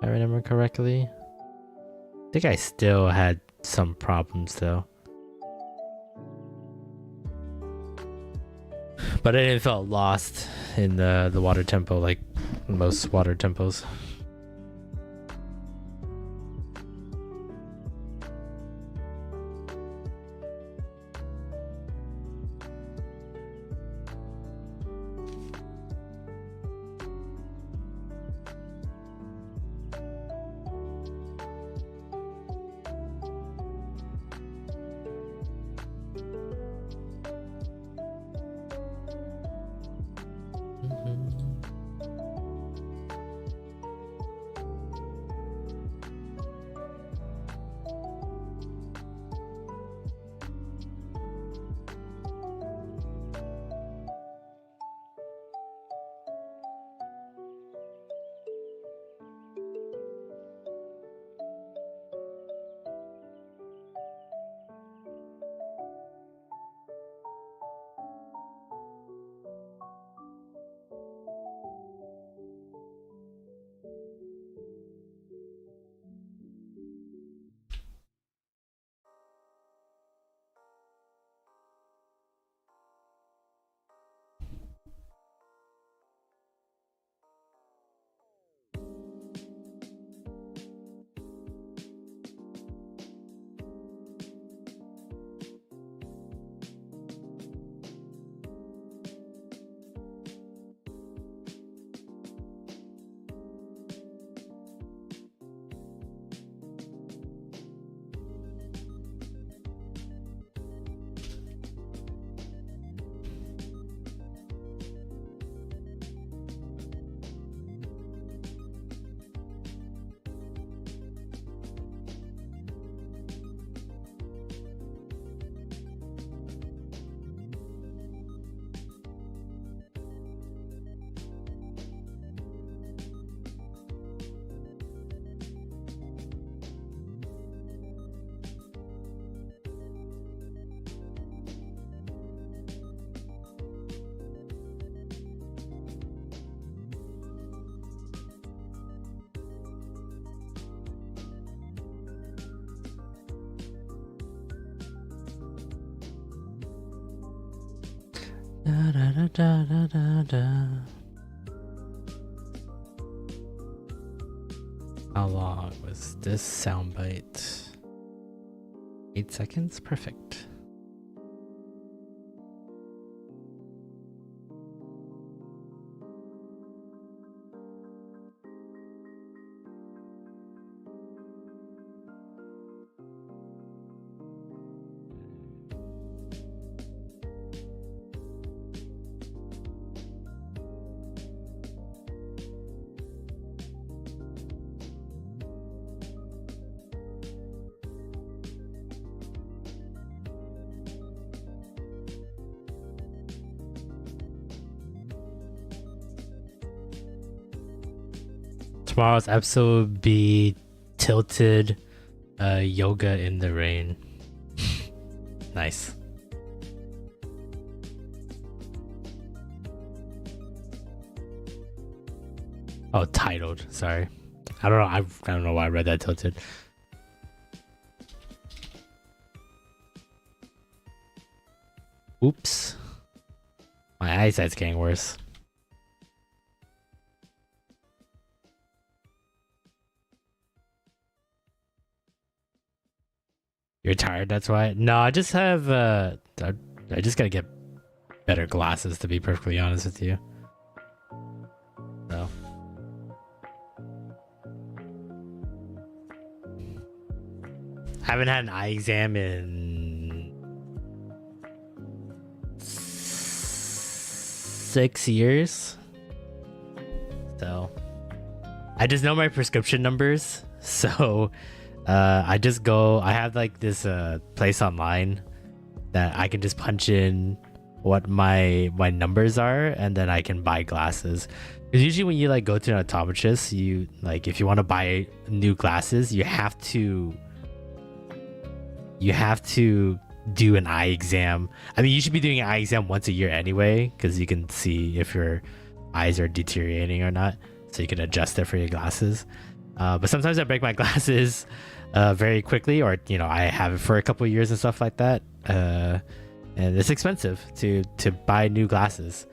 Speaker 1: I remember correctly. I think I still had some problems though. But I didn't feel lost in the water temple like most water temples. How long was this soundbite? 8 seconds? Perfect. Tomorrow's episode will be tilted yoga in the rain. Nice. Oh, titled. Sorry. I don't know. I don't know why I read that tilted. Oops. My eyesight's getting worse. You're tired, that's why? No, I just have I just gotta get better glasses, to be perfectly honest with you. So haven't had an eye exam in 6 years. So I just know my prescription numbers. So I just go, I have like this place online that I can just punch in what my numbers are, and then I can buy glasses. Because usually when you like go to an optometrist, you like, if you want to buy new glasses, you have to do an eye exam. I mean, you should be doing an eye exam once a year anyway, because you can see if your eyes are deteriorating or not, so you can adjust it for your glasses. But sometimes I break my glasses very quickly, or you know, I have it for a couple of years and stuff like that, and it's expensive to buy new glasses.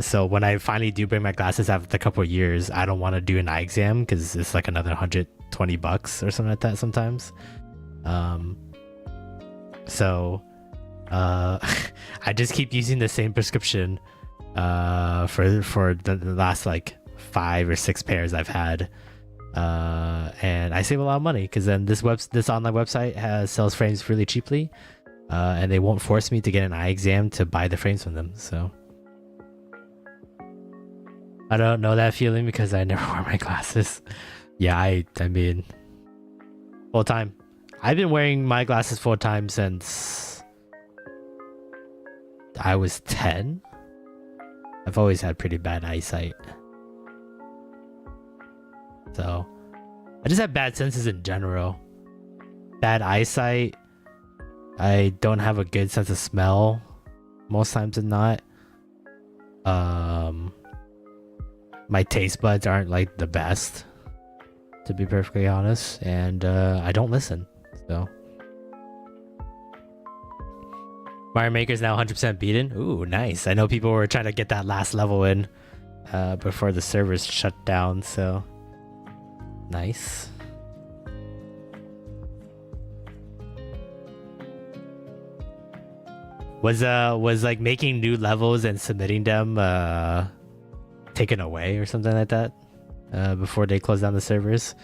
Speaker 1: So when I finally do bring my glasses after a couple of years, I don't want to do an eye exam because it's like another $120 or something like that sometimes. So I just keep using the same prescription for the last like 5 or 6 pairs I've had. And I save a lot of money because then this online website sells frames really cheaply, and they won't force me to get an eye exam to buy the frames from them. So I don't know that feeling because I never wear my glasses. Yeah, I mean, full time. I've been wearing my glasses full time since I was 10. I've always had pretty bad eyesight. So I just have bad senses in general. Bad eyesight. I don't have a good sense of smell most times than not. My taste buds aren't like the best, to be perfectly honest, and I don't listen. So Mario Maker's now 100% beaten. Ooh, nice. I know people were trying to get that last level in before the servers shut down, so nice. Was like making new levels and submitting them taken away or something like that before they close down the servers?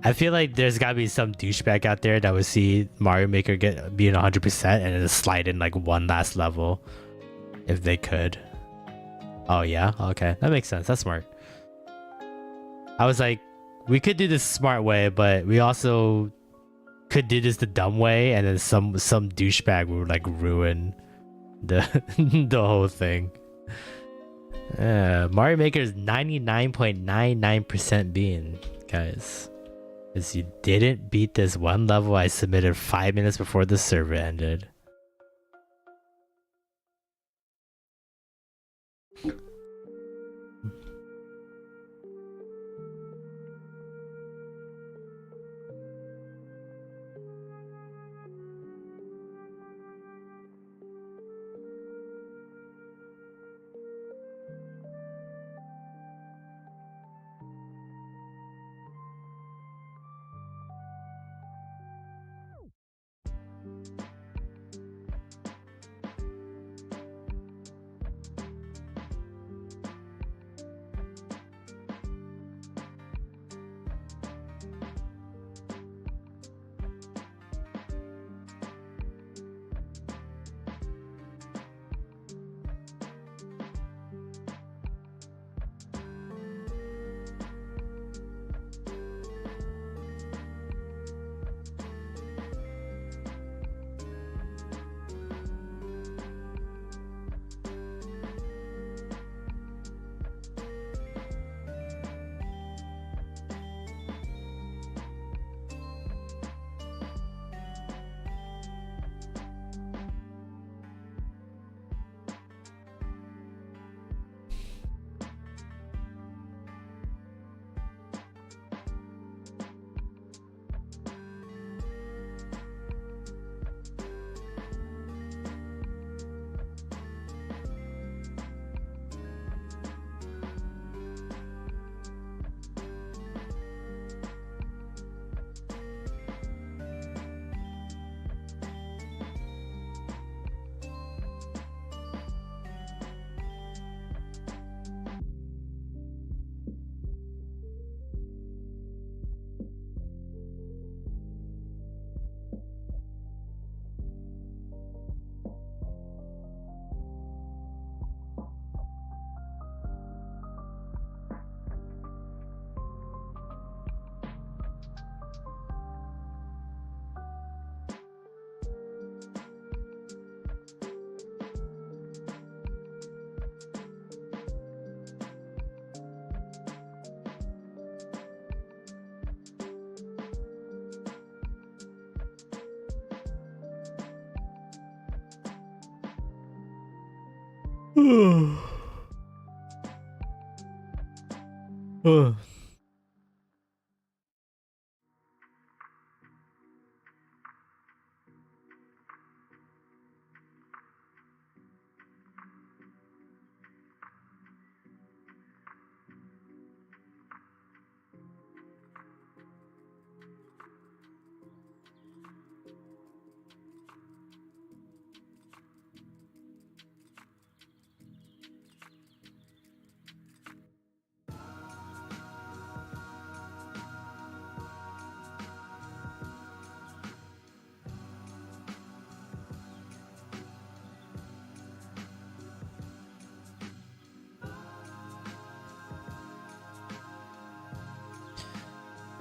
Speaker 1: I feel like there's gotta be some douchebag out there that would see Mario Maker being 100% and then slide in like one last level if they could. Oh yeah, okay, that makes sense. That's smart. I was like, we could do this smart way, but we also could do this the dumb way, and then some douchebag would like ruin the the whole thing. Mario Maker is 99.99% being, guys. Because you didn't beat this one level I submitted 5 minutes before the server ended.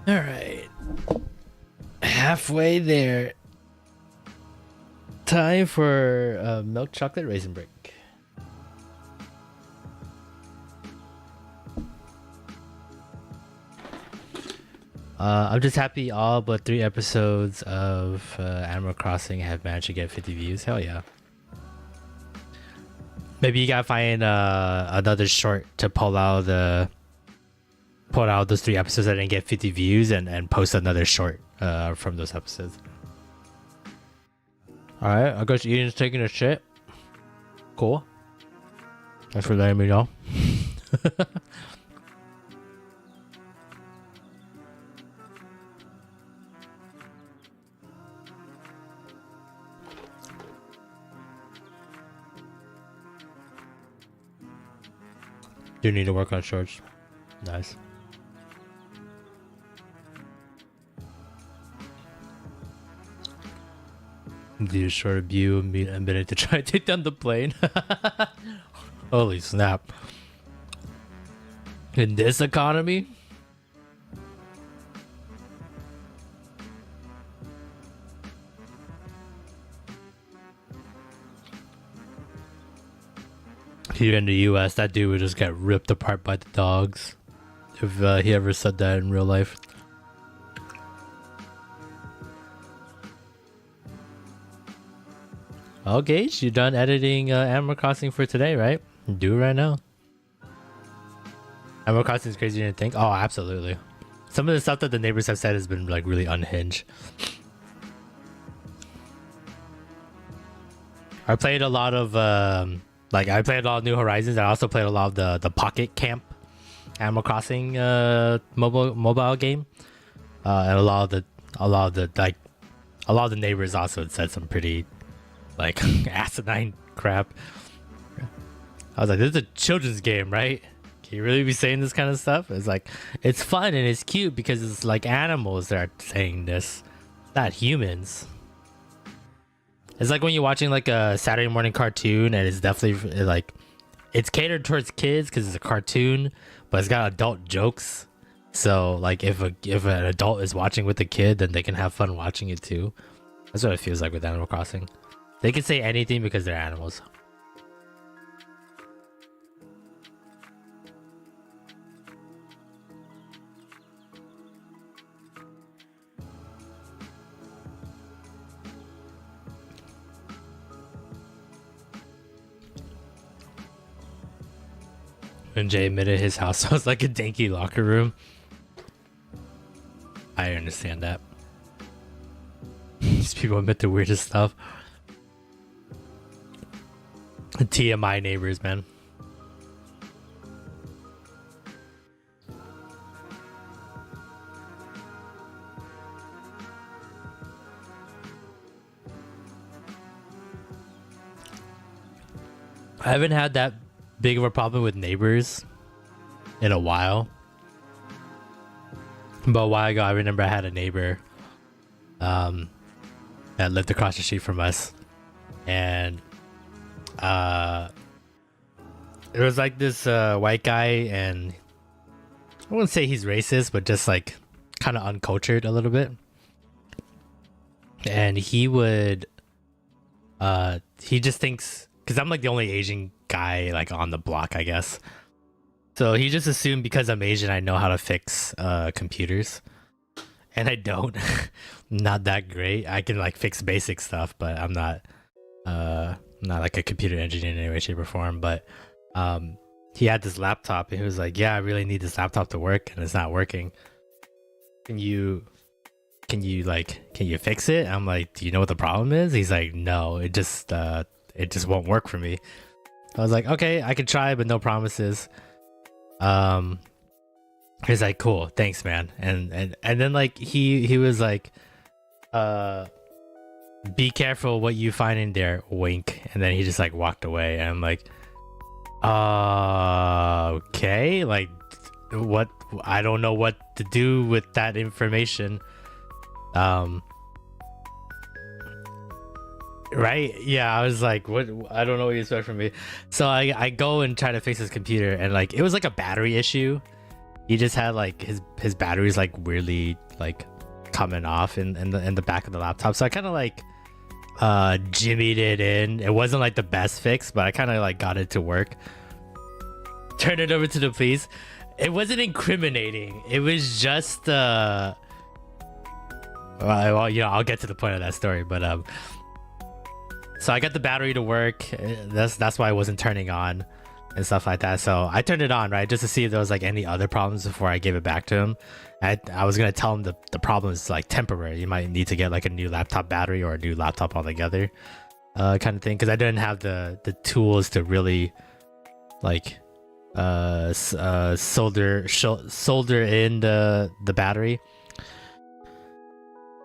Speaker 1: All right, halfway there. Time for a milk chocolate raisin break. I'm just happy all but 3 episodes of Animal Crossing have managed to get 50 views. Hell yeah. Maybe you gotta find another short to pull out those 3 episodes that didn't get 50 views and post another short from those episodes. Alright, I guess Ian's taking a shit. Cool. Thanks for letting me know. Do need to work on shorts. Nice. Do a short view of me a minute to try to take down the plane. Holy snap. In this economy? Here in the US, that dude would just get ripped apart by the dogs. If he ever said that in real life. Okay, you done editing Animal Crossing for today, right? Do it right now. Animal Crossing is crazier than you think. Oh, absolutely. Some of the stuff that the neighbors have said has been like really unhinged. I played a lot of I played a lot of New Horizons. I also played a lot of the Pocket Camp Animal Crossing mobile game. And a lot of the neighbors also had said some pretty like asinine crap. I was like, this is a children's game, right? Can you really be saying this kind of stuff? It's like, it's fun and it's cute because it's like animals that are saying this, not humans. It's like when you're watching like a Saturday morning cartoon and it's definitely like, it's catered towards kids because it's a cartoon, but it's got adult jokes. So like if an adult is watching with a kid, then they can have fun watching it too. That's what it feels like with Animal Crossing. They can say anything because they're animals. When Jay admitted his house was like a danky locker room. I understand that. These people admit the weirdest stuff. TMI neighbors, man. I haven't had that big of a problem with neighbors in a while. But a while ago, I remember I had a neighbor that lived across the street from us. And it was like this white guy, and I wouldn't say he's racist, but just like kind of uncultured a little bit. And he would he just thinks, because I'm like the only Asian guy like on the block, I guess. So he just assumed because I'm Asian, I know how to fix computers. And I don't. Not that great. I can like fix basic stuff, but I'm not not like a computer engineer in any way, shape, or form, but he had this laptop and he was like, yeah, I really need this laptop to work and it's not working. Can you fix it? I'm like, do you know what the problem is? He's like, no, it just won't work for me. I was like, okay, I can try, but no promises. He's like, cool, thanks, man. And then like he was like, be careful what you find in there, wink. And then he just like walked away. And I'm like, okay, like what? I don't know what to do with that information. Right? Yeah, I was like, what? I don't know what you expect from me. So I go and try to fix his computer, and like it was like a battery issue. He just had like his batteries like weirdly like coming off in the back of the laptop. So I kind of like jimmied it in. It wasn't like the best fix, but I kind of like got it to work. Turned it over to the police. It wasn't incriminating. It was just well, you know, I'll get to the point of that story, but so I got the battery to work. That's why it wasn't turning on and stuff like that. So I turned it on, right, just to see if there was like any other problems before I gave it back to him. I was gonna tell him the problem is like temporary. You might need to get like a new laptop battery or a new laptop altogether, kind of thing, because I didn't have the tools to really like solder in the battery.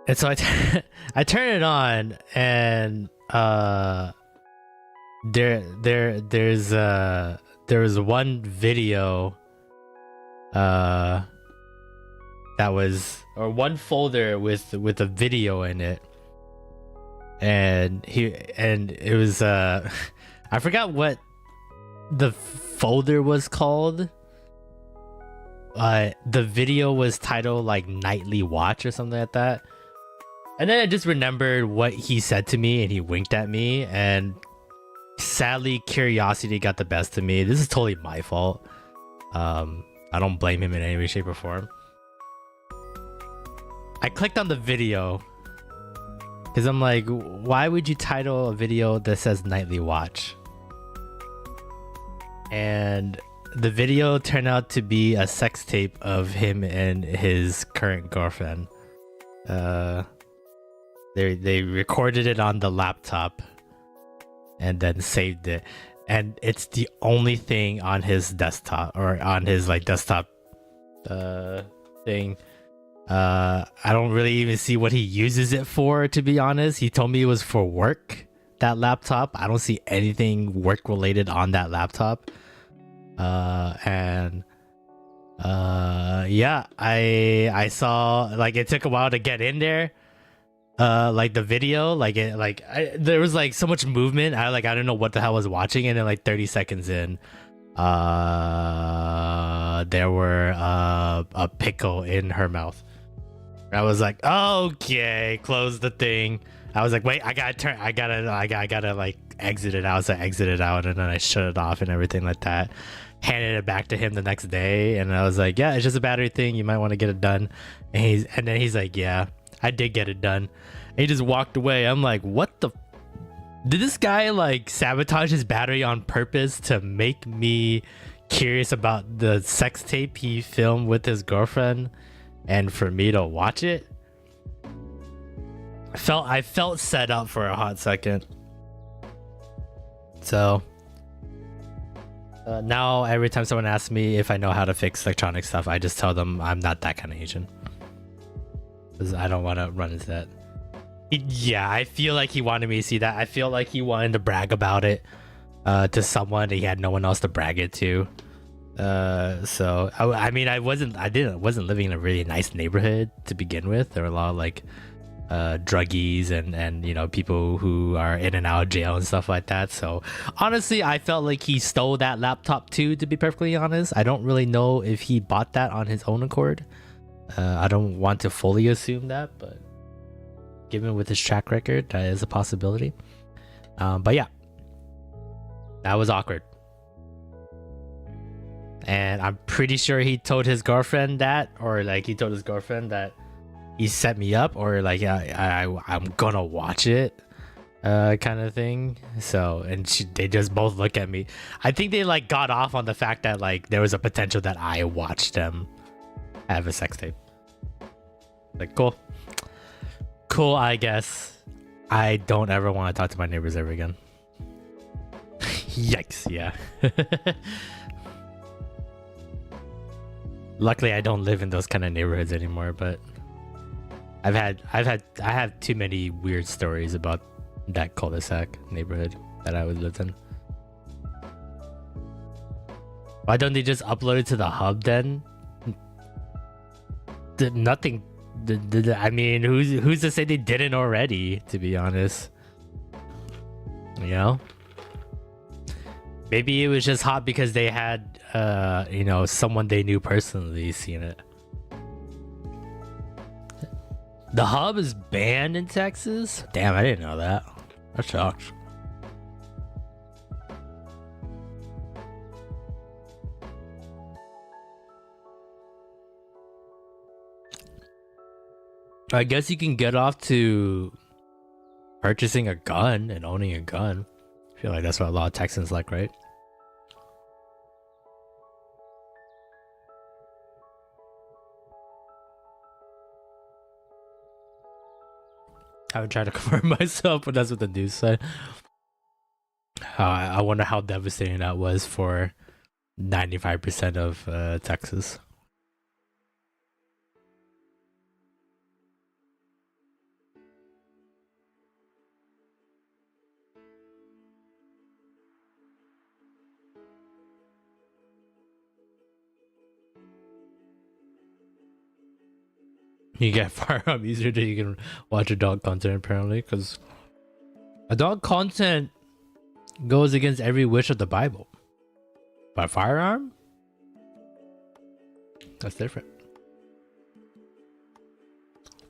Speaker 1: And so I turn it on, and there was one video that was, or one folder with a video in it, and it was I forgot what the folder was called. The video was titled like Nightly Watch or something like that. And then I just remembered what he said to me, and he winked at me, and sadly curiosity got the best of me. This is totally my fault. I don't blame him in any way, shape, or form. I clicked on the video because I'm like, why would you title a video that says Nightly Watch? And the video turned out to be a sex tape of him and his current girlfriend. They recorded it on the laptop and then saved it, and it's the only thing on his desktop, or on his like desktop thing. I don't really even see what he uses it for, to be honest. He told me it was for work, that laptop. I don't see anything work related on that laptop. Yeah, I saw like it took a while to get in there. Like the video, like there was like so much movement. I don't know what the hell I was watching, and then like 30 seconds in, there were a pickle in her mouth. I was like, okay, close the thing. I was like, wait, I gotta like exit it out. So I exited out, and then I shut it off and everything like that. Handed it back to him the next day, and I was like, yeah, it's just a battery thing. You might want to get it done. And then he's like, yeah, I did get it done. And he just walked away. I'm like, what the? Did this guy like sabotage his battery on purpose to make me curious about the sex tape he filmed with his girlfriend, and for me to watch it? I felt set up for a hot second. So now every time someone asks me if I know how to fix electronic stuff, I just tell them I'm not that kind of Asian, because I don't want to run into that. Yeah, I feel like he wanted me to see that. I feel like he wanted to brag about it to someone. He had no one else to brag it to. So I mean, I wasn't living in a really nice neighborhood to begin with. There were a lot of like druggies and you know, people who are in and out of jail and stuff like that. So honestly, I felt like he stole that laptop too, to be perfectly honest. I don't really know if he bought that on his own accord. I don't want to fully assume that, but given with his track record, that is a possibility. But yeah, that was awkward. And I'm pretty sure he told his girlfriend that, or like he told his girlfriend that he set me up, or like I'm gonna watch it. kind of thing. So, and they just both look at me. I think they like got off on the fact that like there was a potential that I watched them have a sex tape. Like, cool, I guess. I don't ever want to talk to my neighbors ever again. Yikes, yeah. Luckily, I don't live in those kind of neighborhoods anymore, but I have too many weird stories about that cul-de-sac neighborhood that I was lived in. Why don't they just upload it to the hub then? Nothing. I mean, who's to say they didn't already? To be honest, you know, maybe it was just hot because they had, you know, someone they knew personally seen it. The hub is banned in Texas. Damn, I didn't know that. That sucks. I guess you can get off to purchasing a gun and owning a gun. I feel like that's what a lot of Texans like, right? I would try to convert myself, but that's what the news said. I wonder how devastating that was for 95% of Texas. You get firearm easier than you can watch adult content, apparently, because adult content goes against every wish of the Bible. But firearm? That's different.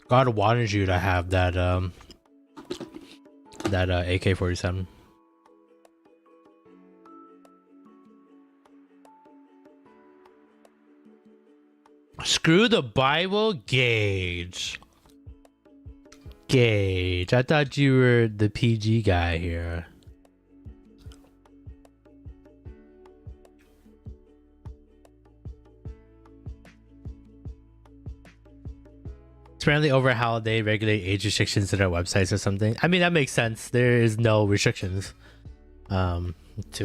Speaker 1: God wanted you to have that AK-47. Screw the Bible, Gage. I thought you were the PG guy here. It's apparently over how they regulate age restrictions to their websites or something. I mean, that makes sense. There is no restrictions to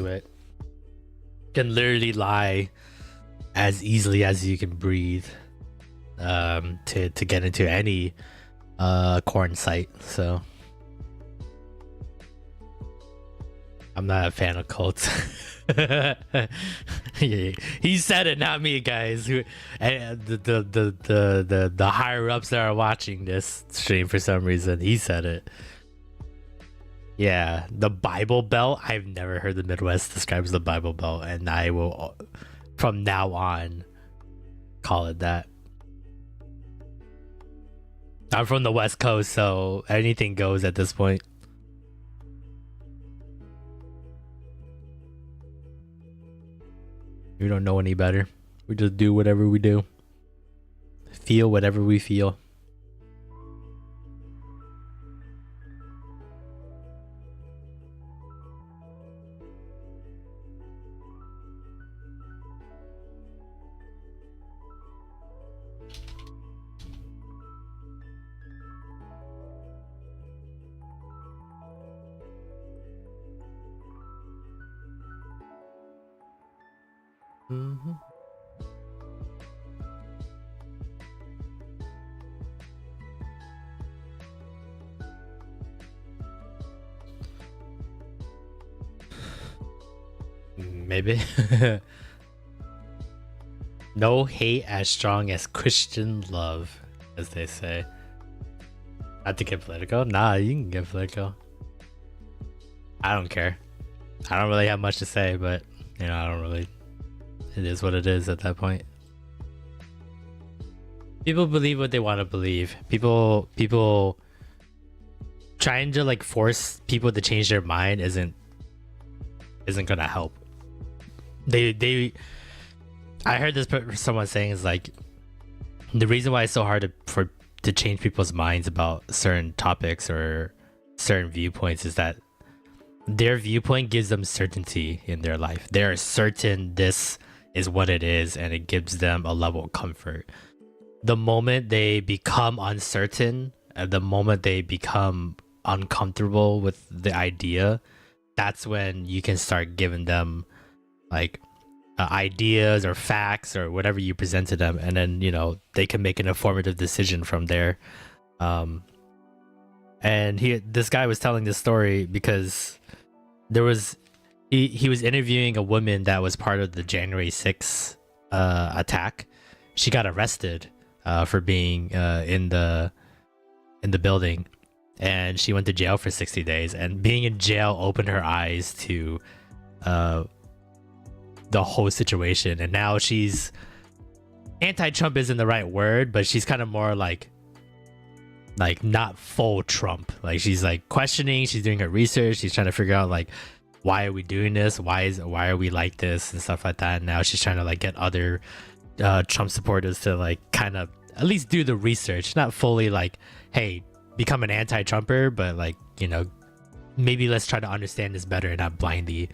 Speaker 1: it. You can literally lie as easily as you can breathe to get into any corn site. So I'm not a fan of cults. He said it, not me, guys. And the higher ups that are watching this stream, for some reason, he said it. Yeah, the Bible Belt. I've never heard the Midwest describes the Bible Belt, and I will from now on call it that. I'm from the West Coast, so anything goes at this point. We don't know any better. We just do whatever we do. Feel whatever we feel. Mm-hmm. Maybe. No hate as strong as Christian love, as they say. Not to get political? Nah, you can get political. I don't care. I don't really have much to say, but you know, I don't really. It is what it is at that point. People believe what they want to believe. People trying to like force people to change their mind isn't gonna help. I heard this someone saying is like the reason why it's so hard to change people's minds about certain topics or certain viewpoints is that their viewpoint gives them certainty in their life. They're certain this is what it is, and it gives them a level of comfort. The moment they become uncertain, the moment they become uncomfortable with the idea, that's when you can start giving them like ideas or facts or whatever you present to them, and then they can make an informative decision from there. And this guy was telling this story because there was he was interviewing a woman that was part of the January 6th attack. She got arrested for being in the building, and she went to jail for 60 days, and being in jail opened her eyes to the whole situation. And now she's anti-Trump isn't the right word, but she's kind of more like not full Trump. Like she's like questioning, she's doing her research, she's trying to figure out like, why are we doing this, why are we like this and stuff like that. And now she's trying to like get other Trump supporters to like kind of at least do the research, not fully like, hey, become an anti-Trumper, but like, maybe let's try to understand this better and not blindly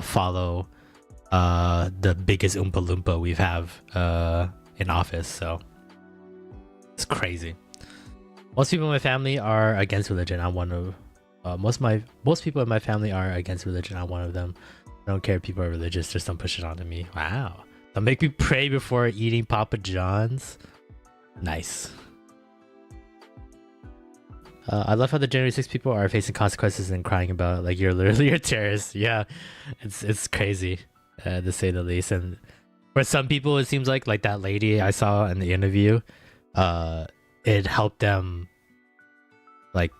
Speaker 1: follow the biggest Oompa Loompa we have in office. So it's crazy. Most people in my family are against religion. I'm one of most people in my family are against religion. I'm one of them. I don't care if people are religious, just don't push it onto me. Wow. Don't make me pray before eating Papa John's. Nice. I love how the January 6 people are facing consequences and crying about like you're literally a terrorist. Yeah, it's crazy to say the least. And for some people, it seems like that lady I saw in the interview, it helped them like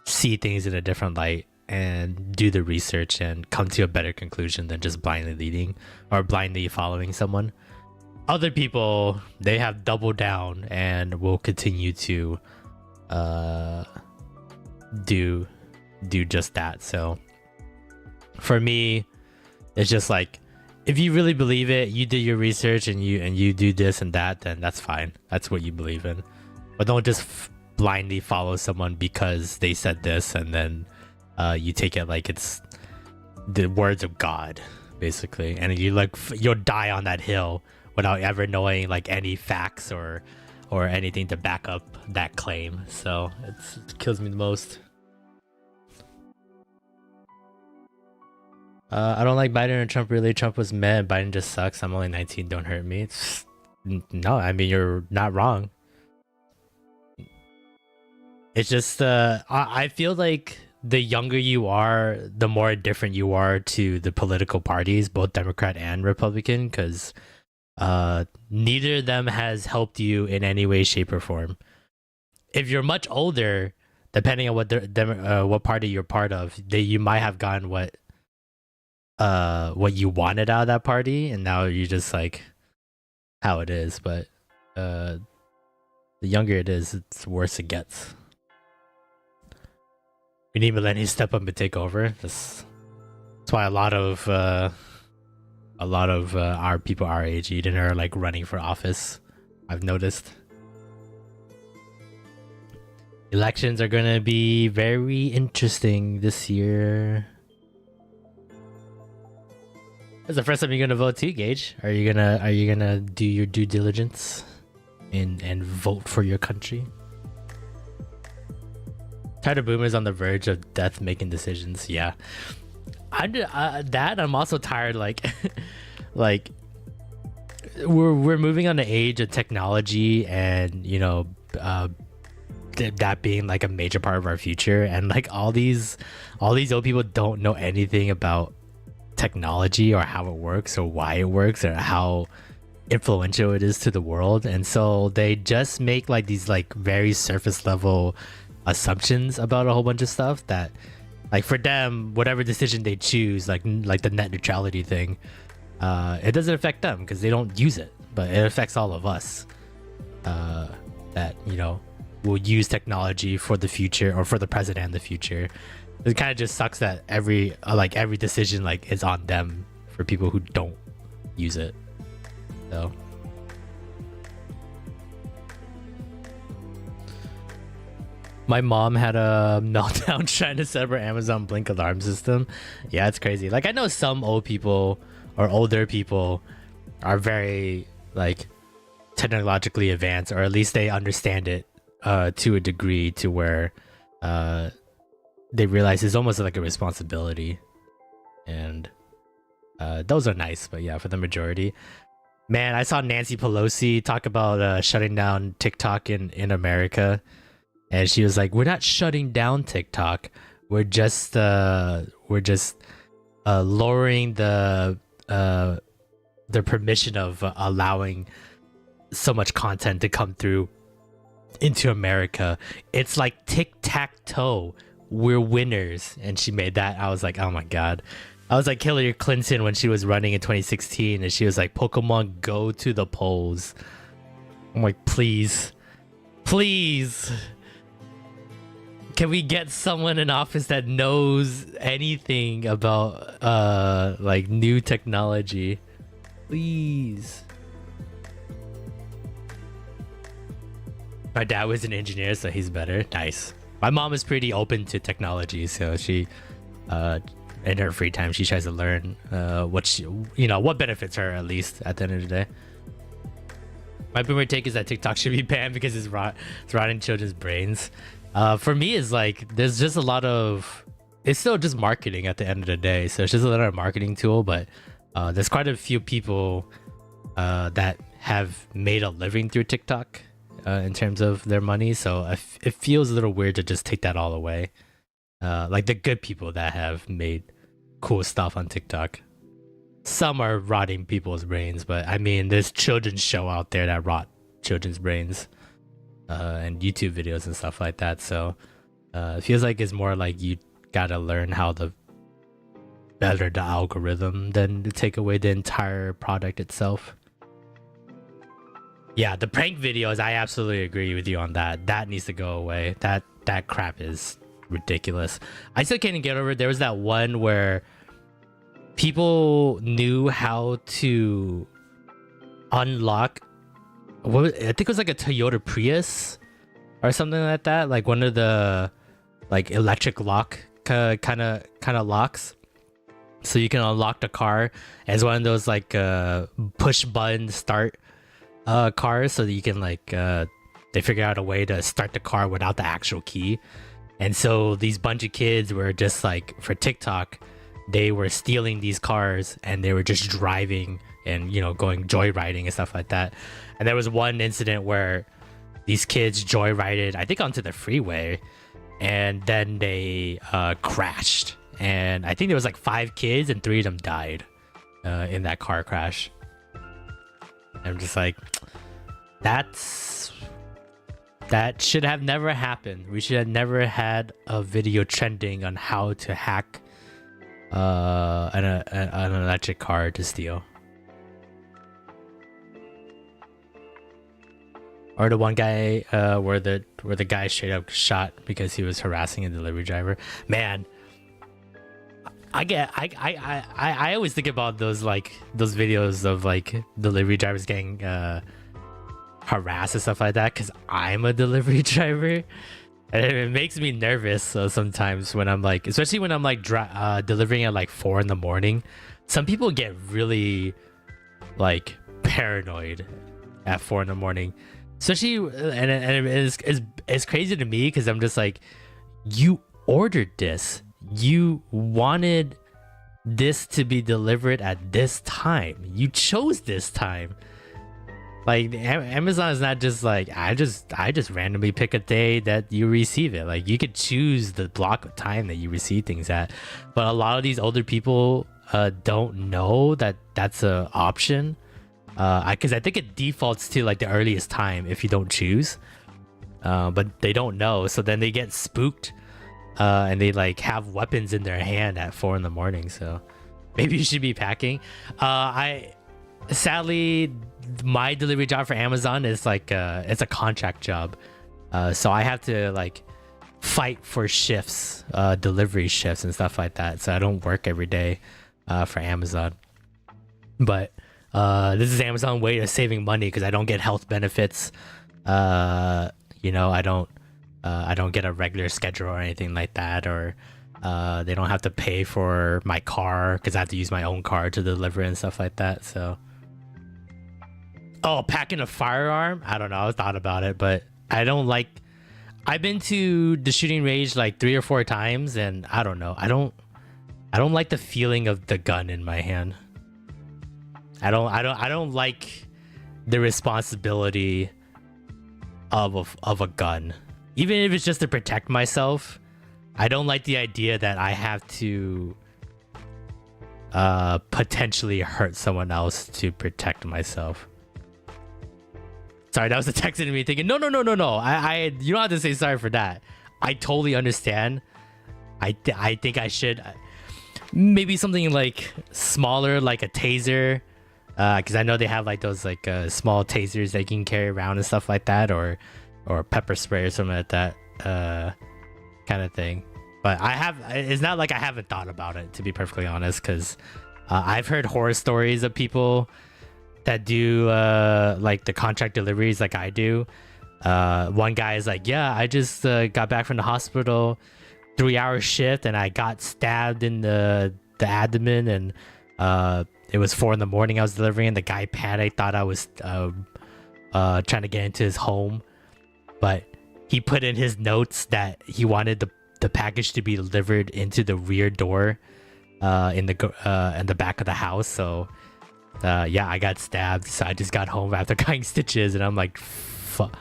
Speaker 1: see things in a different light and do the research and come to a better conclusion than just blindly leading or blindly following someone. Other people, they have doubled down and will continue to do just that. So for me, it's just like, if you really believe it, you did your research and you do this and that, then that's fine. That's what you believe in. But don't just blindly follow someone because they said this and then you take it like it's the words of God, basically, and you'll die on that hill without ever knowing like any facts or anything to back up that claim. So it kills me the most. I don't like Biden or Trump. Really, Trump was meh. Biden just sucks. I'm only 19. Don't hurt me. No, I mean, you're not wrong. It's just I feel like the younger you are, the more different you are to the political parties, both Democrat and Republican, because neither of them has helped you in any way, shape, or form. If you're much older, depending on what party you're part of, you might have gotten what you wanted out of that party, and now you're just like how it is. But the younger it is, it's worse it gets. We need millennials to step up and take over. That's why a lot of our people our age, Eden, are like running for office. I've noticed. Elections are gonna be very interesting this year. It's the first time you're gonna vote too, Gage. Are you gonna do your due diligence and vote for your country? Tired of boomers on the verge of death making decisions. Yeah, I'm also tired. Like, like we're moving on the age of technology, and that being like a major part of our future. And like all these old people don't know anything about technology or how it works or why it works or how influential it is to the world, and so they just make like these like very surface level assumptions about a whole bunch of stuff that, like, for them, whatever decision they choose, like the net neutrality thing, it doesn't affect them because they don't use it, but it affects all of us that will use technology for the future or for the present and the future. It kind of just sucks that every decision like is on them for people who don't use it. So My mom had a meltdown trying to set up her Amazon Blink alarm system. Yeah, it's crazy. Like, I know some old people or older people are very like technologically advanced, or at least they understand it to a degree to where they realize it's almost like a responsibility, and those are nice. But yeah, for the majority, man, I saw Nancy Pelosi talk about shutting down TikTok in America, and she was like, "We're not shutting down TikTok. We're just lowering the permission of allowing so much content to come through into America. It's like tic-tac-toe. We're winners." And she made that. I was like, oh my god. I was like Hillary Clinton when she was running in 2016, and she was like, Pokemon go to the polls. I'm like, please, please, can we get someone in office that knows anything about like new technology, please? My dad was an engineer, so he's better. Nice. My mom is pretty open to technology, so she in her free time she tries to learn what benefits her, at least at the end of the day. My boomer take is that TikTok should be banned because it's rotting children's brains. For me, it's like there's just a lot of, it's still just marketing at the end of the day, so it's just another marketing tool. But there's quite a few people that have made a living through TikTok in terms of their money, so it feels a little weird to just take that all away. Like the good people that have made cool stuff on TikTok. Some are rotting people's brains, but I mean, there's children's show out there that rot children's brains, and YouTube videos and stuff like that. So it feels like it's more like you gotta learn how to better the algorithm than to take away the entire product itself. Yeah, the prank videos, I absolutely agree with you on that. That needs to go away. That crap is ridiculous. I still can't get over it. There was that one where people knew how to unlock, I think it was like a Toyota Prius or something like that, like one of the like electric lock kind of locks, so you can unlock the car as one of those like push button start cars, so that you can like they figure out a way to start the car without the actual key. And so these bunch of kids were just like, for TikTok, they were stealing these cars and they were just driving and, you know, going joyriding and stuff like that. And there was one incident where these kids joyrided, I think, onto the freeway, and then they crashed. And I think there was like 5 kids and 3 of them died in that car crash. I'm just like, that should have never happened. We should have never had a video trending on how to hack an electric car to steal. Or the one guy where the guy straight up shot because he was harassing a delivery driver. Man, I always think about those videos of like delivery drivers getting harassed and stuff like that, because I'm a delivery driver, and it makes me nervous sometimes when I'm like, especially when I'm like delivering at like 4 in the morning. Some people get really like paranoid at 4 in the morning, especially, and it's crazy to me because I'm just like, you ordered this. You wanted this to be delivered at this time. You chose this time. Like, Amazon is not just like, I just randomly pick a day that you receive it. Like, you could choose the block of time that you receive things at. But a lot of these older people don't know that that's an option. Because I think it defaults to like the earliest time if you don't choose. But they don't know, so then they get spooked. And they like have weapons in their hand at 4 in the morning. So maybe you should be packing. Sadly, my delivery job for Amazon is like it's a contract job, so I have to like fight for shifts, delivery shifts and stuff like that. So I don't work every day for Amazon. But this is Amazon's way of saving money because I don't get health benefits. You know, I don't I don't get a regular schedule or anything like that, or they don't have to pay for my car because I have to use my own car to deliver and stuff like that. So, oh, packing a firearm? I don't know. I thought about it, but I don't like. I've been to the shooting range like 3 or 4 times, and I don't know. I don't like the feeling of the gun in my hand. I don't like the responsibility of a gun. Even if it's just to protect myself, I don't like the idea that I have to potentially hurt someone else to protect myself. Sorry, that was a text in me thinking, no. I you don't have to say sorry for that. I totally understand. I think I should maybe something like smaller, like a taser, because I know they have like those like small tasers that you can carry around and stuff like that, or pepper spray or something like that, kind of thing. But it's not like I haven't thought about it, to be perfectly honest, because I've heard horror stories of people that do like the contract deliveries like I do. One guy is like, yeah, I just got back from the hospital, 3-hour shift, and I got stabbed in the abdomen, and it was 4 in the morning I was delivering, and the guy panicked, thought I was trying to get into his home, but he put in his notes that he wanted the package to be delivered into the rear door in the back of the house. So yeah, I got stabbed, so I just got home after cutting stitches, and I'm like, fuck.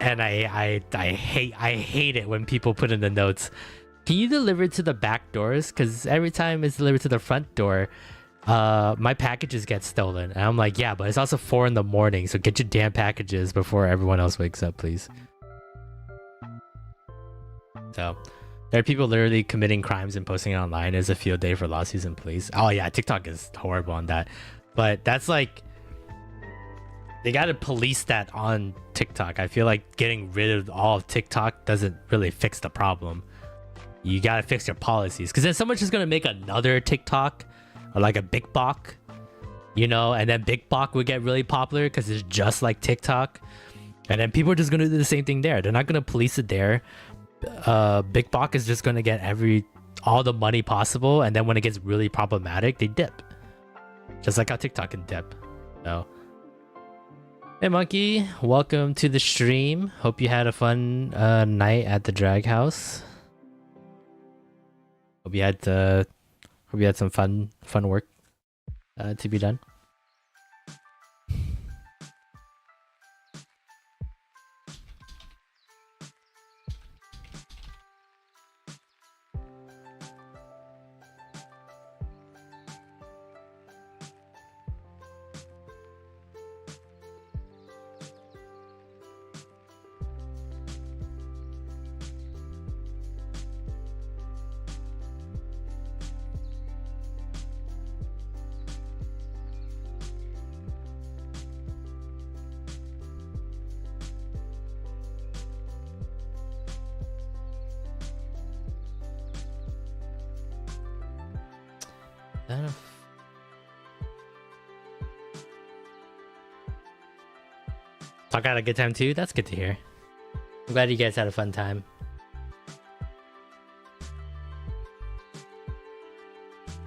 Speaker 1: And I hate it when people put in the notes, can you deliver to the back doors? Because every time it's delivered to the front door, my packages get stolen. And I'm like, yeah, but it's also 4 in the morning, so get your damn packages before everyone else wakes up, please. So there are people literally committing crimes and posting it online as a field day for law season, please. Oh yeah, TikTok is horrible on that. But that's like, they gotta police that on TikTok. I feel like getting rid of all of TikTok doesn't really fix the problem. You gotta fix your policies, because then someone's just gonna make another TikTok, or like a Big Bok, you know, and then Big Bok would get really popular because it's just like TikTok, and then people are just gonna do the same thing there. They're not gonna police it there. Big Bok is just gonna get all the money possible, and then when it gets really problematic, they dip, just like how TikTok can dip. So, hey Monkey, welcome to the stream. Hope you had a fun night at the drag house. Hope you had some fun work to be done. Talk had a good time too. That's good to hear. I'm glad you guys had a fun time.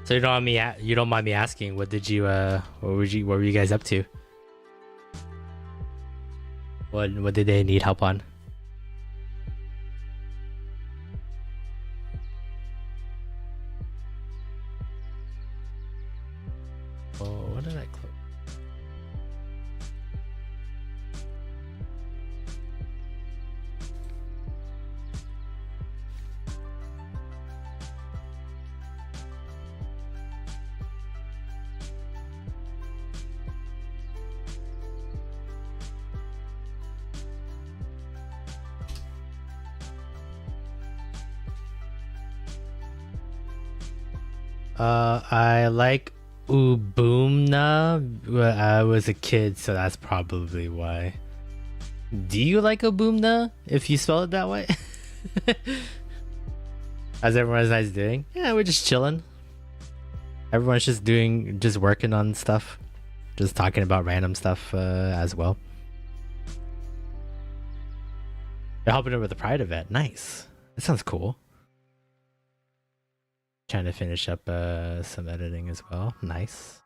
Speaker 1: So you don't mind me asking, what did you what were you guys up to? What did they need help on? Oh, what did I close? I like Ubumna. I was a kid, so that's probably why. Do you like Ubumna if you spell it that way? How's everyone's nice doing? Yeah, we're just chilling. Everyone's just working on stuff, just talking about random stuff as well. You're helping her with the Pride event. Nice. That sounds cool. Trying to finish up some editing as well. Nice.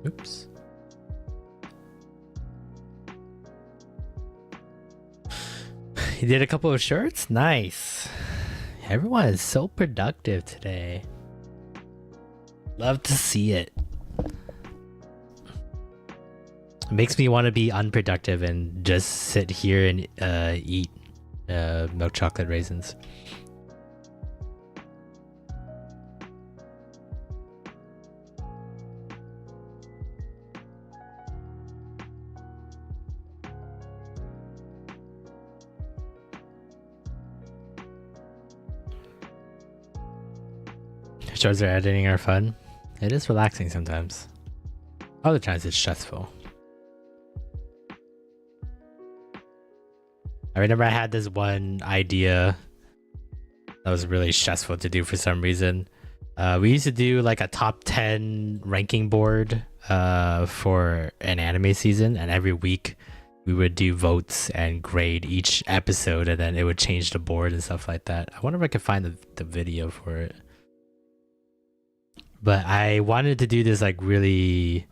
Speaker 1: Oops. You did a couple of shirts? Nice. Everyone is so productive today. Love to see it. It makes me want to be unproductive and just sit here and eat milk chocolate raisins. Shows are editing are fun. It is relaxing sometimes. Other times it's stressful. I remember I had this one idea that was really stressful to do for some reason. We used to do like a top 10 ranking board for an anime season, and every week we would do votes and grade each episode, and then it would change the board and stuff like that. I wonder if I could find the video for it. But I wanted to do this like really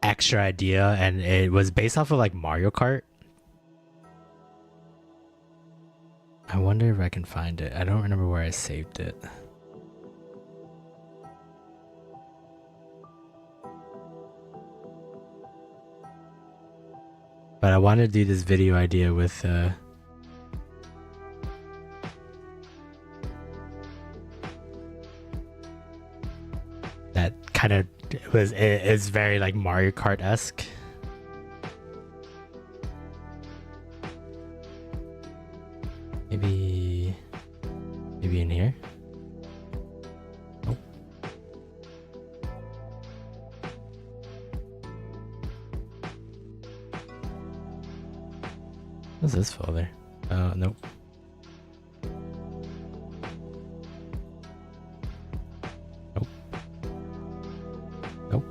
Speaker 1: extra idea, and it was based off of like Mario Kart. I wonder if I can find it. I don't remember where I saved it. But I wanted to do this video idea with that kind of is very like Mario Kart-esque. Maybe in here. Nope. What's this folder? Nope. Nope. Nope.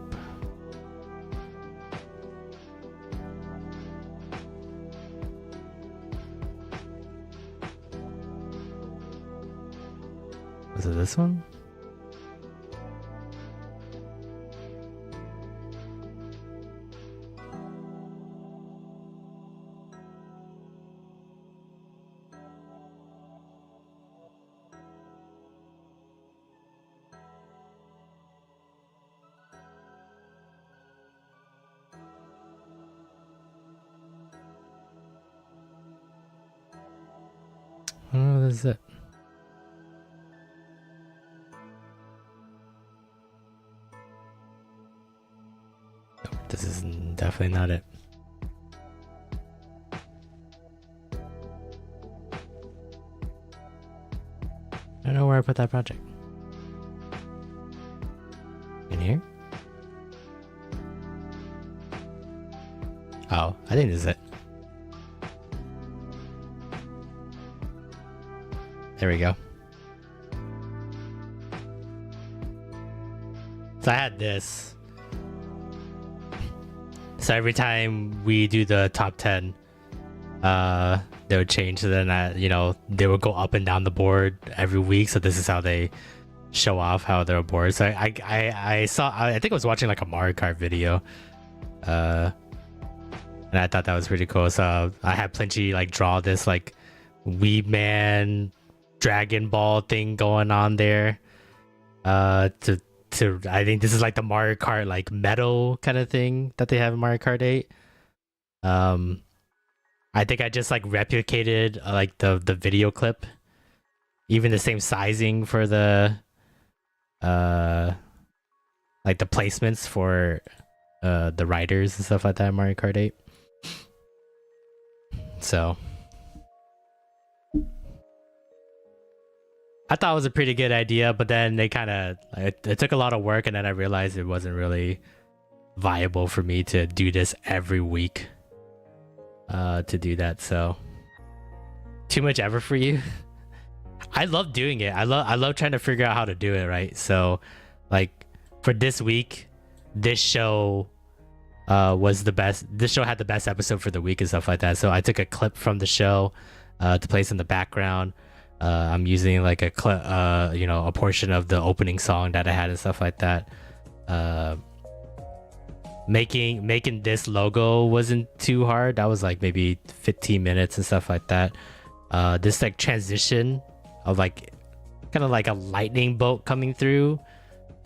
Speaker 1: Was it this one? this is it. Nope, this is definitely not it. I don't know where I put that project. In here? Oh, I think this is it. There we go. So I had this. So every time we do the top 10, they would change. So then, they would go up and down the board every week. So this is how they show off how they're bored. So I think I was watching like a Mario Kart video. And I thought that was pretty cool. So I had Plinchi like draw this like Weeb man Dragon Ball thing going on there. To I think this is like the Mario Kart like metal kind of thing that they have in Mario Kart 8. I think I just like replicated like the video clip, even the same sizing for the like the placements for the riders and stuff like that in Mario Kart 8. So I thought it was a pretty good idea, but then they kind of it took a lot of work, and then I realized it wasn't really viable for me to do this every week. To do that, so too much effort for you. I love doing it. I love trying to figure out how to do it right. So like for this week, this show was the best. This show had the best episode for the week and stuff like that. So I took a clip from the show to place in the background. I'm using like a clip, a portion of the opening song that I had and stuff like that. Making this logo wasn't too hard. That was like maybe 15 minutes and stuff like that. This like transition of like kind of like a lightning bolt coming through.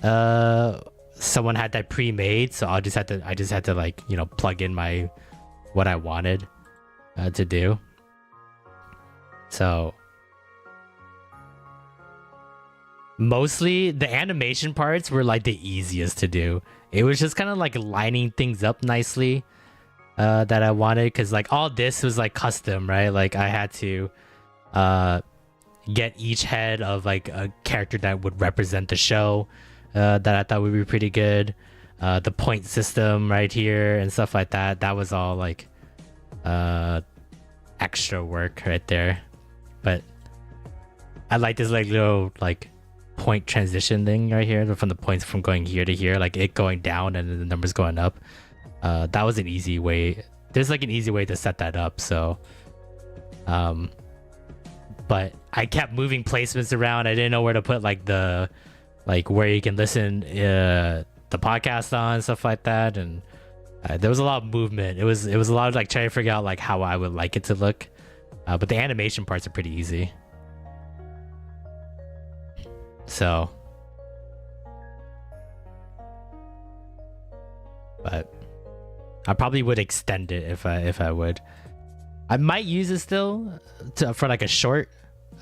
Speaker 1: Someone had that pre-made, so I just had to like plug in what I wanted to do. So mostly the animation parts were like the easiest to do. It was just kind of like lining things up nicely that I wanted, because like all this was like custom, right? Like I had to get each head of like a character that would represent the show that I thought would be pretty good. The point system right here and stuff like that. That was all like extra work right there. But I like this like little like point transition thing right here, from the points from going here to here, like it going down and then the numbers going up. That was an easy way. There's like an easy way to set that up. So but I kept moving placements around. I didn't know where to put like the where you can listen the podcast on, stuff like that. And there was a lot of movement. It was a lot of like trying to figure out like how I would like it to look. But the animation parts are pretty easy. So, but I probably would extend it if I would. I might use it still for like a short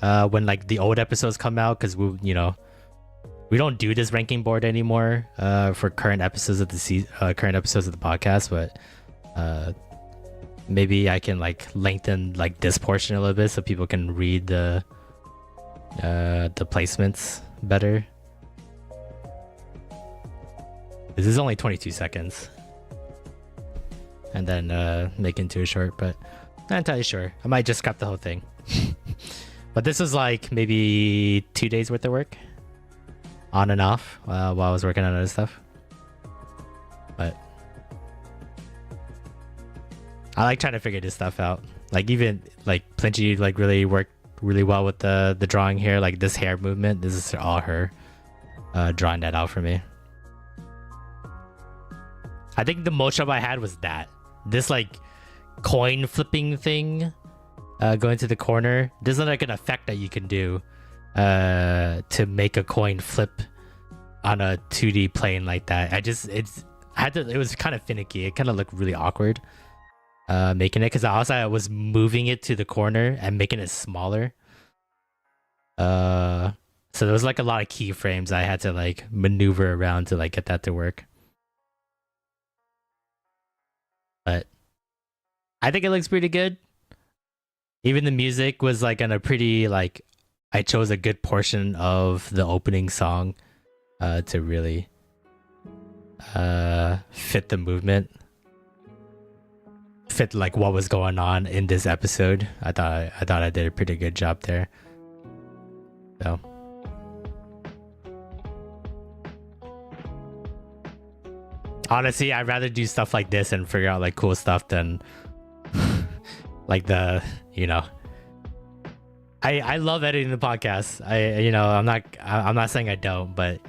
Speaker 1: when like the old episodes come out, because we don't do this ranking board anymore for current episodes of the podcast. But maybe I can like lengthen like this portion a little bit so people can read the placements better. This is only 22 seconds, and then make it into a short, but not entirely sure. I might just scrap the whole thing. But this was like maybe 2 days worth of work on and off while I was working on other stuff. But I like trying to figure this stuff out. Like even like Plinchi like really worked really well with the drawing here. Like this hair movement, this is all her drawing that out for me. I think the most trouble I had was this like coin flipping thing going to the corner. There's like an effect that you can do to make a coin flip on a 2D plane like that. It was kind of finicky. It kind of looked really awkward making it, because I was moving it to the corner and making it smaller. So there was like a lot of keyframes I had to like maneuver around to like get that to work. But I think it looks pretty good. Even the music was like on a pretty like, I chose a good portion of the opening song to really fit the movement, fit like what was going on in this episode. I thought I did a pretty good job there. So honestly, I'd rather do stuff like this and figure out like cool stuff than like the, you know, I love editing the podcast. I'm not saying I don't, but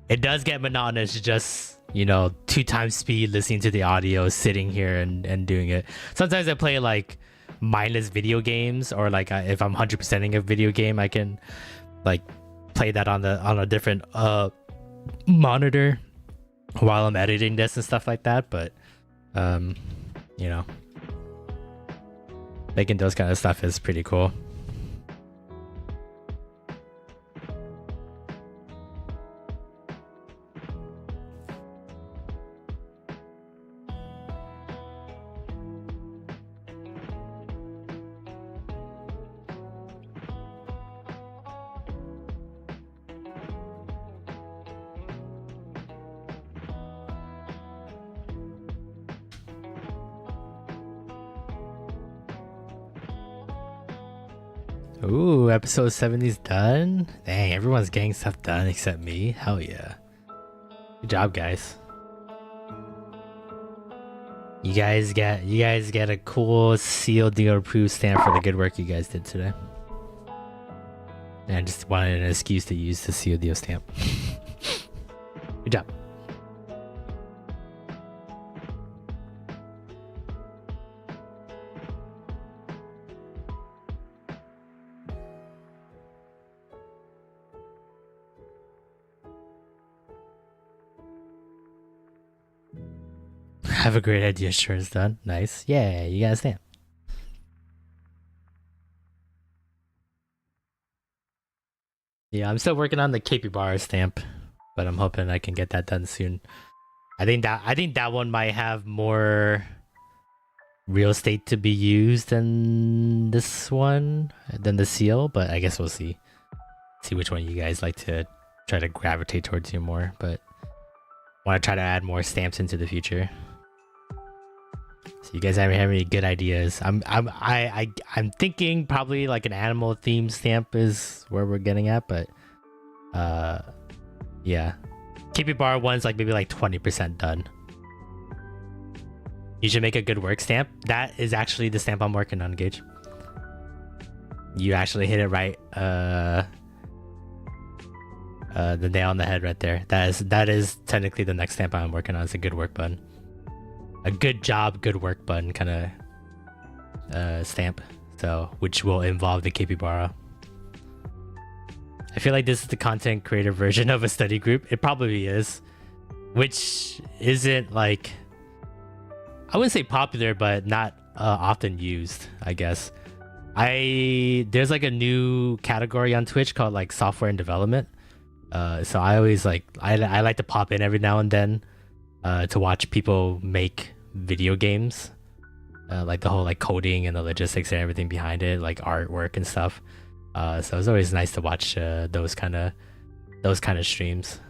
Speaker 1: it does get monotonous just, you know, 2 times speed listening to the audio, sitting here and doing it. Sometimes I play like mindless video games, or like if I'm 100%ing a video game, I can like play that on a different monitor while I'm editing this and stuff like that. But you know, making those kind of stuff is pretty cool. Ooh, episode 70's done? Dang, everyone's getting stuff done except me. Hell yeah. Good job, guys. You guys get a cool sealed deal approved stamp for the good work you guys did today. And I just wanted an excuse to use the sealed deal stamp. Good job. Have a great idea, sure is done. Nice. Yeah, you got a stamp. Yeah, I'm still working on the capybara stamp, but I'm hoping I can get that done soon. I think that one might have more real estate to be used than this one, than the seal, but I guess we'll see. See which one you guys like to try to gravitate towards you more, but want to try to add more stamps into the future. So you guys have any good ideas? I'm thinking probably like an animal themed stamp is where we're getting at, but yeah, capybara one's like maybe like 20% done. You should make a good work stamp. That is actually the stamp I'm working on, Gage. You actually hit it right. The nail on the head right there. That is technically the next stamp I'm working on. It's a good work button. A good job, good work button kind of stamp. So, which will involve the capybara. I feel like this is the content creator version of a study group. It probably is. Which isn't like, I wouldn't say popular, but not often used, I guess. There's like a new category on Twitch called like software and development. So I always like, I like to pop in every now and then to watch people make video games, like the whole like coding and the logistics and everything behind it, like artwork and stuff. So it's always nice to watch those kind of streams.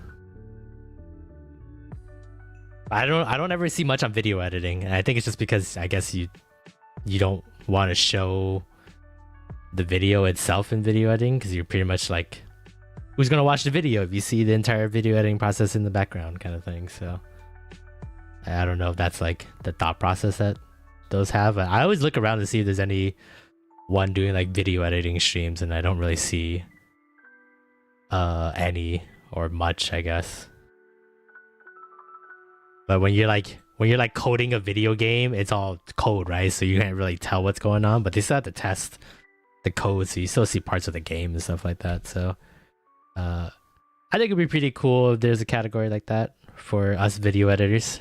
Speaker 1: I don't ever see much on video editing, and I think it's just because I guess you don't want to show the video itself in video editing, because you're pretty much like, who's gonna watch the video if you see the entire video editing process in the background kind of thing. So I don't know if that's like the thought process that those have. I always look around to see if there's any one doing like video editing streams, and I don't really see any or much, I guess. But when you're like coding a video game, it's all code, right? So you can't really tell what's going on, but they still have to test the code, so you still see parts of the game and stuff like that. So I think it'd be pretty cool if there's a category like that for us video editors.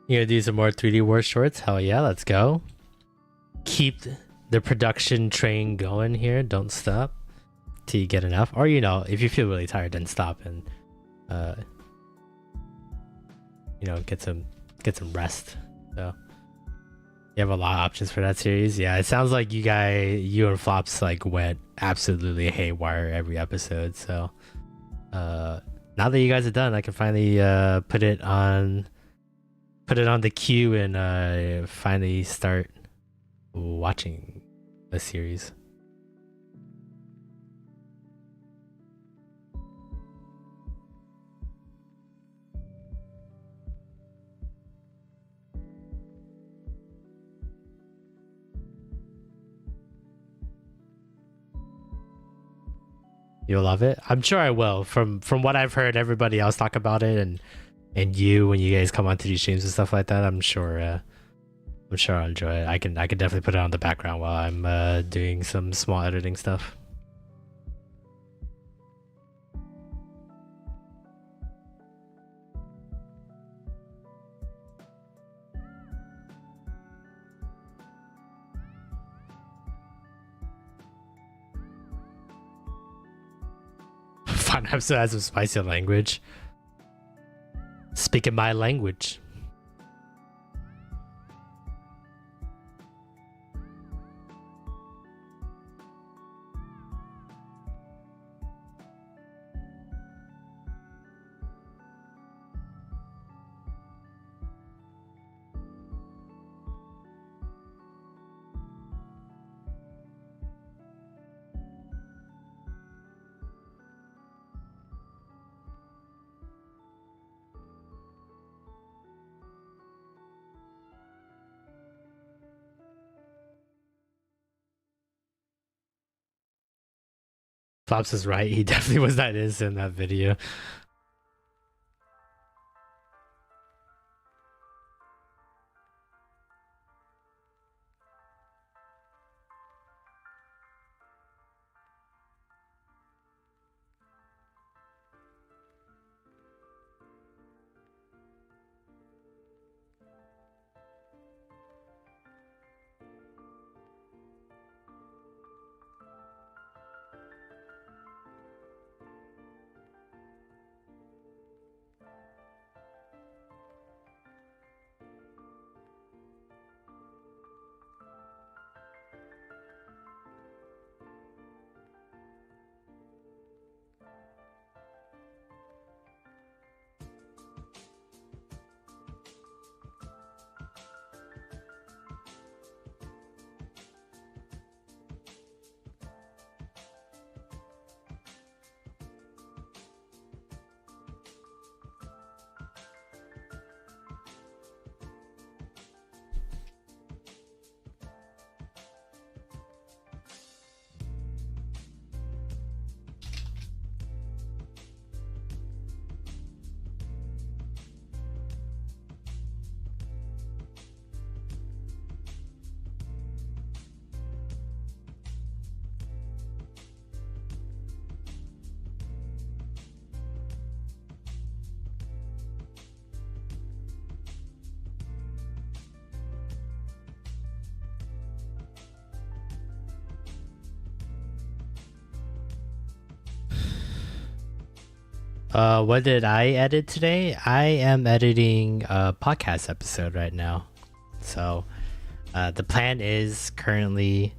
Speaker 1: You gonna do some more 3D War shorts? Hell yeah, let's go. Keep the production train going here. Don't stop till you get enough. Or, you know, if you feel really tired, then stop and, you know, get some rest. So you have a lot of options for that series. Yeah, it sounds like you and Flops like went absolutely haywire every episode. So now that you guys are done, I can finally put it on the queue and finally start watching the series. You'll love it. I'm sure I will. From what I've heard everybody else talk about it, and you when you guys come onto these streams and stuff like that, I'm sure I'll enjoy it. I can definitely put it on the background while I'm doing some small editing stuff. Fun episode has some spicy language. Speaking my language. Flops is right. He definitely was not innocent in that video. What did I edit today? I am editing a podcast episode right now. So the plan is currently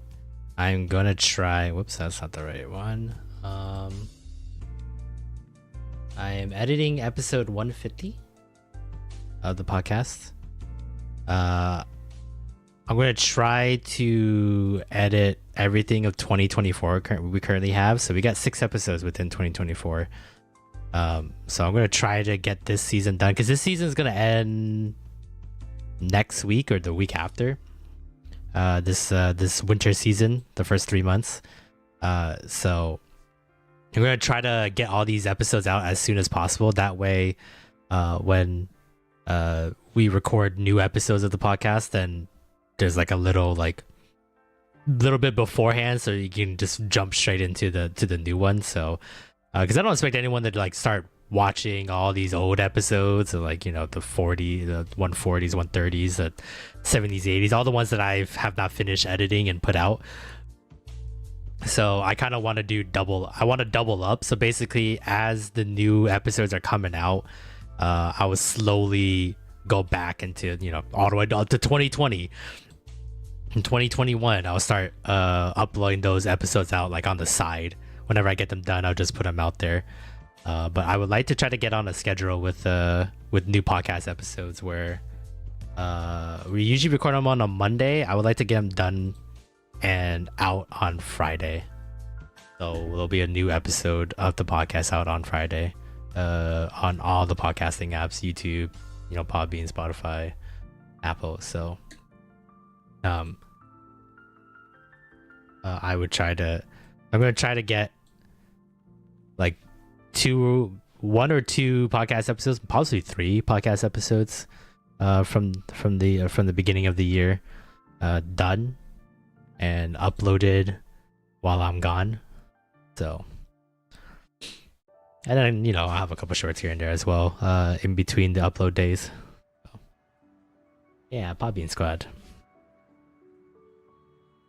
Speaker 1: I'm gonna try, whoops, that's not the right one. I am editing episode 150 of the podcast. I'm gonna try to edit everything of 2024 we currently have. So we got 6 episodes within 2024. So I'm gonna try to get this season done because this season is gonna end next week or the week after. This winter season, the first 3 months. So I'm gonna try to get all these episodes out as soon as possible. That way, when we record new episodes of the podcast, then there's like a little bit beforehand, so you can just jump straight into the new one. So. Because I don't expect anyone to like start watching all these old episodes of like, you know, the 140s, 130s, the 70s, 80s, all the ones that I have not finished editing and put out. So I kind of want to do double up. So basically, as the new episodes are coming out, I will slowly go back into, you know, all the way up to 2020. In 2021, I'll start uploading those episodes out like on the side. Whenever I get them done, I'll just put them out there. But I would like to try to get on a schedule with new podcast episodes where we usually record them on a Monday. I would like to get them done and out on Friday. So there'll be a new episode of the podcast out on Friday on all the podcasting apps, YouTube, you know, Podbean, Spotify, Apple. So I'm going to try to get like one or two podcast episodes, possibly 3 podcast episodes from the beginning of the year done and uploaded while I'm gone. So, and then, you know, I'll have a couple shorts here and there as well in between the upload days. So, yeah, Podbean Squad.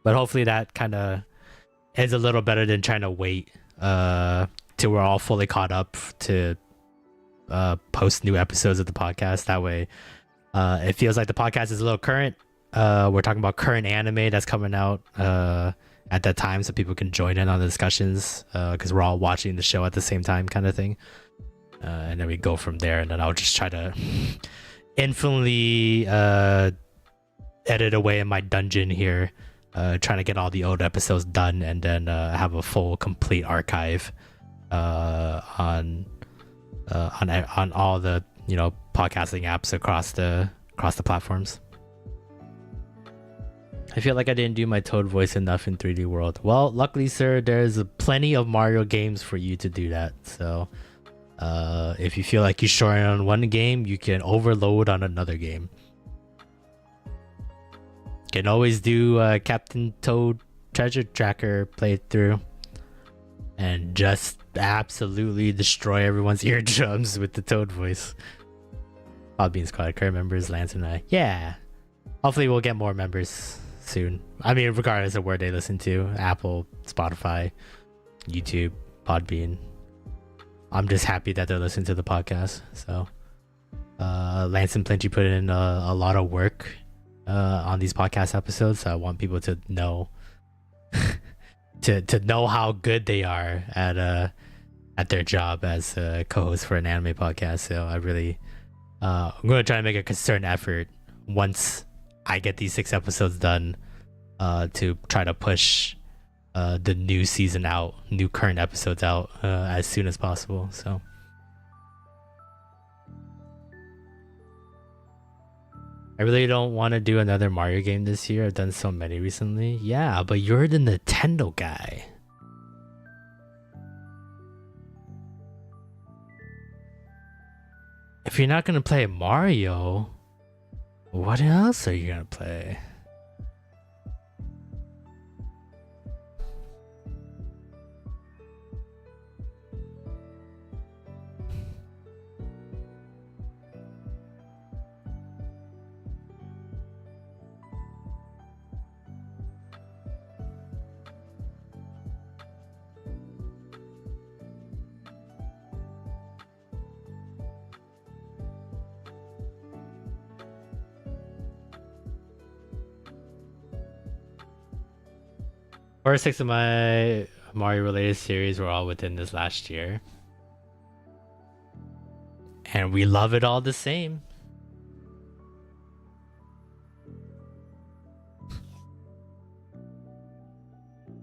Speaker 1: But hopefully that kind of is a little better than trying to wait till we're all fully caught up to post new episodes of the podcast. That way, it feels like the podcast is a little current. We're talking about current anime that's coming out at that time, so people can join in on the discussions because we're all watching the show at the same time, kind of thing. And then we go from there. And then I'll just try to infinitely edit away in my dungeon here, trying to get all the old episodes done, and then have a full, complete archive on all the, you know, podcasting apps across the platforms. I feel like I didn't do my Toad voice enough in 3D World. Well, luckily, sir, there's plenty of Mario games for you to do that. So if you feel like you're short on one game, you can overload on another game. Can always do Captain Toad Treasure Tracker playthrough and just absolutely destroy everyone's eardrums with the Toad voice. Podbean Squad, current members, Lance and I. Yeah. Hopefully we'll get more members soon. I mean, regardless of where they listen to, Apple, Spotify, YouTube, Podbean. I'm just happy that they're listening to the podcast. So Lance and Plenty put in a lot of work on these podcast episodes. So I want people to know to know how good they are at their job as a co-host for an anime podcast. So I really I'm going to try to make a concerted effort once I get these 6 episodes done to try to push the new season out, new current episodes out as soon as possible. So I really don't want to do another Mario game this year. I've done so many recently. Yeah, but you're the Nintendo guy. If you're not gonna play Mario, what else are you gonna play? First 6 of my Mario related series were all within this last year. And we love it all the same.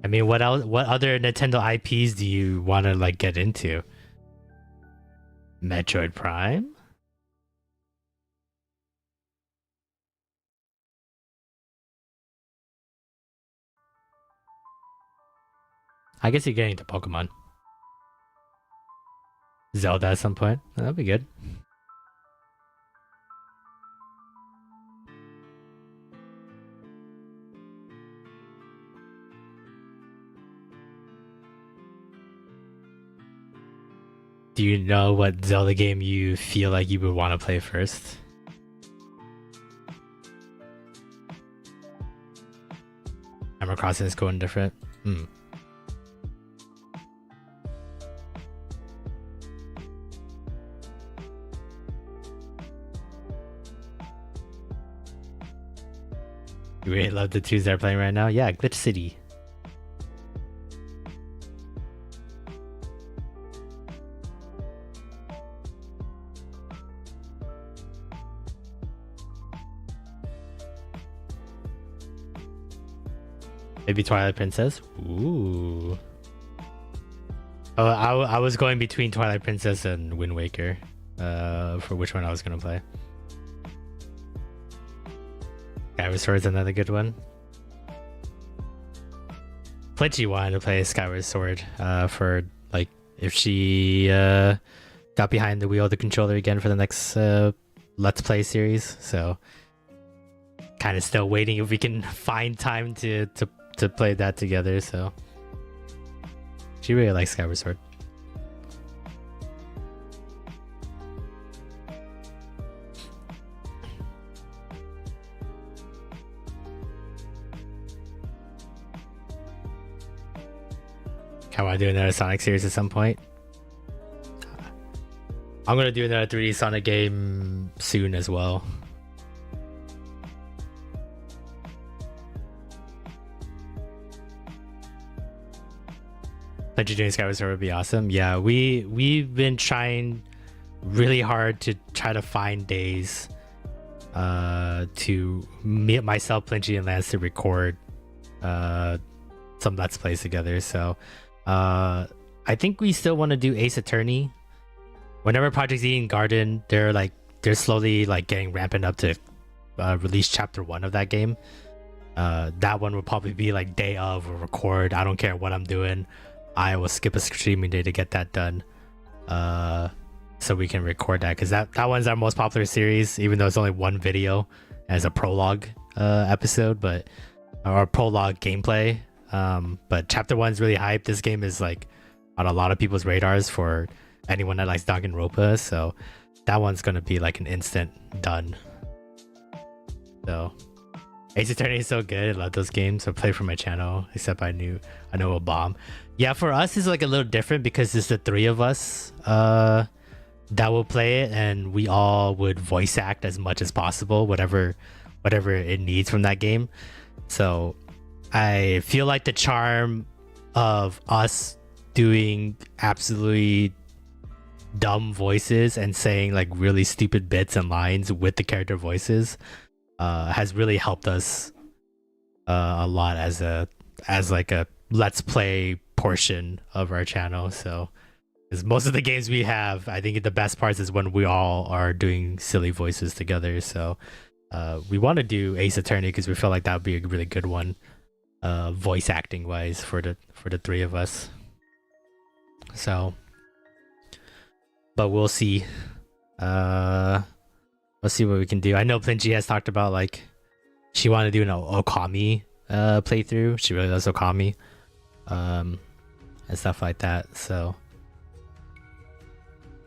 Speaker 1: I mean, what else? What other Nintendo IPs do you want to like get into? Metroid Prime? I guess you're getting into Pokemon. Zelda at some point. That'd be good. Do you know what Zelda game you feel like you would want to play first? Animal Crossing is cool and different. You really love the twos that are playing right now? Yeah, GlitchxCity. Maybe Twilight Princess? Ooh. Oh, I was going between Twilight Princess and Wind Waker. For which one I was gonna play. Skyward Sword's another good one. Pletchy wanted to play Skyward Sword for like if she got behind the wheel of the controller again for the next Let's Play series. So kind of still waiting if we can find time to play that together. So she really likes Skyward Sword. I want to do another Sonic series at some point. I'm gonna do another 3D Sonic game soon as well. Pledge doing Skyward Sword would be awesome. Yeah, we've been trying really hard to try to find days to meet myself, Plingy, and Lance to record some Let's Plays together. So I think we still want to do Ace Attorney. Whenever Project Eden Garden, they're slowly like getting ramping up to release chapter 1 of that game. That one will probably be like day of or record. I don't care what I'm doing. I will skip a streaming day to get that done. So we can record that, because that one's our most popular series, even though it's only one video as a prologue episode, but or prologue gameplay. But chapter 1's really hyped. This game is like on a lot of people's radars for anyone that likes Danganronpa, so that one's gonna be like an instant done. So Ace Attorney is so good. I love those games. I play for my channel, except I know a bomb. Yeah, for us it's like a little different because it's the 3 of us that will play it, and we all would voice act as much as possible, whatever it needs from that game. So I feel like the charm of us doing absolutely dumb voices and saying like really stupid bits and lines with the character voices has really helped us a lot as like a Let's Play portion of our channel. So because most of the games we have, I think the best parts is when we all are doing silly voices together. So we want to do Ace Attorney because we feel like that would be a really good one, voice acting wise, for the 3 of us. So, but we'll see. Let's see what we can do. I know Plingy has talked about like she wanted to do an Okami playthrough. She really loves Okami, and stuff like that. So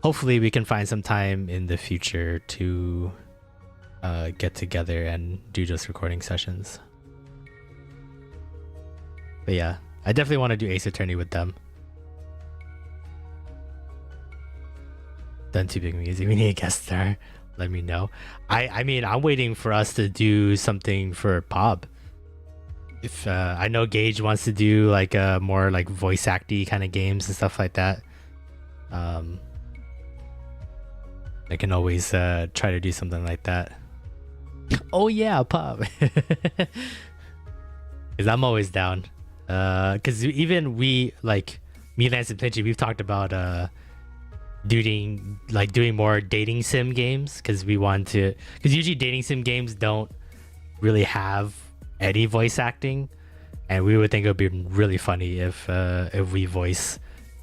Speaker 1: hopefully we can find some time in the future to get together and do those recording sessions. But yeah, I definitely want to do Ace Attorney with them. Done too big music. We need a guest star. Let me know. I mean, I'm waiting for us to do something for Pop. If I know Gage wants to do like a more like voice acty kind of games and stuff like that. I can always try to do something like that. Oh yeah, Pop. Because I'm always down. Because even we, like me, Lance, and Pinchy, we've talked about doing more dating sim games, because we want to, because usually dating sim games don't really have any voice acting, and we would think it would be really funny if we voice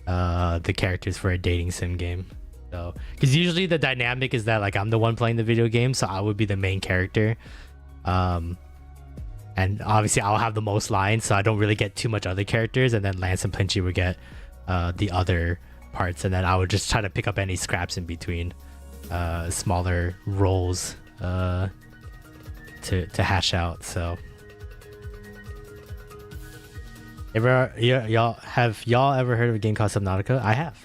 Speaker 1: the characters for a dating sim game. So because usually the dynamic is that like I'm the one playing the video game, so I would be the main character, and obviously I'll have the most lines, so I don't really get too much other characters, and then Lance and Pinchy would get the other parts, and then I would just try to pick up any scraps in between, smaller roles, to hash out. So, have y'all ever heard of a game called Subnautica? I have.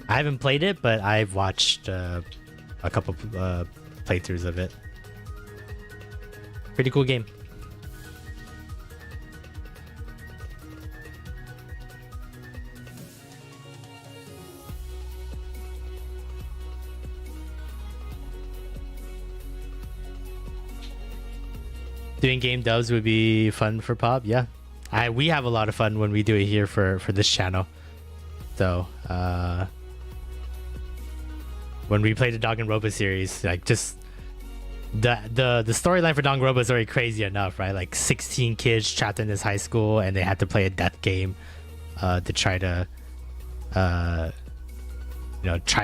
Speaker 1: I haven't played it, but I've watched a couple playthroughs of it. Pretty cool game. Doing game dubs would be fun for Pop. Yeah, we have a lot of fun when we do it here for this channel. So when we play the Danganronpa series, like just the storyline for Danganronpa is already crazy enough, right? Like 16 kids trapped in this high school, and they had to play a death game to try to try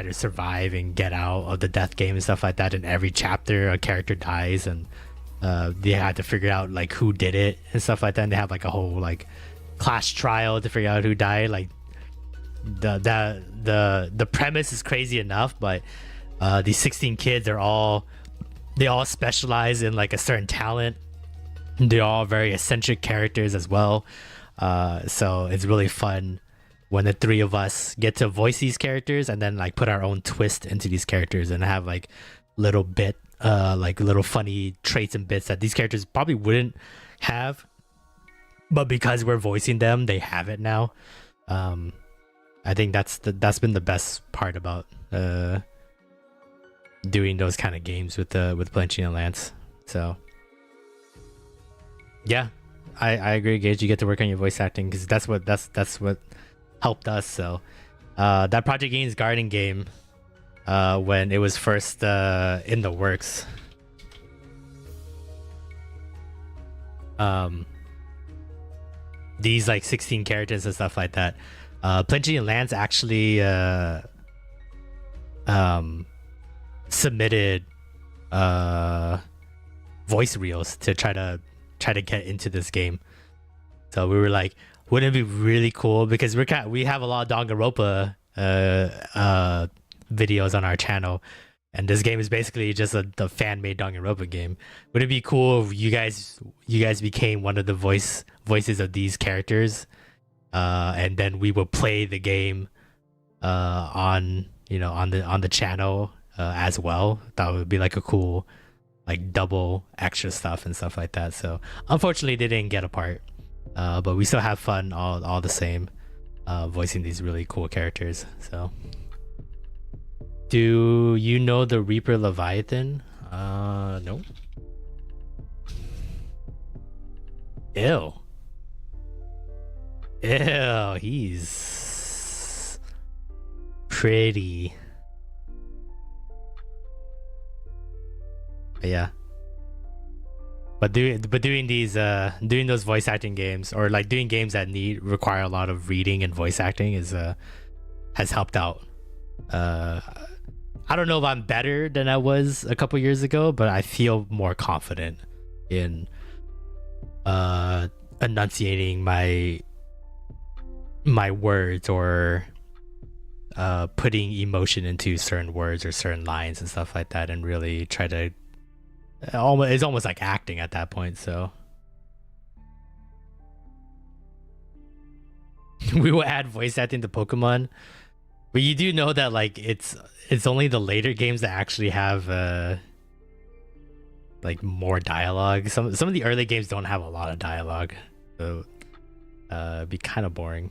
Speaker 1: to survive and get out of the death game and stuff like that. In every chapter, a character dies, and they had to figure out like who did it and stuff like that. And they have like a whole like class trial to figure out who died. Like the premise is crazy enough, but these 16 kids they all specialize in like a certain talent. They're all very eccentric characters as well. So it's really fun when the three of us get to voice these characters and then like put our own twist into these characters and have like little funny traits and bits that these characters probably wouldn't have, but because we're voicing them, they have it now. I think that's been the best part about doing those kind of games with Blanching and Lance. So yeah, I agree, Gage. You get to work on your voice acting because that's what helped us. So that Project Gaines Garden game, when it was first in the works, these like 16 characters and stuff like that, Plenty and Lance actually submitted voice reels to try to get into this game. So we were like, wouldn't it be really cool, because we have a lot of Danganronpa videos on our channel, and this game is basically just the fan-made Danganronpa game. Would it be cool if you guys became one of the voices of these characters, and then we would play the game on the channel as well? That would be like a cool like double extra stuff and stuff like that. So unfortunately they didn't get a part, but we still have fun all the same, voicing these really cool characters. So do you know the Reaper Leviathan? No. Ew, he's pretty. Yeah, but doing those voice acting games, or like doing games that require a lot of reading and voice acting has helped out. I don't know if I'm better than I was a couple years ago, but I feel more confident in enunciating my words, or putting emotion into certain words or certain lines and stuff like that, and really try to it's almost like acting at that point. So we will add voice acting to Pokemon, but you do know that like it's only the later games that actually have like more dialogue. Some of the early games don't have a lot of dialogue, so it'd be kind of boring.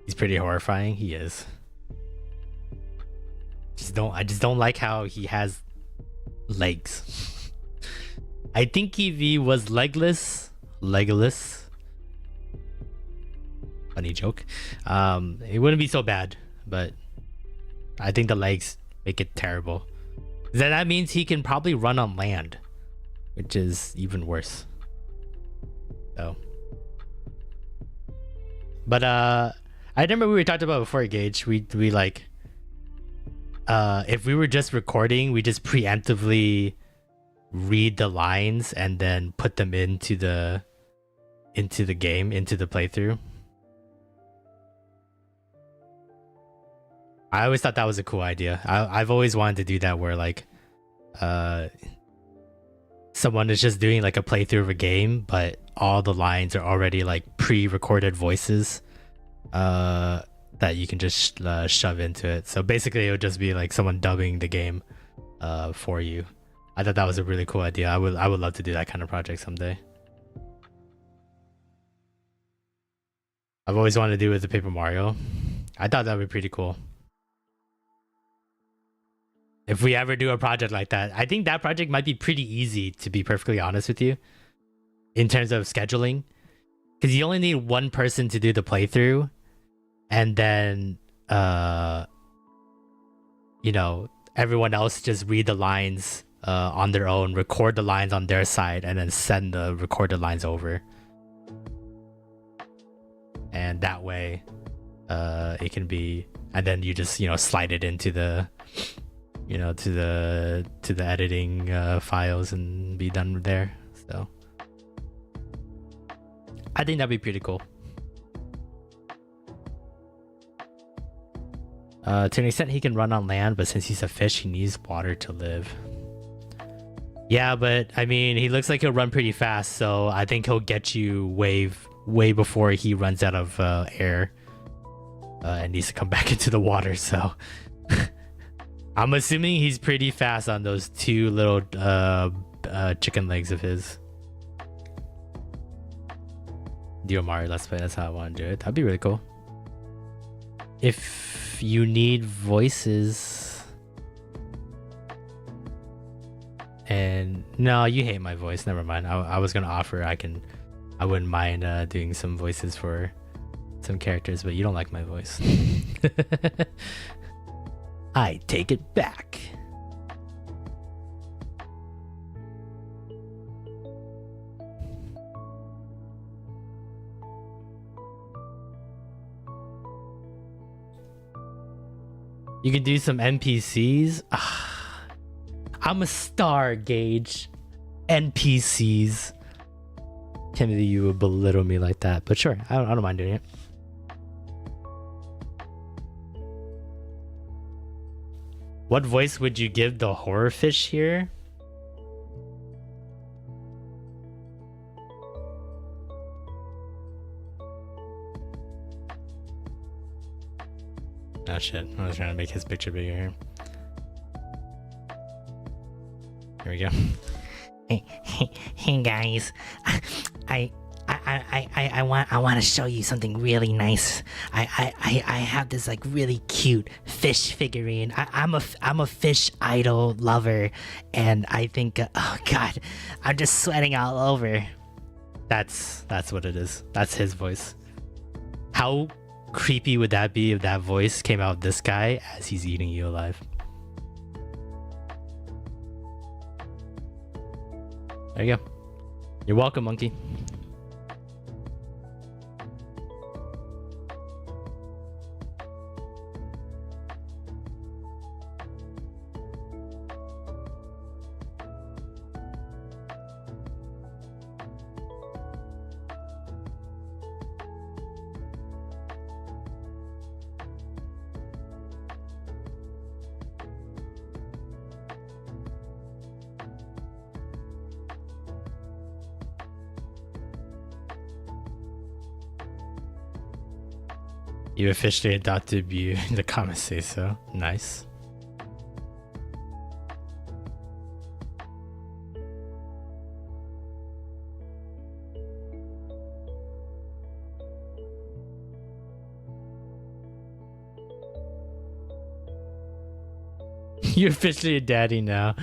Speaker 1: He's pretty horrifying. He is. I just don't like how he has legs. I think he was legless. Funny joke. It wouldn't be so bad, but I think the legs make it terrible. Then that means he can probably run on land, which is even worse. So, but I remember we were talking about before, Gage. We like, if we were just recording, we just preemptively read the lines and then put them into the into the game, into the playthrough. I always thought that was a cool idea. I've always wanted to do that where like someone is just doing like a playthrough of a game, but all the lines are already like pre-recorded voices that you can just shove into it. So basically it would just be like someone dubbing the game for you. I thought that was a really cool idea. I would love to do that kind of project someday. I've always wanted to do it with the Paper Mario. I thought that would be pretty cool. If we ever do a project like that, I think that project might be pretty easy, to be perfectly honest with you, in terms of scheduling, because you only need one person to do the playthrough, and then you know, everyone else just read the lines on their own, record the lines on their side, and then send the recorded lines over. And that way it can be, and then you just, you know, slide it into the, you know, to the editing files and be done there. So I think that'd be pretty cool. To an extent he can run on land, but since he's a fish, he needs water to live. Yeah, but I mean, he looks like he'll run pretty fast, so I think he'll get you way before he runs out of air and needs to come back into the water. So I'm assuming he's pretty fast on those two little chicken legs of his. Do a Mario Let's Play, that's how I want to do it. That'd be really cool. If you need voices, and no, you hate my voice, never mind. I was gonna offer I wouldn't mind doing some voices for some characters, but you don't like my voice. I take it back. You can do some NPCs. I'm a star, Gage. NPCs. Can't believe you would belittle me like that, but sure, I don't mind doing it. What voice would you give the horror fish here? Oh shit, I was trying to make his picture bigger here. Here we go.
Speaker 4: Hey guys, I want to show you something really nice. I have this like really cute fish figurine. I'm a fish idol lover, and I think oh god, I'm just sweating all over.
Speaker 1: That's what it is. That's his voice. How creepy would that be if that voice came out of this guy as he's eating you alive? There you go. You're welcome, monkey. You officially adopted you. The comments say so. Nice. You're officially a daddy now.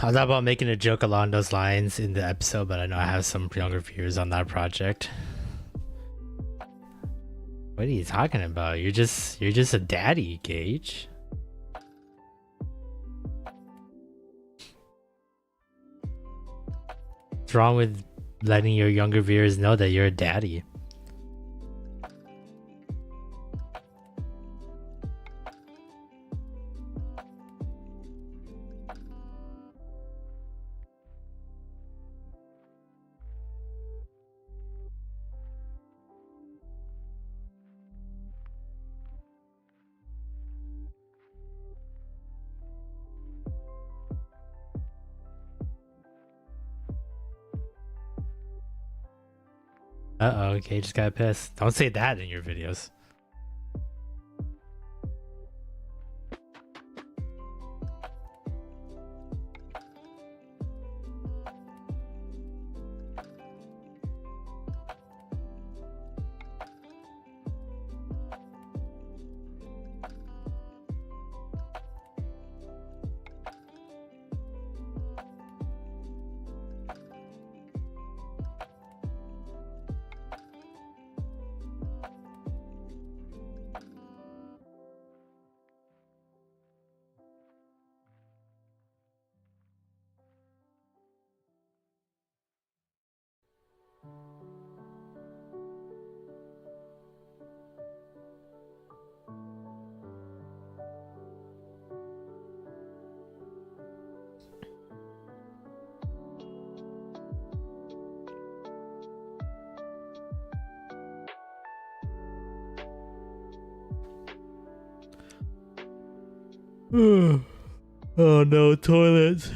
Speaker 1: I thought about making a joke along those lines in the episode, but I know I have some younger viewers on that project. What are you talking about? You're just a daddy, Gage. What's wrong with letting your younger viewers know that you're a daddy? Uh-oh, okay, just got pissed. Don't say that in your videos. Oh no, toilets.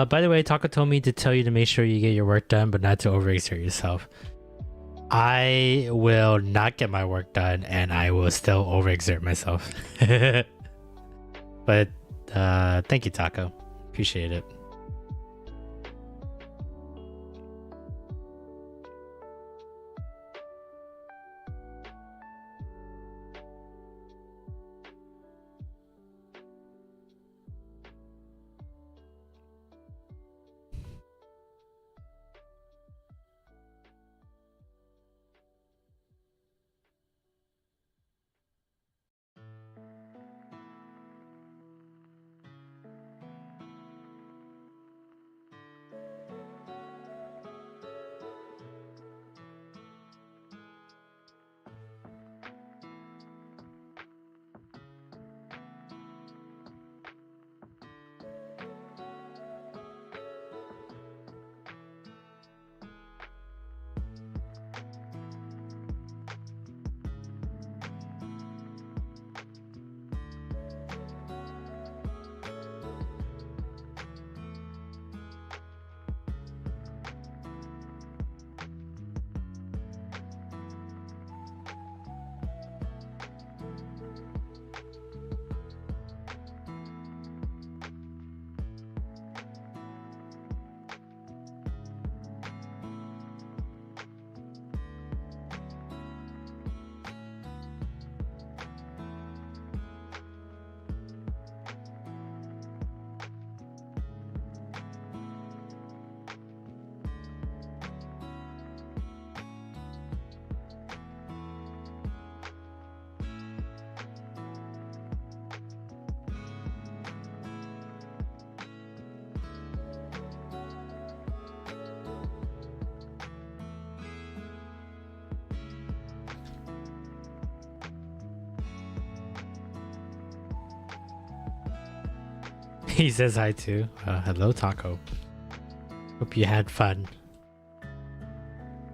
Speaker 1: By the way, Taka told me to tell you to make sure you get your work done, but not to overexert yourself. I will not get my work done, and I will still overexert myself. But thank you, Taka. Appreciate it. He says hi too. Hello, Taco. Hope you had fun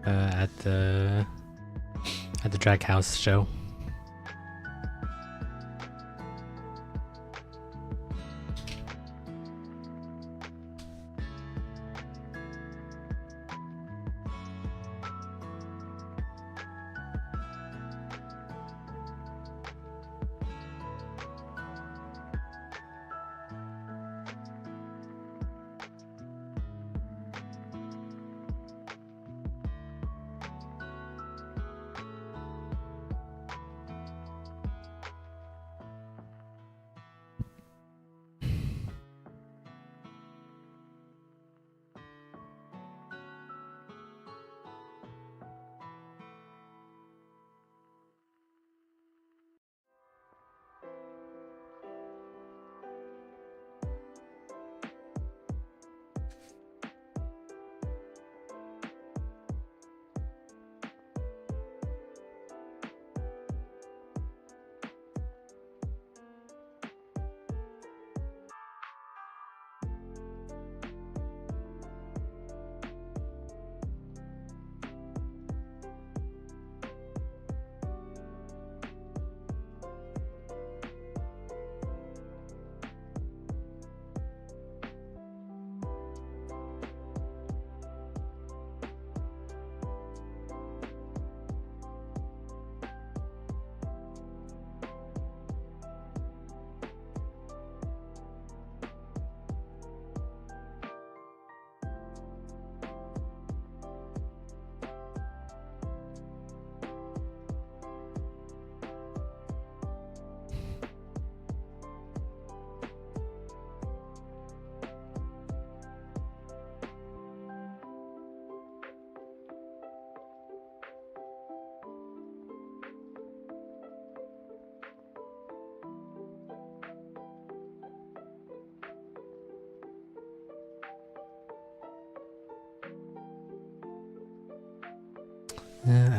Speaker 1: at the Drag House show.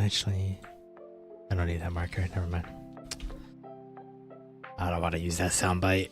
Speaker 1: Actually, I don't need that marker. Never mind. I don't want to use that soundbite.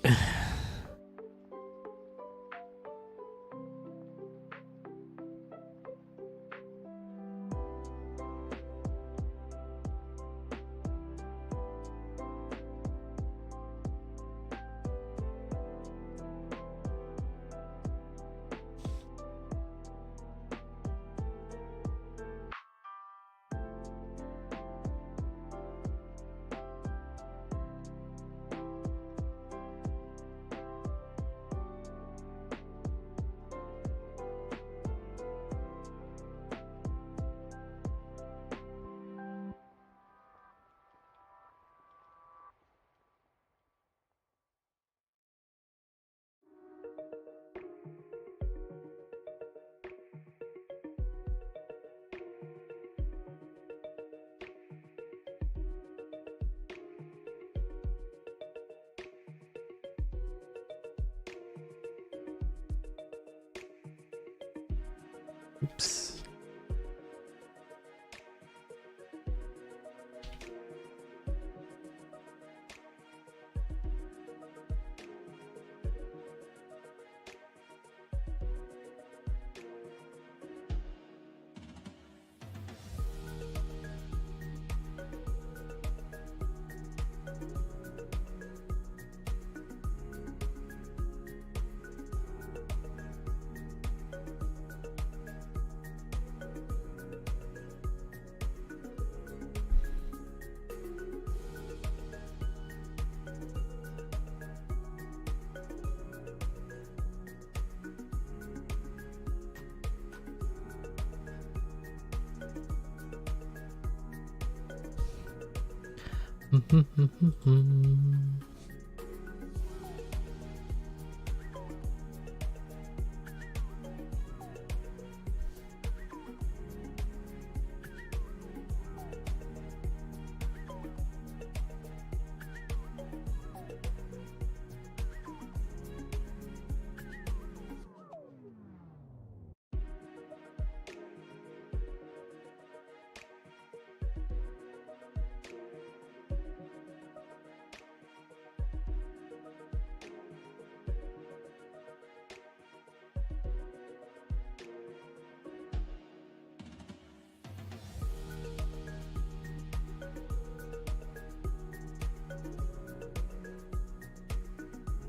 Speaker 1: Oops.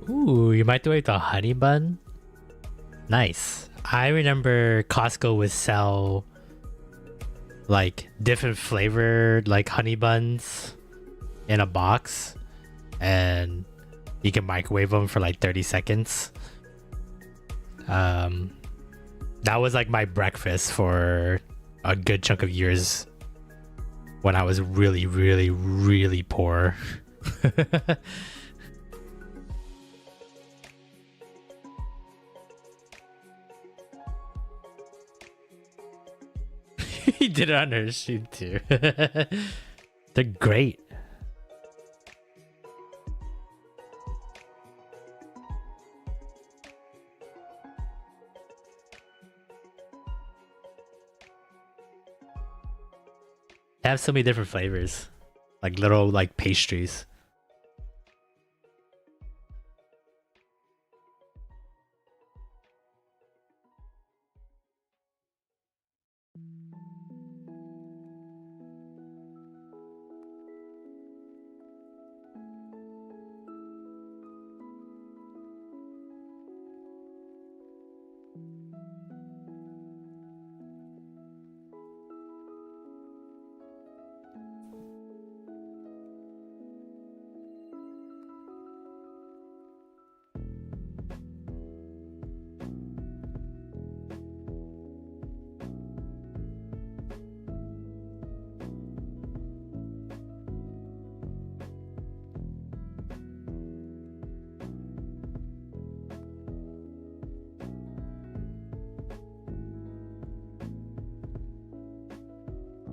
Speaker 1: Ooh, you might do it with a honey bun? Nice. I remember Costco would sell like different flavored like honey buns in a box, and you can microwave them for like 30 seconds. That was like my breakfast for a good chunk of years when I was really, really, really poor. He did it on her sheet too. They're great. They have so many different flavors, like little like pastries.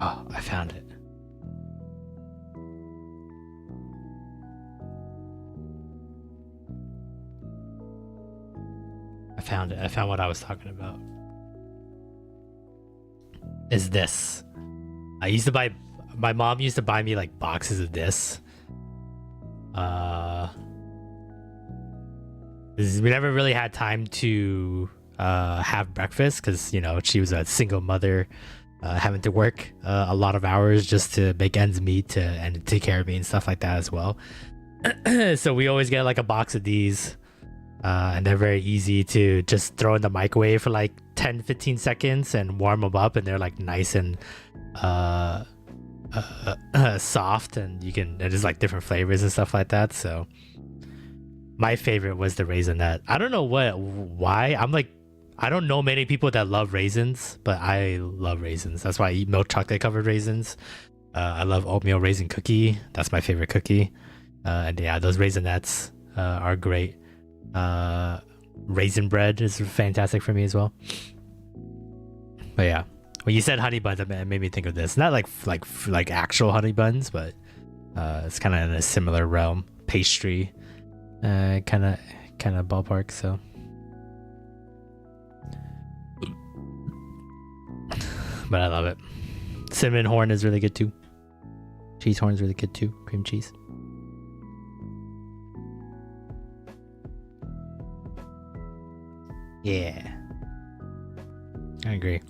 Speaker 1: Oh, I found it. I found what I was talking about. Is this. My mom used to buy me like boxes of this. We never really had time to have breakfast because, you know, she was a single mother. Having to work a lot of hours just to make ends meet and take care of me and stuff like that as well. So we always get like a box of these, and they're very easy to just throw in the microwave for like 10-15 seconds and warm them up, and they're like nice and soft, and there's like different flavors and stuff like that. So my favorite was the raisinette. I don't know why. I don't know many people that love raisins, but I love raisins. That's why I eat milk chocolate covered raisins. I love oatmeal raisin cookie. That's my favorite cookie. And yeah, those raisinettes are great. Raisin bread is fantastic for me as well. But yeah, when you said honey buns, it made me think of this. Not like actual honey buns, but it's kind of in a similar realm, pastry, kind of ballpark. So. But I love it. Cinnamon horn is really good too. Cheese horn is really good too. Cream cheese. Yeah. I agree.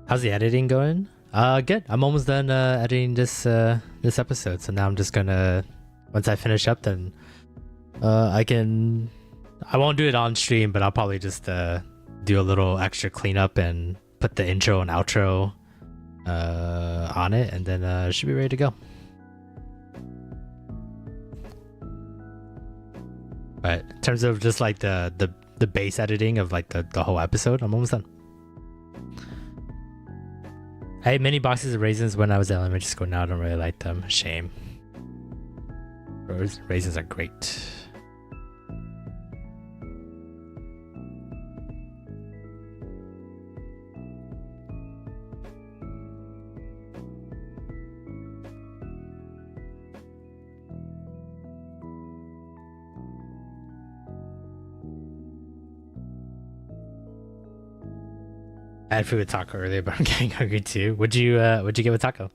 Speaker 1: How's the editing going? Good. I'm almost done editing this episode. So now I'm just gonna, once I finish up, then I won't do it on stream, but I'll probably just do a little extra cleanup and put the intro and outro on it, and then it should be ready to go. But in terms of just like the base editing of like the whole episode, I'm almost done. I had many boxes of raisins when I was at elementary school. Now I don't really like them. Shame. Raisins are great. I had food with taco earlier, but I'm getting hungry too. What'd you get with taco?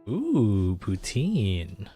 Speaker 1: Ooh, poutine.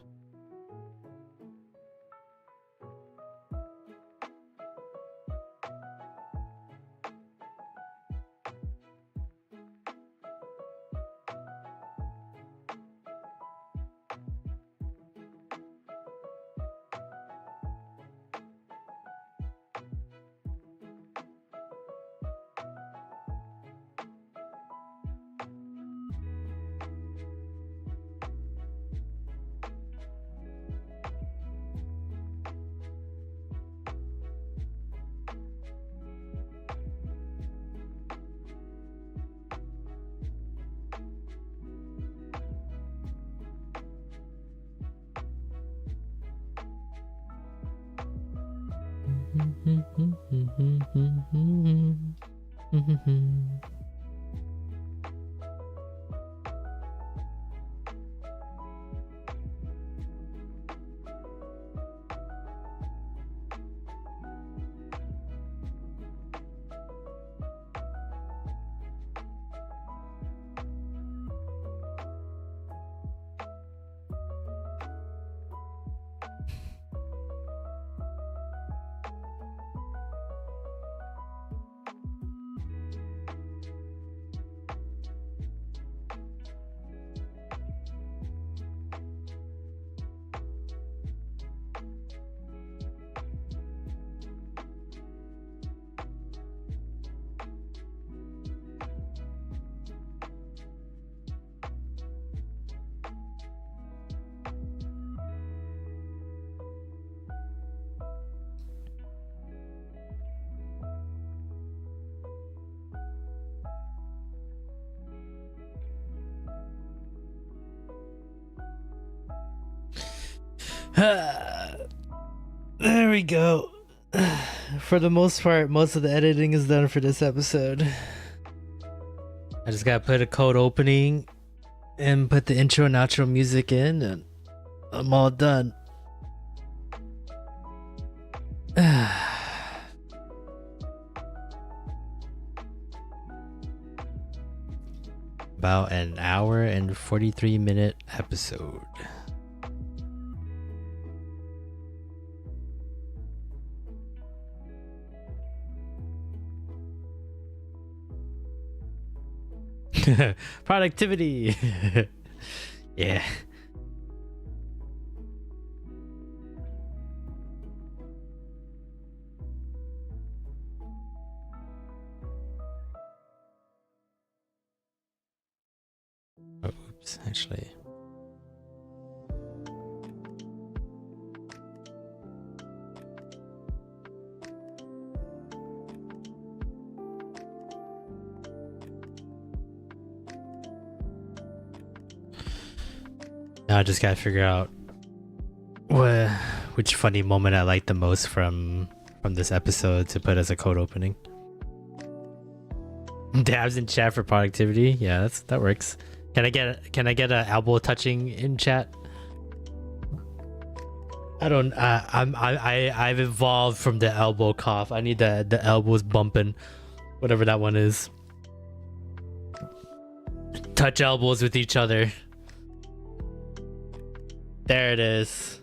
Speaker 1: There we go. For the most part, most of the editing is done for this episode. I just gotta put a code opening and put the intro and outro music in, and I'm all done. About an hour and 43-minute episode. Productivity. Yeah. Oh, oops, actually. Now I just gotta figure out which funny moment I like the most from this episode to put as a code opening. Dabs in chat for productivity. Yeah, that works. Can I get a elbow touching in chat? I've evolved from the elbow cough. I need the elbows bumping, whatever that one is. Touch elbows with each other. There it is.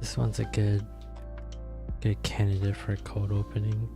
Speaker 1: This one's a good candidate for a code opening.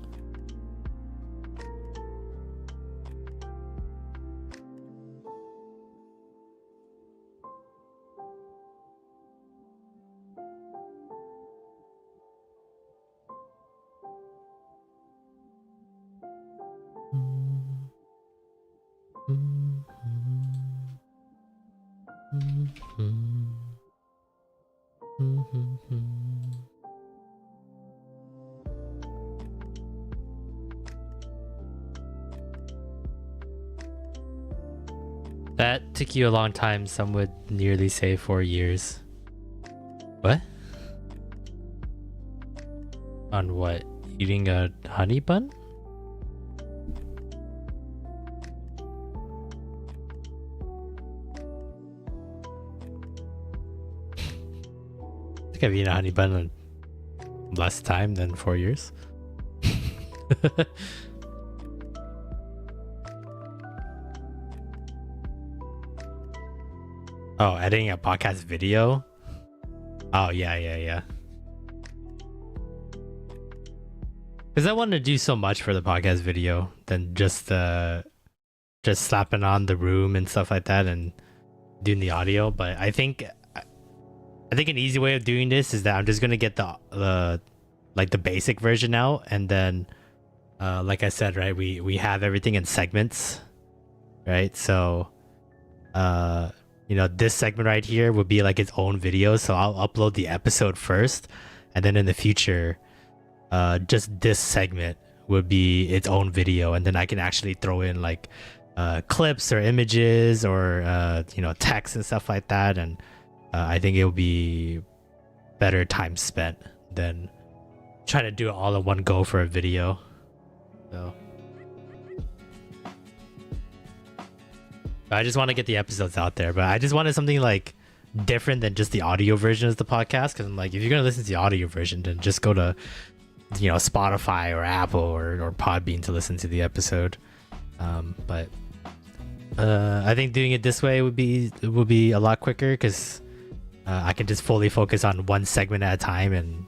Speaker 1: That took you a long time. Some would nearly say 4 years. What? On what? Eating a honey bun? I think I've eaten a honey bun in less time than 4 years. Oh, editing a podcast video? Oh, yeah. Because I wanted to do so much for the podcast video than just slapping on the room and stuff like that and doing the audio. But I think an easy way of doing this is that I'm just gonna get the basic version out, and then like I said, right, we have everything in segments, right? So this segment right here would be like its own video, so I'll upload the episode first, and then in the future just this segment would be its own video, and then I can actually throw in like clips or images or text and stuff like that, and I think it'll be better time spent than trying to do it all in one go for a video. So I just want to get the episodes out there, but I just wanted something like different than just the audio version of the podcast, because I'm like, if you're gonna listen to the audio version, then just go to Spotify or Apple or Podbean to listen to the episode. But I think doing it this way would be a lot quicker, because I can just fully focus on one segment at a time and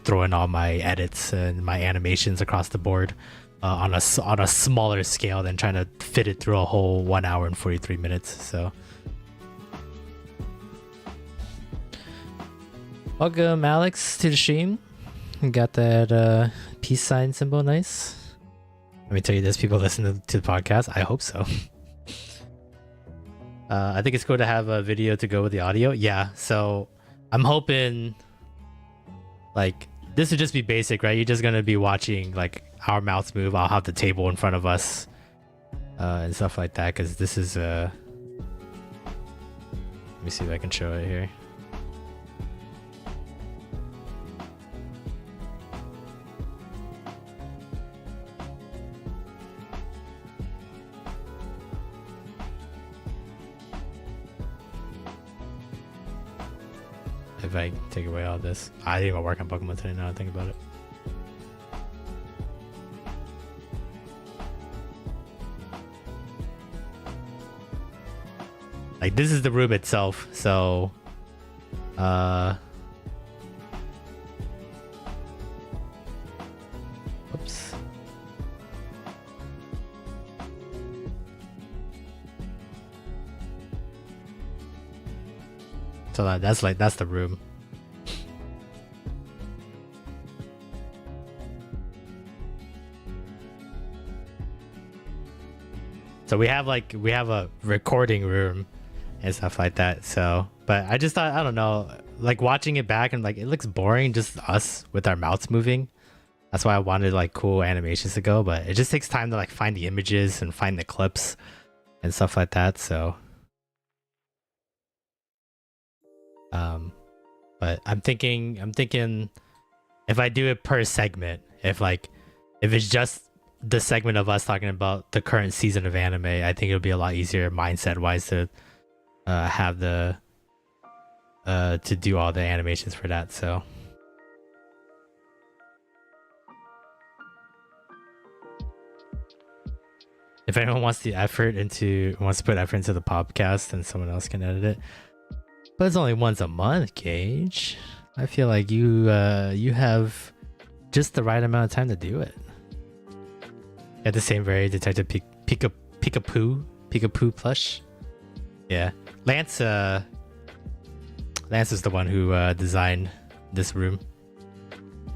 Speaker 1: throw in all my edits and my animations across the board on a smaller scale than trying to fit it through a whole 1 hour and 43 minutes. So welcome Alex to the stream. You got that peace sign symbol, nice. Let me tell you this, people listen to the podcast. I hope so. I think it's cool to have a video to go with the audio. Yeah, so I'm hoping like this would just be basic, right? You're just gonna be watching like our mouths move. I'll have the table in front of us and stuff like that, because this is let me see if I can show it here. If I take away all this, I didn't even work on Pokemon today now I think about it. Like this is the room itself, so whoops. So that's the room. So we have a recording room and stuff like that. So, but I just thought, I don't know, like watching it back and like it looks boring, just us with our mouths moving. That's why I wanted like cool animations to go, but it just takes time to like find the images and find the clips and stuff like that. So but I'm thinking if I do it per segment, if it's just the segment of us talking about the current season of anime, I think it'll be a lot easier mindset wise to have the to do all the animations for that. So if anyone wants to put effort into the podcast, then someone else can edit it. But it's only once a month, Gage. I feel like you have just the right amount of time to do it. Got the same very Detective Pikapu plush. Yeah, Lance is the one who designed this room.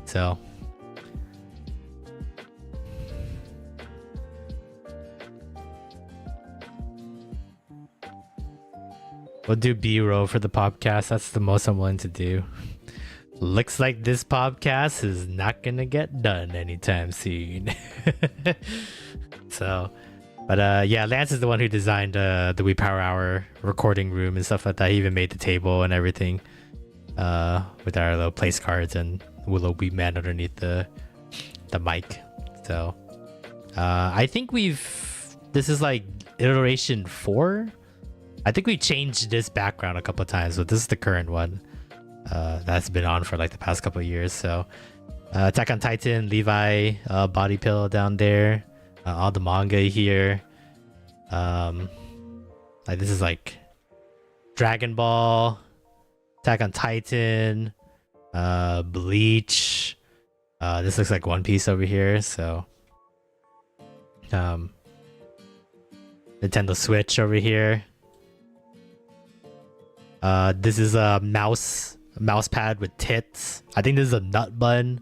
Speaker 1: So we'll do B-roll for the podcast. That's the most I'm willing to do. Looks like this podcast is not gonna get done anytime soon. So But yeah, Lance is the one who designed the Wii Power Hour recording room and stuff like that. He even made the table and everything with our little place cards and Willow Weeb Man underneath the mic. So I think this is like iteration 4. I think we changed this background a couple of times, but this is the current one that's been on for like the past couple of years. So Attack on Titan, Levi, body pillow down there, all the manga here. Like this is like Dragon Ball, Attack on Titan, Bleach. This looks like One Piece over here. So Nintendo Switch over here. This is a mouse pad with tits. I think this is a nut bun.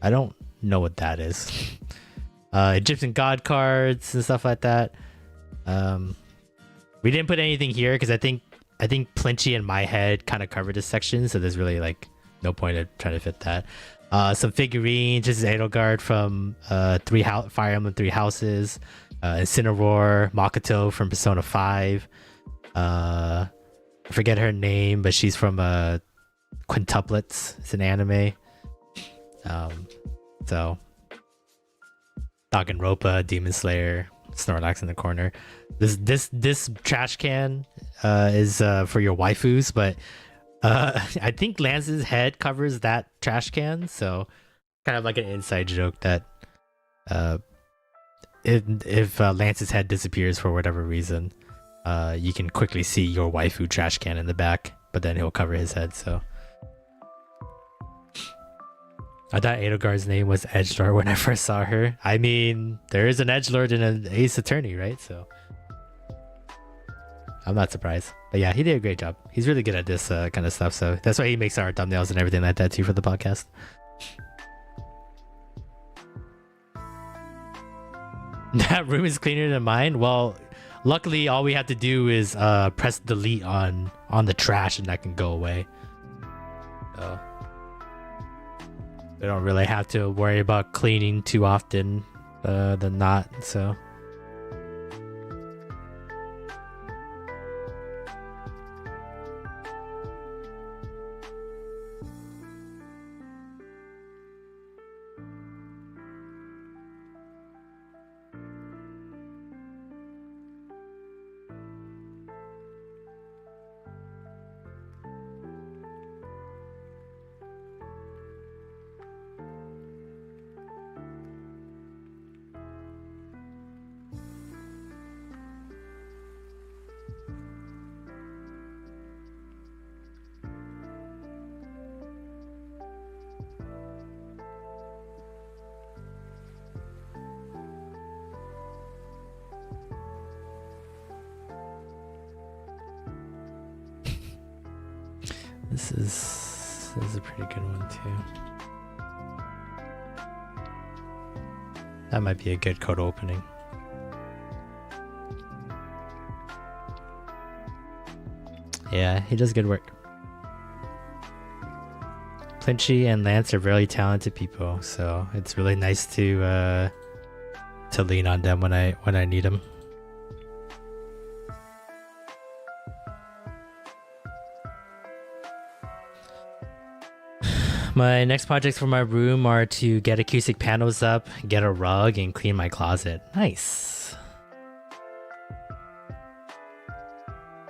Speaker 1: I don't know what that is. Egyptian god cards and stuff like that. We didn't put anything here because I think Plinchy and my head kind of covered this section, so there's really like no point in trying to fit that. Some figurines. This is Edelgard from Fire Emblem Three Houses. Incineroar, Makoto from Persona 5. I forget her name, but she's from Quintuplets. It's an anime. So Danganronpa, Demon Slayer, Snorlax in the corner. This trash can is for your waifus, but I think Lance's head covers that trash can, so kind of like an inside joke that if Lance's head disappears for whatever reason, you can quickly see your waifu trash can in the back, but then he'll cover his head. So I thought Edelgard's name was Edgelord when I first saw her. I mean, there is an Edgelord in an Ace Attorney, right? So I'm not surprised. But yeah, he did a great job. He's really good at this kind of stuff. So that's why he makes our thumbnails and everything like that too for the podcast. That room is cleaner than mine. Well, luckily all we have to do is press delete on the trash and that can go away. So we don't really have to worry about cleaning too often than not. So this is a pretty good one too. That might be a good code opening. Yeah, he does good work. Plinchy and Lance are really talented people, so it's really nice to lean on them when I need them. My next projects for my room are to get acoustic panels up, get a rug, and clean my closet. Nice.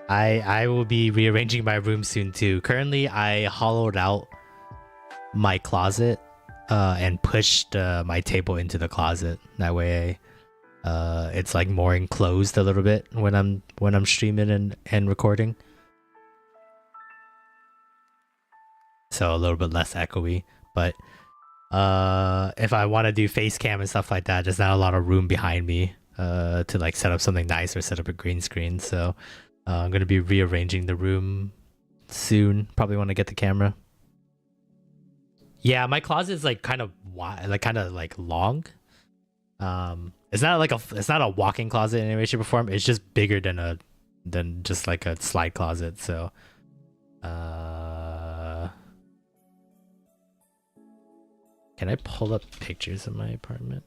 Speaker 1: I will be rearranging my room soon too. Currently, I hollowed out my closet and pushed my table into the closet. That way, it's like more enclosed a little bit when I'm streaming and recording. So a little bit less echoey, but if I want to do face cam and stuff like that, there's not a lot of room behind me to like set up something nice or set up a green screen. So I'm gonna be rearranging the room soon. Probably want to get the camera. Yeah, my closet is like kind of wide, like kind of like long. It's not a walk-in closet in any way, shape, or form. It's just bigger than just like a slide closet. So can I pull up pictures of my apartment?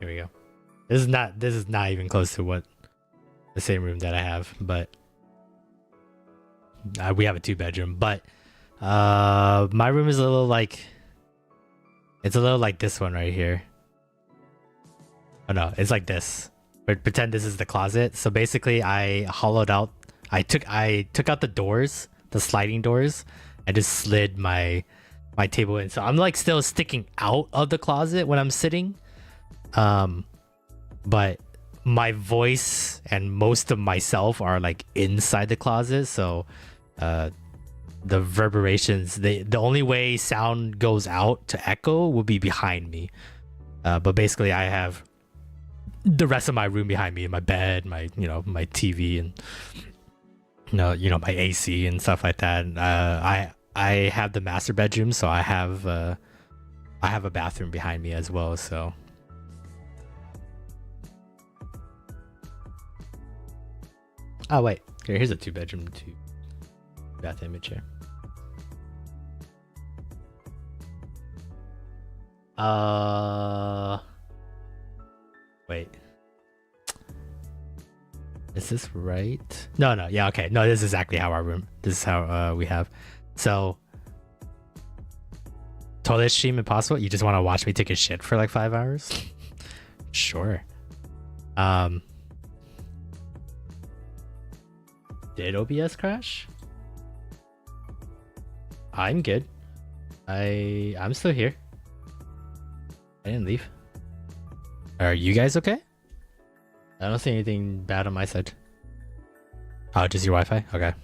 Speaker 1: Here we go. This is not even close to what the same room that I have, but we have a 2-bedroom. But my room is a little like this one right here. Oh no, it's like this. But pretend this is the closet. So basically, I hollowed out. I took out the doors, the sliding doors, and just slid my table in. So I'm like still sticking out of the closet when I'm sitting. But my voice and most of myself are like inside the closet. So the reverberations, the only way sound goes out to echo would be behind me. But basically I have the rest of my room behind me, my bed, my my TV, and my AC and stuff like that. I have the master bedroom, so I have a bathroom behind me as well. So oh wait, here's a 2-bedroom, 2-bath image here. Wait. Is this right? No, yeah, okay. No, this is exactly how our room. This is how we have. So toilet stream impossible? You just want to watch me take a shit for like 5 hours? Sure. Did OBS crash? I'm good. I'm still here. I didn't leave. Are you guys okay? I don't see anything bad on my side. Oh, just your Wi-Fi? Okay.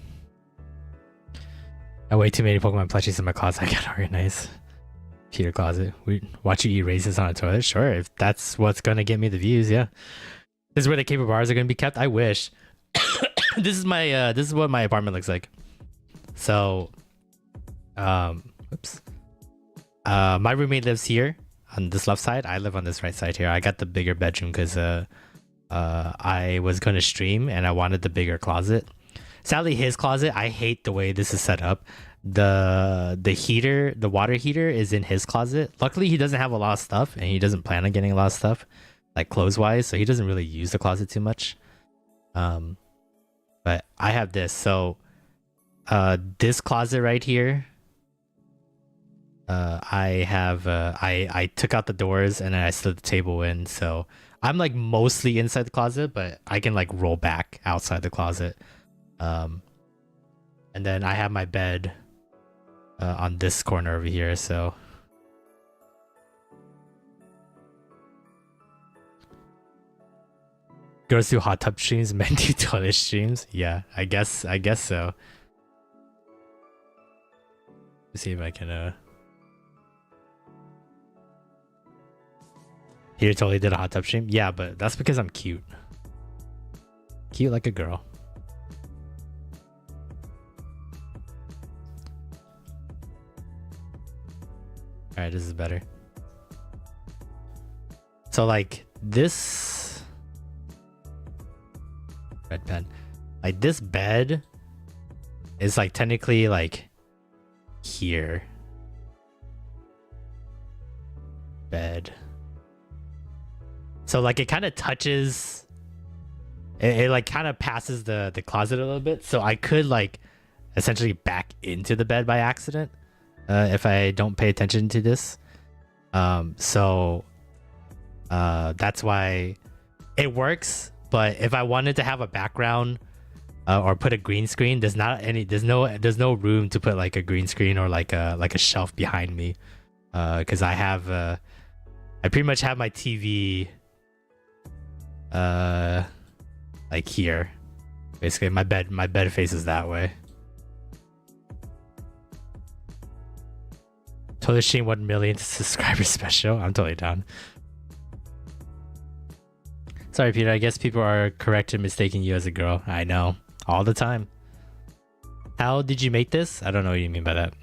Speaker 1: I way too many Pokemon plushies in my closet. I gotta organize. Peter closet. We watch you eat raisins on a toilet? Sure, if that's what's gonna get me the views, yeah. This is where the cable bars are gonna be kept? I wish. This is what my apartment looks like. So oops. My roommate lives here on this left side. I live on this right side here. I got the bigger bedroom because I was gonna stream and I wanted the bigger closet. Sadly, his closet, I hate the way this is set up. The heater, the water heater is in his closet. Luckily, he doesn't have a lot of stuff and he doesn't plan on getting a lot of stuff, like clothes wise, so he doesn't really use the closet too much. But I have this. So this closet right here, I took out the doors and then I slid the table in. So I'm like mostly inside the closet, but I can like roll back outside the closet. And then I have my bed on this corner over here. So girls do hot tub streams, men do toilet streams. Yeah, I guess so. Let's see if I can Peter totally did a hot tub stream. Yeah, but that's because I'm cute. Cute like a girl. Alright, this is better. So like this red pen. Like this bed is like technically like here. Bed. So like it kind of touches it like kind of passes the closet a little bit. So I could like essentially back into the bed by accident if I don't pay attention to this. So that's why it works. But if I wanted to have a background or put a green screen, there's no room to put like a green screen or like a shelf behind me, because I pretty much have my TV like here. Basically my bed faces that way. Totally stream 1 million subscriber special. I'm totally down. Sorry, Peter. I guess people are correct in mistaking you as a girl. I know. All the time. How did you make this? I don't know what you mean by that.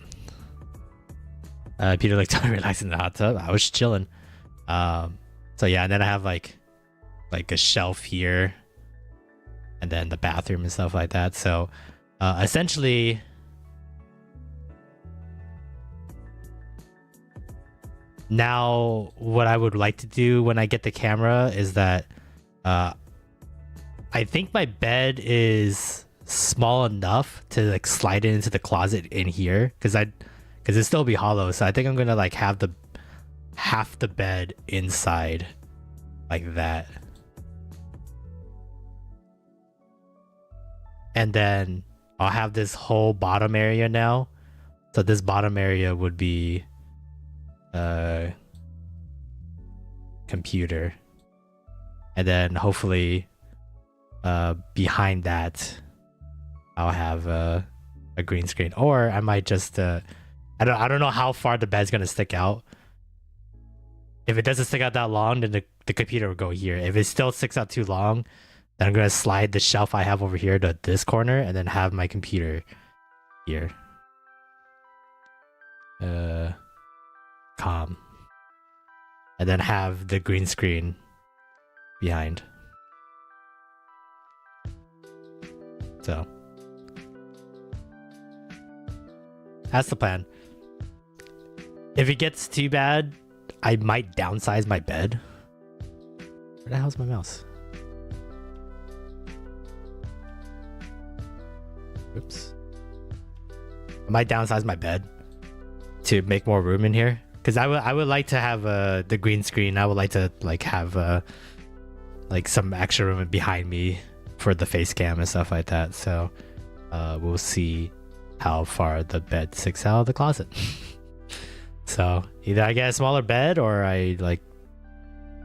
Speaker 1: Peter like totally relaxing in the hot tub. I was chilling. So yeah, and then I have like a shelf here. And then the bathroom and stuff like that. So essentially now what I would like to do when I get the camera is that I think my bed is small enough to like slide it into the closet in here because it still be hollow. So I think I'm gonna like have the half the bed inside like that. And then I'll have this whole bottom area now. So this bottom area would be computer. And then hopefully behind that I'll have a green screen. Or I might just I don't know how far the bed's gonna stick out. If it doesn't stick out that long, then the computer will go here. If it still sticks out too long, then I'm gonna slide the shelf I have over here to this corner and then have my computer here. Com. And then have the green screen behind. So that's the plan. If it gets too bad, I might downsize my bed. Where the hell's my mouse? Oops. I might downsize my bed to make more room in here. Because I would like to have the green screen. I would like to like have like some extra room behind me for the face cam and stuff like that. So we'll see how far the bed sticks out of the closet. So either I get a smaller bed or I like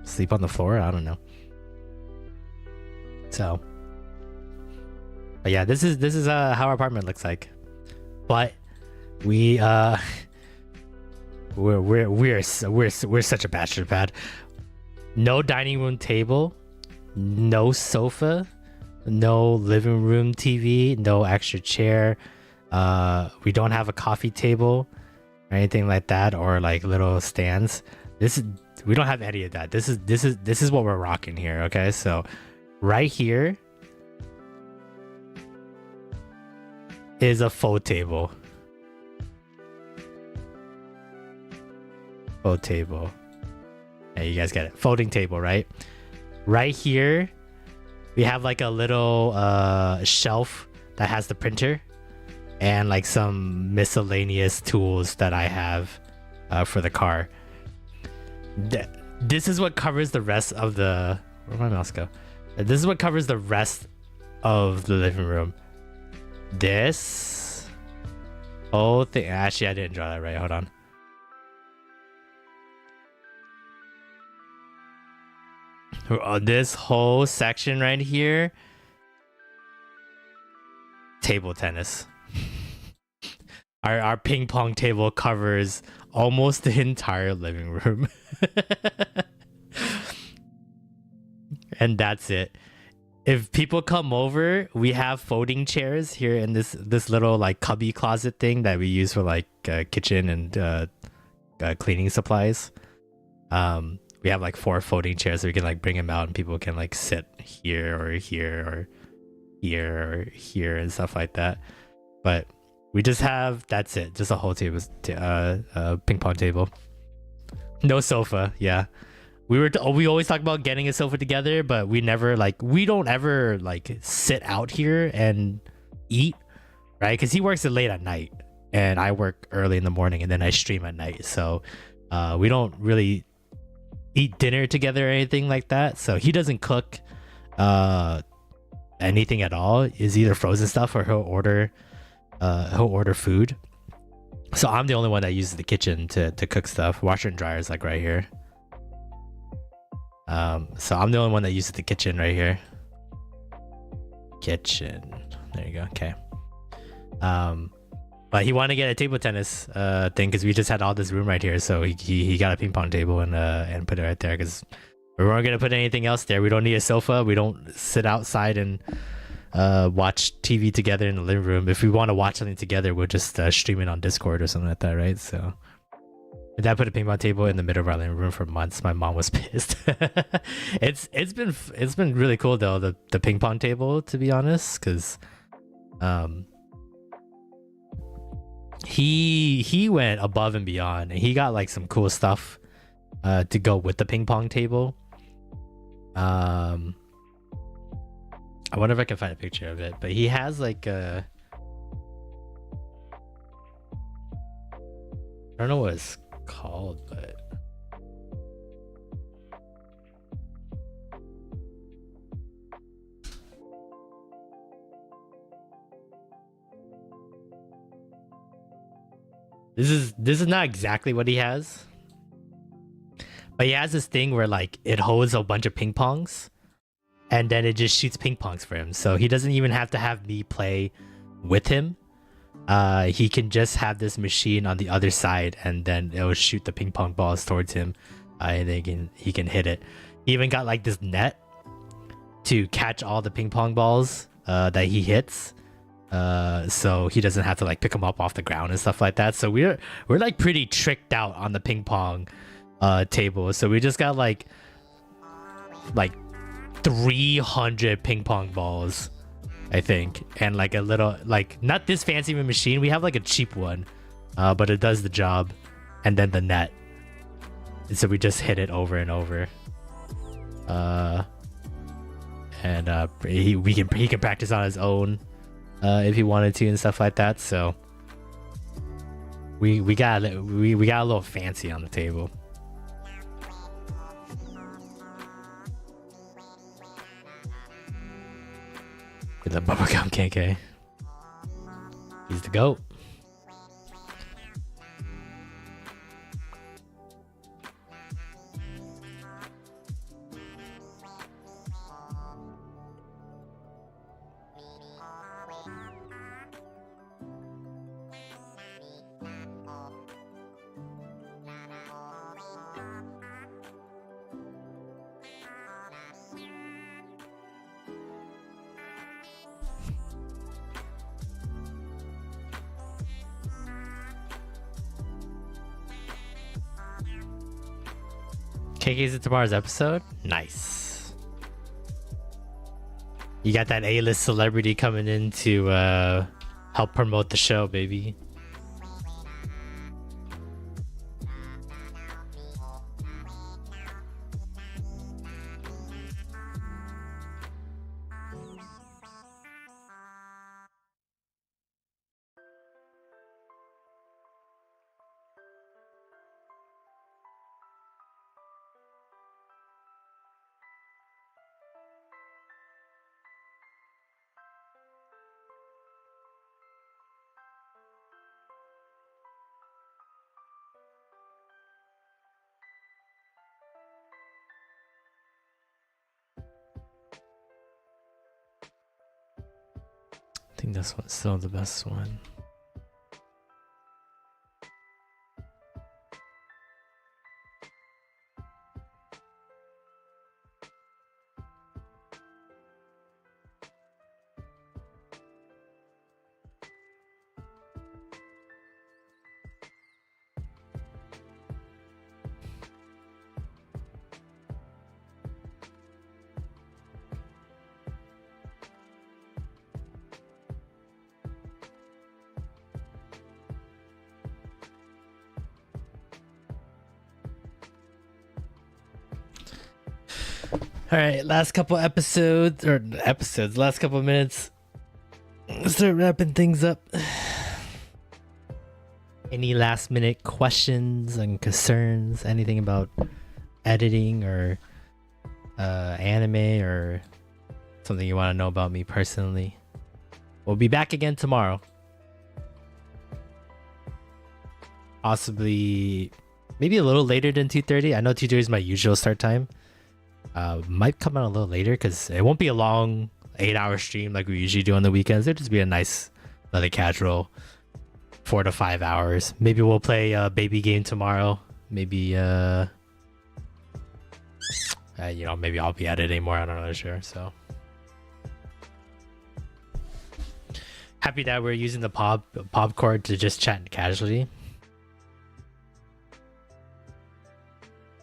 Speaker 1: sleep on the floor. I don't know. So, but yeah, this is how our apartment looks like. But we're such a bachelor pad. No dining room table, no sofa, no living room TV, no extra chair. We don't have a coffee table or anything like that, or like little stands. We don't have any of that. This is what we're rocking here. Okay, so right here is a faux table. Faux table. Hey, you guys get it. Folding table, right? Right here, we have like a little shelf that has the printer and like some miscellaneous tools that I have for the car. This is what covers the rest of the... Where'd my mouse go? This is what covers the rest of the living room. This whole thing... Actually, I didn't draw that right. Hold on. This whole section right here, table tennis. Our ping pong table covers almost the entire living room. And that's it. If people come over, we have folding chairs here in this little like cubby closet thing that we use for like kitchen and cleaning supplies. We have like 4 folding chairs so we can like bring them out and people can like sit here or here or here or here and stuff like that. But we just have, that's it, just a whole table, ping pong table. No sofa, yeah. We always talk about getting a sofa together, but we don't ever like sit out here and eat, right? Because he works late at night and I work early in the morning and then I stream at night. So we don't really eat dinner together or anything like that. So he doesn't cook anything at all. Is either frozen stuff or he'll order food. So I'm the only one that uses the kitchen to cook stuff. Washer and dryer is like right here. So I'm the only one that uses the kitchen right here. Kitchen. There you go. Okay. But he wanted to get a table tennis thing because we just had all this room right here. So he got a ping pong table and put it right there because we weren't gonna put anything else there. We don't need a sofa. We don't sit outside and watch TV together in the living room. If we want to watch something together, we'll just stream it on Discord or something like that, right? So my dad put a ping pong table in the middle of our living room for months. My mom was pissed. It's been really cool though, the ping pong table, to be honest, because he went above and beyond and he got like some cool stuff to go with the ping pong table. I wonder if I can find a picture of it, but he has like a, I don't know what it's called, but this is not exactly what he has. But he has this thing where like it holds a bunch of ping pongs and then it just shoots ping pongs for him. So he doesn't even have to have me play with him. He can just have this machine on the other side and then it will shoot the ping pong balls towards him. And he can hit it. He even got like this net to catch all the ping pong balls that he hits. So he doesn't have to like pick them up off the ground and stuff like that. So we're like pretty tricked out on the ping pong table. So we just got like 300 ping pong balls, I think, and like a little, like, not this fancy of a machine. We have like a cheap one, but it does the job, and then the net. And so we just hit it over and over. He can practice on his own if he wanted to and stuff like that. So we got a little fancy on the table. The bubblegum KK. He's the GOAT. KK's in tomorrow's episode? Nice. You got that A-list celebrity coming in to help promote the show, baby. I think this one's still the best one. All right, last couple last couple minutes. Let's start wrapping things up. Any last minute questions and concerns? Anything about editing or anime or something you want to know about me personally? We'll be back again tomorrow. Possibly, maybe a little later than 2:30. I know 2:30 is my usual start time. Might come out a little later because it won't be a long 8-hour stream like we usually do on the weekends. It'll just be a nice, another casual 4 to 5 hours. Maybe we'll play a baby game tomorrow. Maybe maybe I'll be editing more. I'm not really sure. So happy that we're using the pop cord to just chat casually.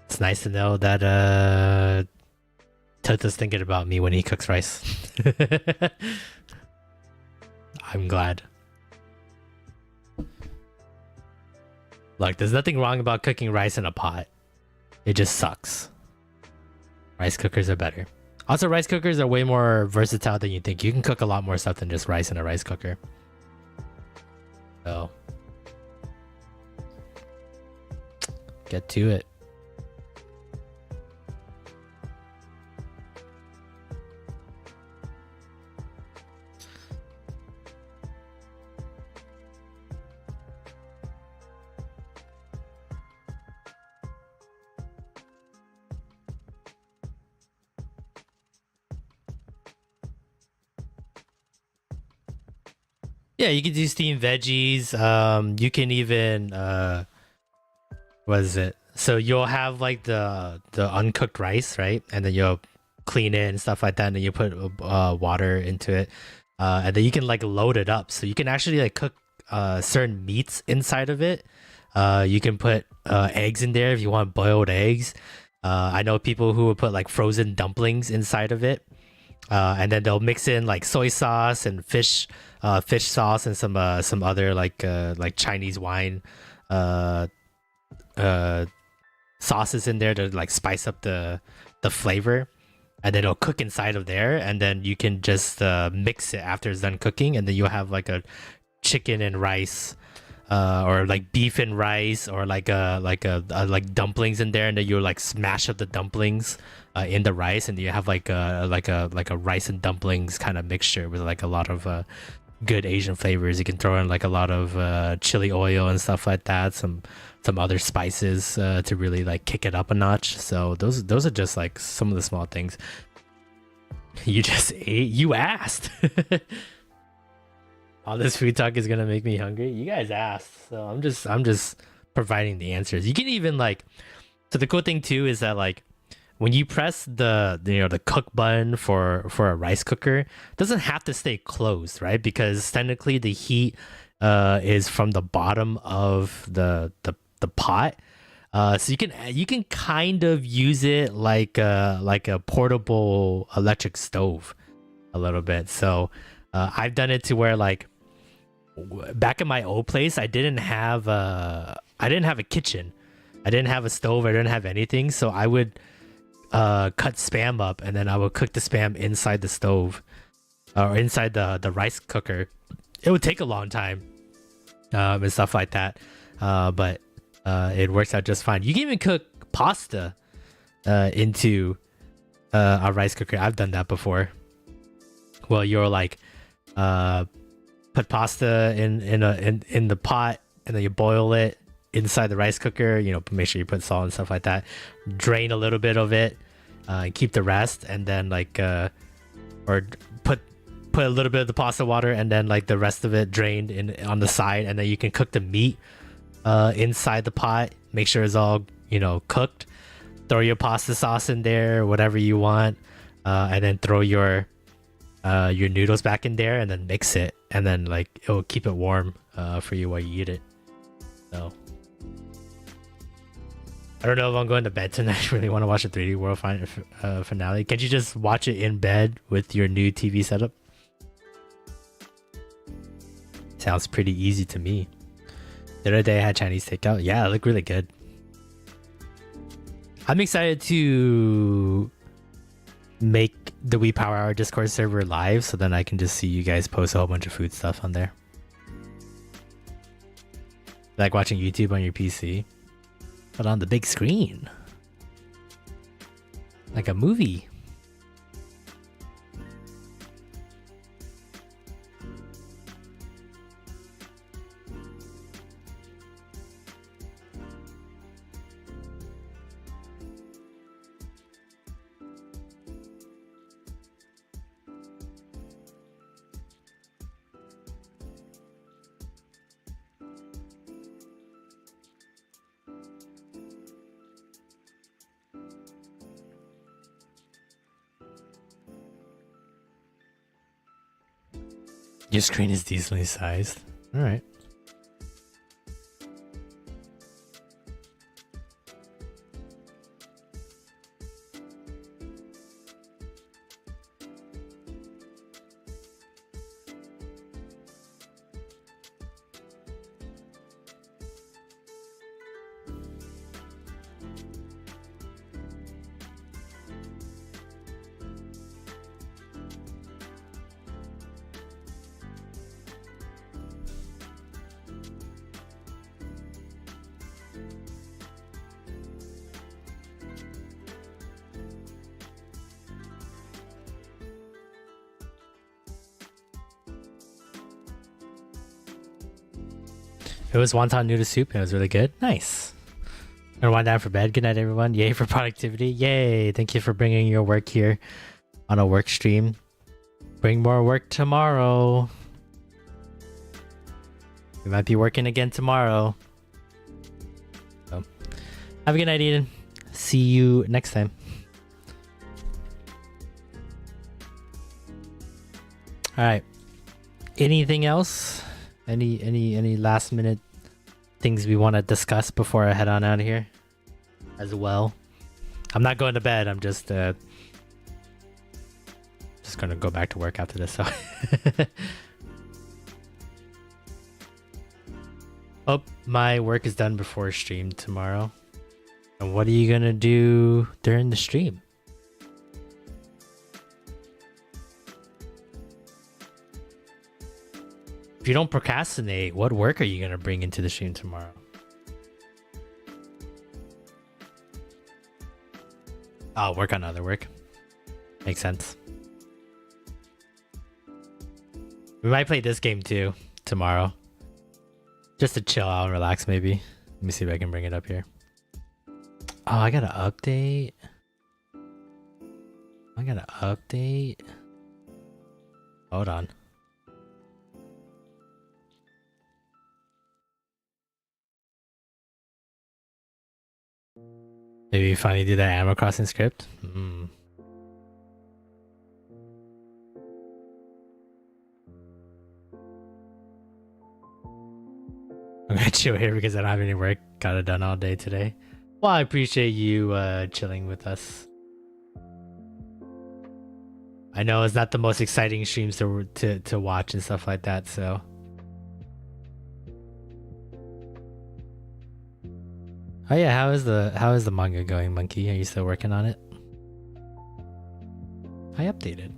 Speaker 1: It's nice to know that Toto's thinking about me when he cooks rice. I'm glad. Look, there's nothing wrong about cooking rice in a pot. It just sucks. Rice cookers are better. Also, rice cookers are way more versatile than you think. You can cook a lot more stuff than just rice in a rice cooker. So, get to it. Yeah, you can do steamed veggies. You can even what is it? So you'll have like the uncooked rice, right? And then you'll clean it and stuff like that, and then you put water into it, and then you can like load it up. So you can actually like cook certain meats inside of it. You can put eggs in there if you want boiled eggs. I know people who will put like frozen dumplings inside of it. And then they'll mix in like soy sauce and fish sauce and some other like Chinese wine sauces in there to like spice up the flavor, and then it'll cook inside of there, and then you can just mix it after it's done cooking, and then you'll have like a chicken and rice or like beef and rice, or like dumplings in there, and then you like smash up the dumplings in the rice, and you have like a rice and dumplings kind of mixture with like a lot of good Asian flavors. You can throw in like a lot of chili oil and stuff like that, some other spices to really like kick it up a notch. So those are just like some of the small things. You just ate, you asked. All this food talk is gonna make me hungry. You guys asked, so I'm just providing the answers. You can even like, so the cool thing too is that like when you press the cook button for a rice cooker, it doesn't have to stay closed, right? Because technically the heat is from the bottom of the pot. So you can kind of use it like a portable electric stove a little bit. So I've done it to where like back in my old place, I didn't have a kitchen, I didn't have a stove, I didn't have anything. So I would cut spam up, and then I would cook the spam inside the stove or inside the rice cooker. It would take a long time and stuff like that, but it works out just fine. You can even cook pasta into a rice cooker. I've done that before. Well, you're like put pasta in the pot, and then you boil it inside the rice cooker. You know, make sure you put salt and stuff like that. Drain a little bit of it, and keep the rest, and then like or put a little bit of the pasta water, and then like the rest of it drained in on the side, and then you can cook the meat inside the pot. Make sure it's all, you know, cooked. Throw your pasta sauce in there, whatever you want, and then throw your noodles back in there, and then mix it, and then like it will keep it warm for you while you eat it. So I don't know if I'm going to bed tonight. I really want to watch a 3D World finale. Can't you just watch it in bed with your new TV setup? Sounds pretty easy to me. The other day I had Chinese takeout. Yeah, it looked really good. I'm excited to make the Weeb Power Hour Discord server live, so then I can just see you guys post a whole bunch of food stuff on there. Like watching YouTube on your PC, but on the big screen, like a movie. Your screen is decently sized. All right. It was wonton noodle soup. It was really good. Nice. Gonna wind down for bed. Good night, everyone. Yay for productivity. Yay. Thank you for bringing your work here on a work stream. Bring more work tomorrow. We might be working again tomorrow. So, have a good night, Eden. See you next time. All right. Anything else? Any last minute things we want to discuss before I head on out of here? As well, I'm not going to bed. I'm just gonna go back to work after this. So, hope my work is done before stream tomorrow. And what are you gonna do during the stream? If you don't procrastinate, what work are you gonna bring into the stream tomorrow? I'll work on other work. Makes sense. We might play this game too tomorrow. Just to chill out and relax, maybe. Let me see if I can bring it up here. Oh, I gotta update. Hold on. Maybe finally do that Animal Crossing script. I'm gonna chill here because I don't have any work. Got it done all day today. Well, I appreciate you chilling with us. I know it's not the most exciting streams to watch and stuff like that, so. Oh yeah, how is the manga going, Monkey? Are you still working on it? I updated.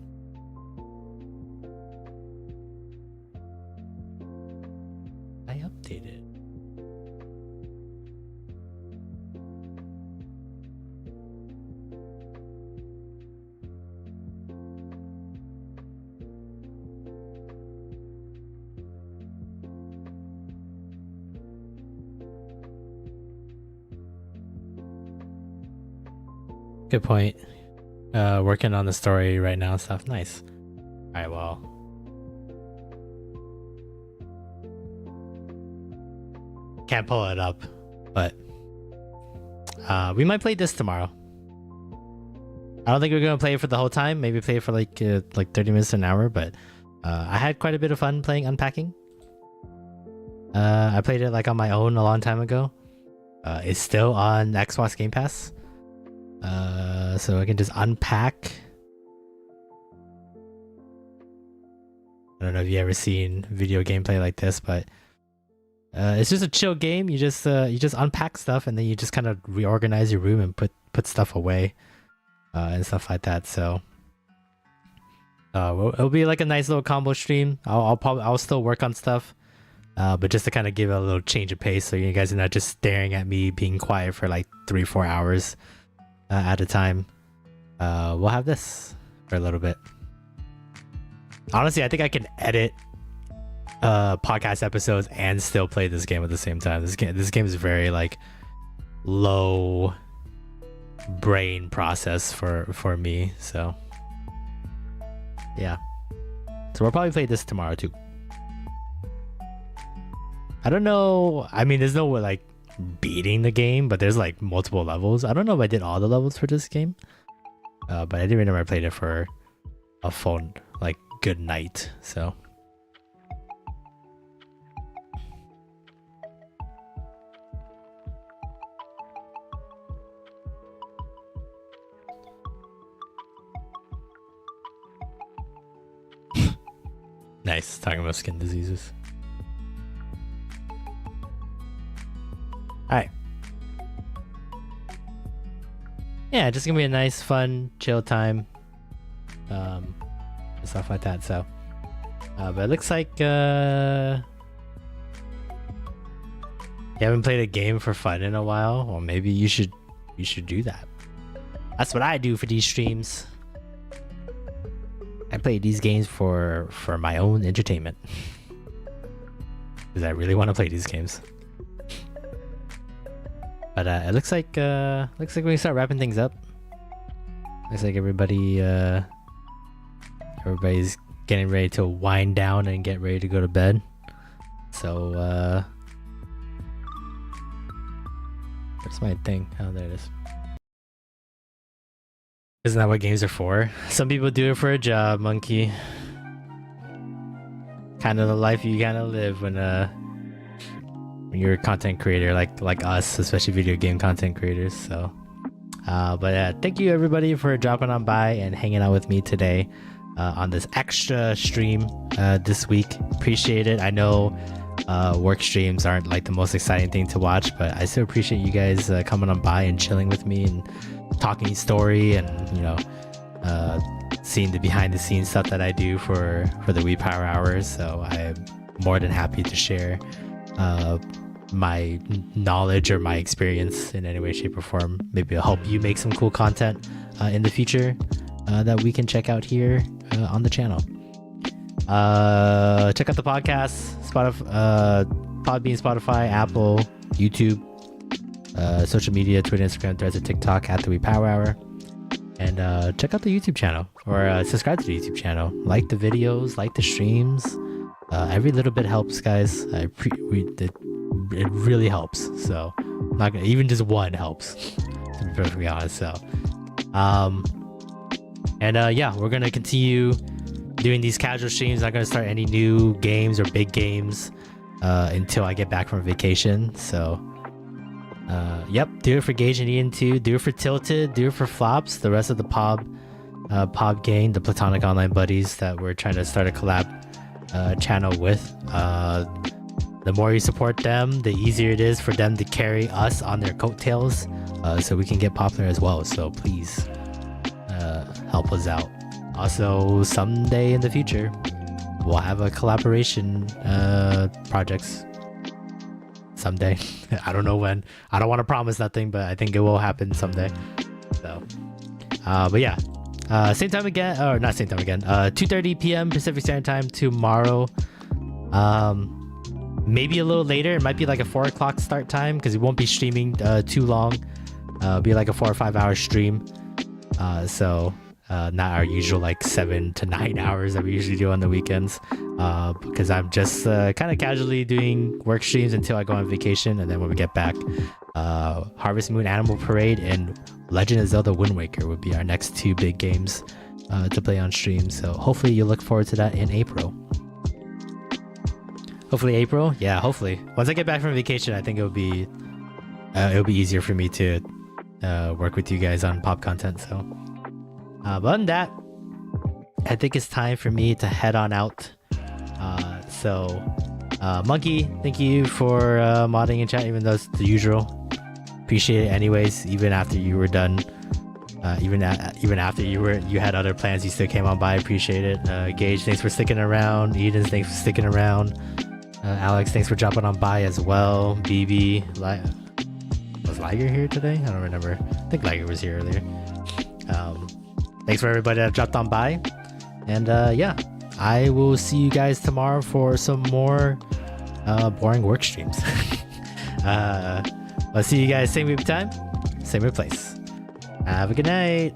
Speaker 1: Good point. Working on the story right now and stuff. Nice. Alright, well. Can't pull it up, but we might play this tomorrow. I don't think we're gonna play it for the whole time. Maybe play it for like 30 minutes to an hour, but I had quite a bit of fun playing Unpacking. I played it like on my own a long time ago. It's still on Xbox Game Pass. So I can just unpack. I don't know if you ever seen video gameplay like this, but it's just a chill game. You just unpack stuff and then you just kind of reorganize your room and put stuff away, and stuff like that. So it'll be like a nice little combo stream. I'll still work on stuff, but just to kind of give it a little change of pace, so you guys are not just staring at me being quiet for like 3-4 hours at a time. We'll have this for a little bit. Honestly, I think I can edit podcast episodes and still play this game at the same time. This game is very like low brain process for me. So yeah. So we'll probably play this tomorrow too. I don't know. I mean, there's no like beating the game, but there's like multiple levels. I don't know if I did all the levels for this game, but I do remember I played it for a full like good night. So nice, talking about skin diseases. Alright. Yeah, just gonna be a nice, fun, chill time. And stuff like that, so. But it looks like you haven't played a game for fun in a while. Well, maybe you should do that. That's what I do for these streams. I play these games for my own entertainment. because I really want to play these games. But it looks like we can start wrapping things up. Looks like everybody's getting ready to wind down and get ready to go to bed. So where's my thing? Oh, there it is. Isn't that what games are for? Some people do it for a job, monkey. Kind of the life you gotta live when you're a content creator like us, especially video game content creators. So but thank you everybody for dropping on by and hanging out with me today on this extra stream this week. Appreciate it. I know work streams aren't like the most exciting thing to watch, but I still appreciate you guys coming on by and chilling with me and talking story and, you know, seeing the behind the scenes stuff that I do for the Weeb Power Hours. So I'm more than happy to share my knowledge or my experience in any way, shape, or form. Maybe it'll help you make some cool content in the future that we can check out here on the channel. Check out the podcast, Spotify, Podbean, Spotify, Apple, YouTube, social media, Twitter, Instagram, Threads, and TikTok at the Weeb Power Hour. And check out the YouTube channel or subscribe to the YouTube channel. Like the videos, like the streams. Every little bit helps, guys. It really helps. So not gonna, even just one helps, to be perfectly honest. So yeah, we're gonna continue doing these casual streams. Not gonna start any new games or big games until I get back from vacation. So yep, do it for Gage and Ian too. Do it for Tilted. Do it for Flops. The rest of the Pob gang, the Platonic Online Buddies that we're trying to start a collab channel with. The more you support them, the easier it is for them to carry us on their coattails, so we can get popular as well. So please help us out. Also, someday in the future, we'll have a collaboration projects. Someday. I don't know when. I don't want to promise nothing, but I think it will happen someday. So but yeah, same time again, or not same time again, 2:30 p.m. Pacific Standard Time tomorrow. Maybe a little later. It might be like a 4 o'clock start time because we won't be streaming too long. It'll be like a 4 or 5 hour stream. So not our usual like 7 to 9 hours that we usually do on the weekends, because I'm just kind of casually doing work streams until I go on vacation. And then when we get back, Harvest Moon Animal Parade and Legend of Zelda Wind Waker would be our next 2 big games to play on stream. So hopefully you look forward to that in April. Hopefully April. Yeah, hopefully. Once I get back from vacation, I think it'll be easier for me to work with you guys on pop content. So but other than that, I think it's time for me to head on out. Monkey, thank you for modding in chat, even though it's the usual. Appreciate it anyways, even after you were done. Even after you had other plans, you still came on by. Appreciate it. Gage, thanks for sticking around. Eden, thanks for sticking around. Alex, thanks for dropping on by as well. BB, was Liger here today? I don't remember. I think Liger was here earlier. Thanks for everybody that dropped on by. And yeah, I will see you guys tomorrow for some more boring work streams. I'll see you guys same week time, same place. Have a good night.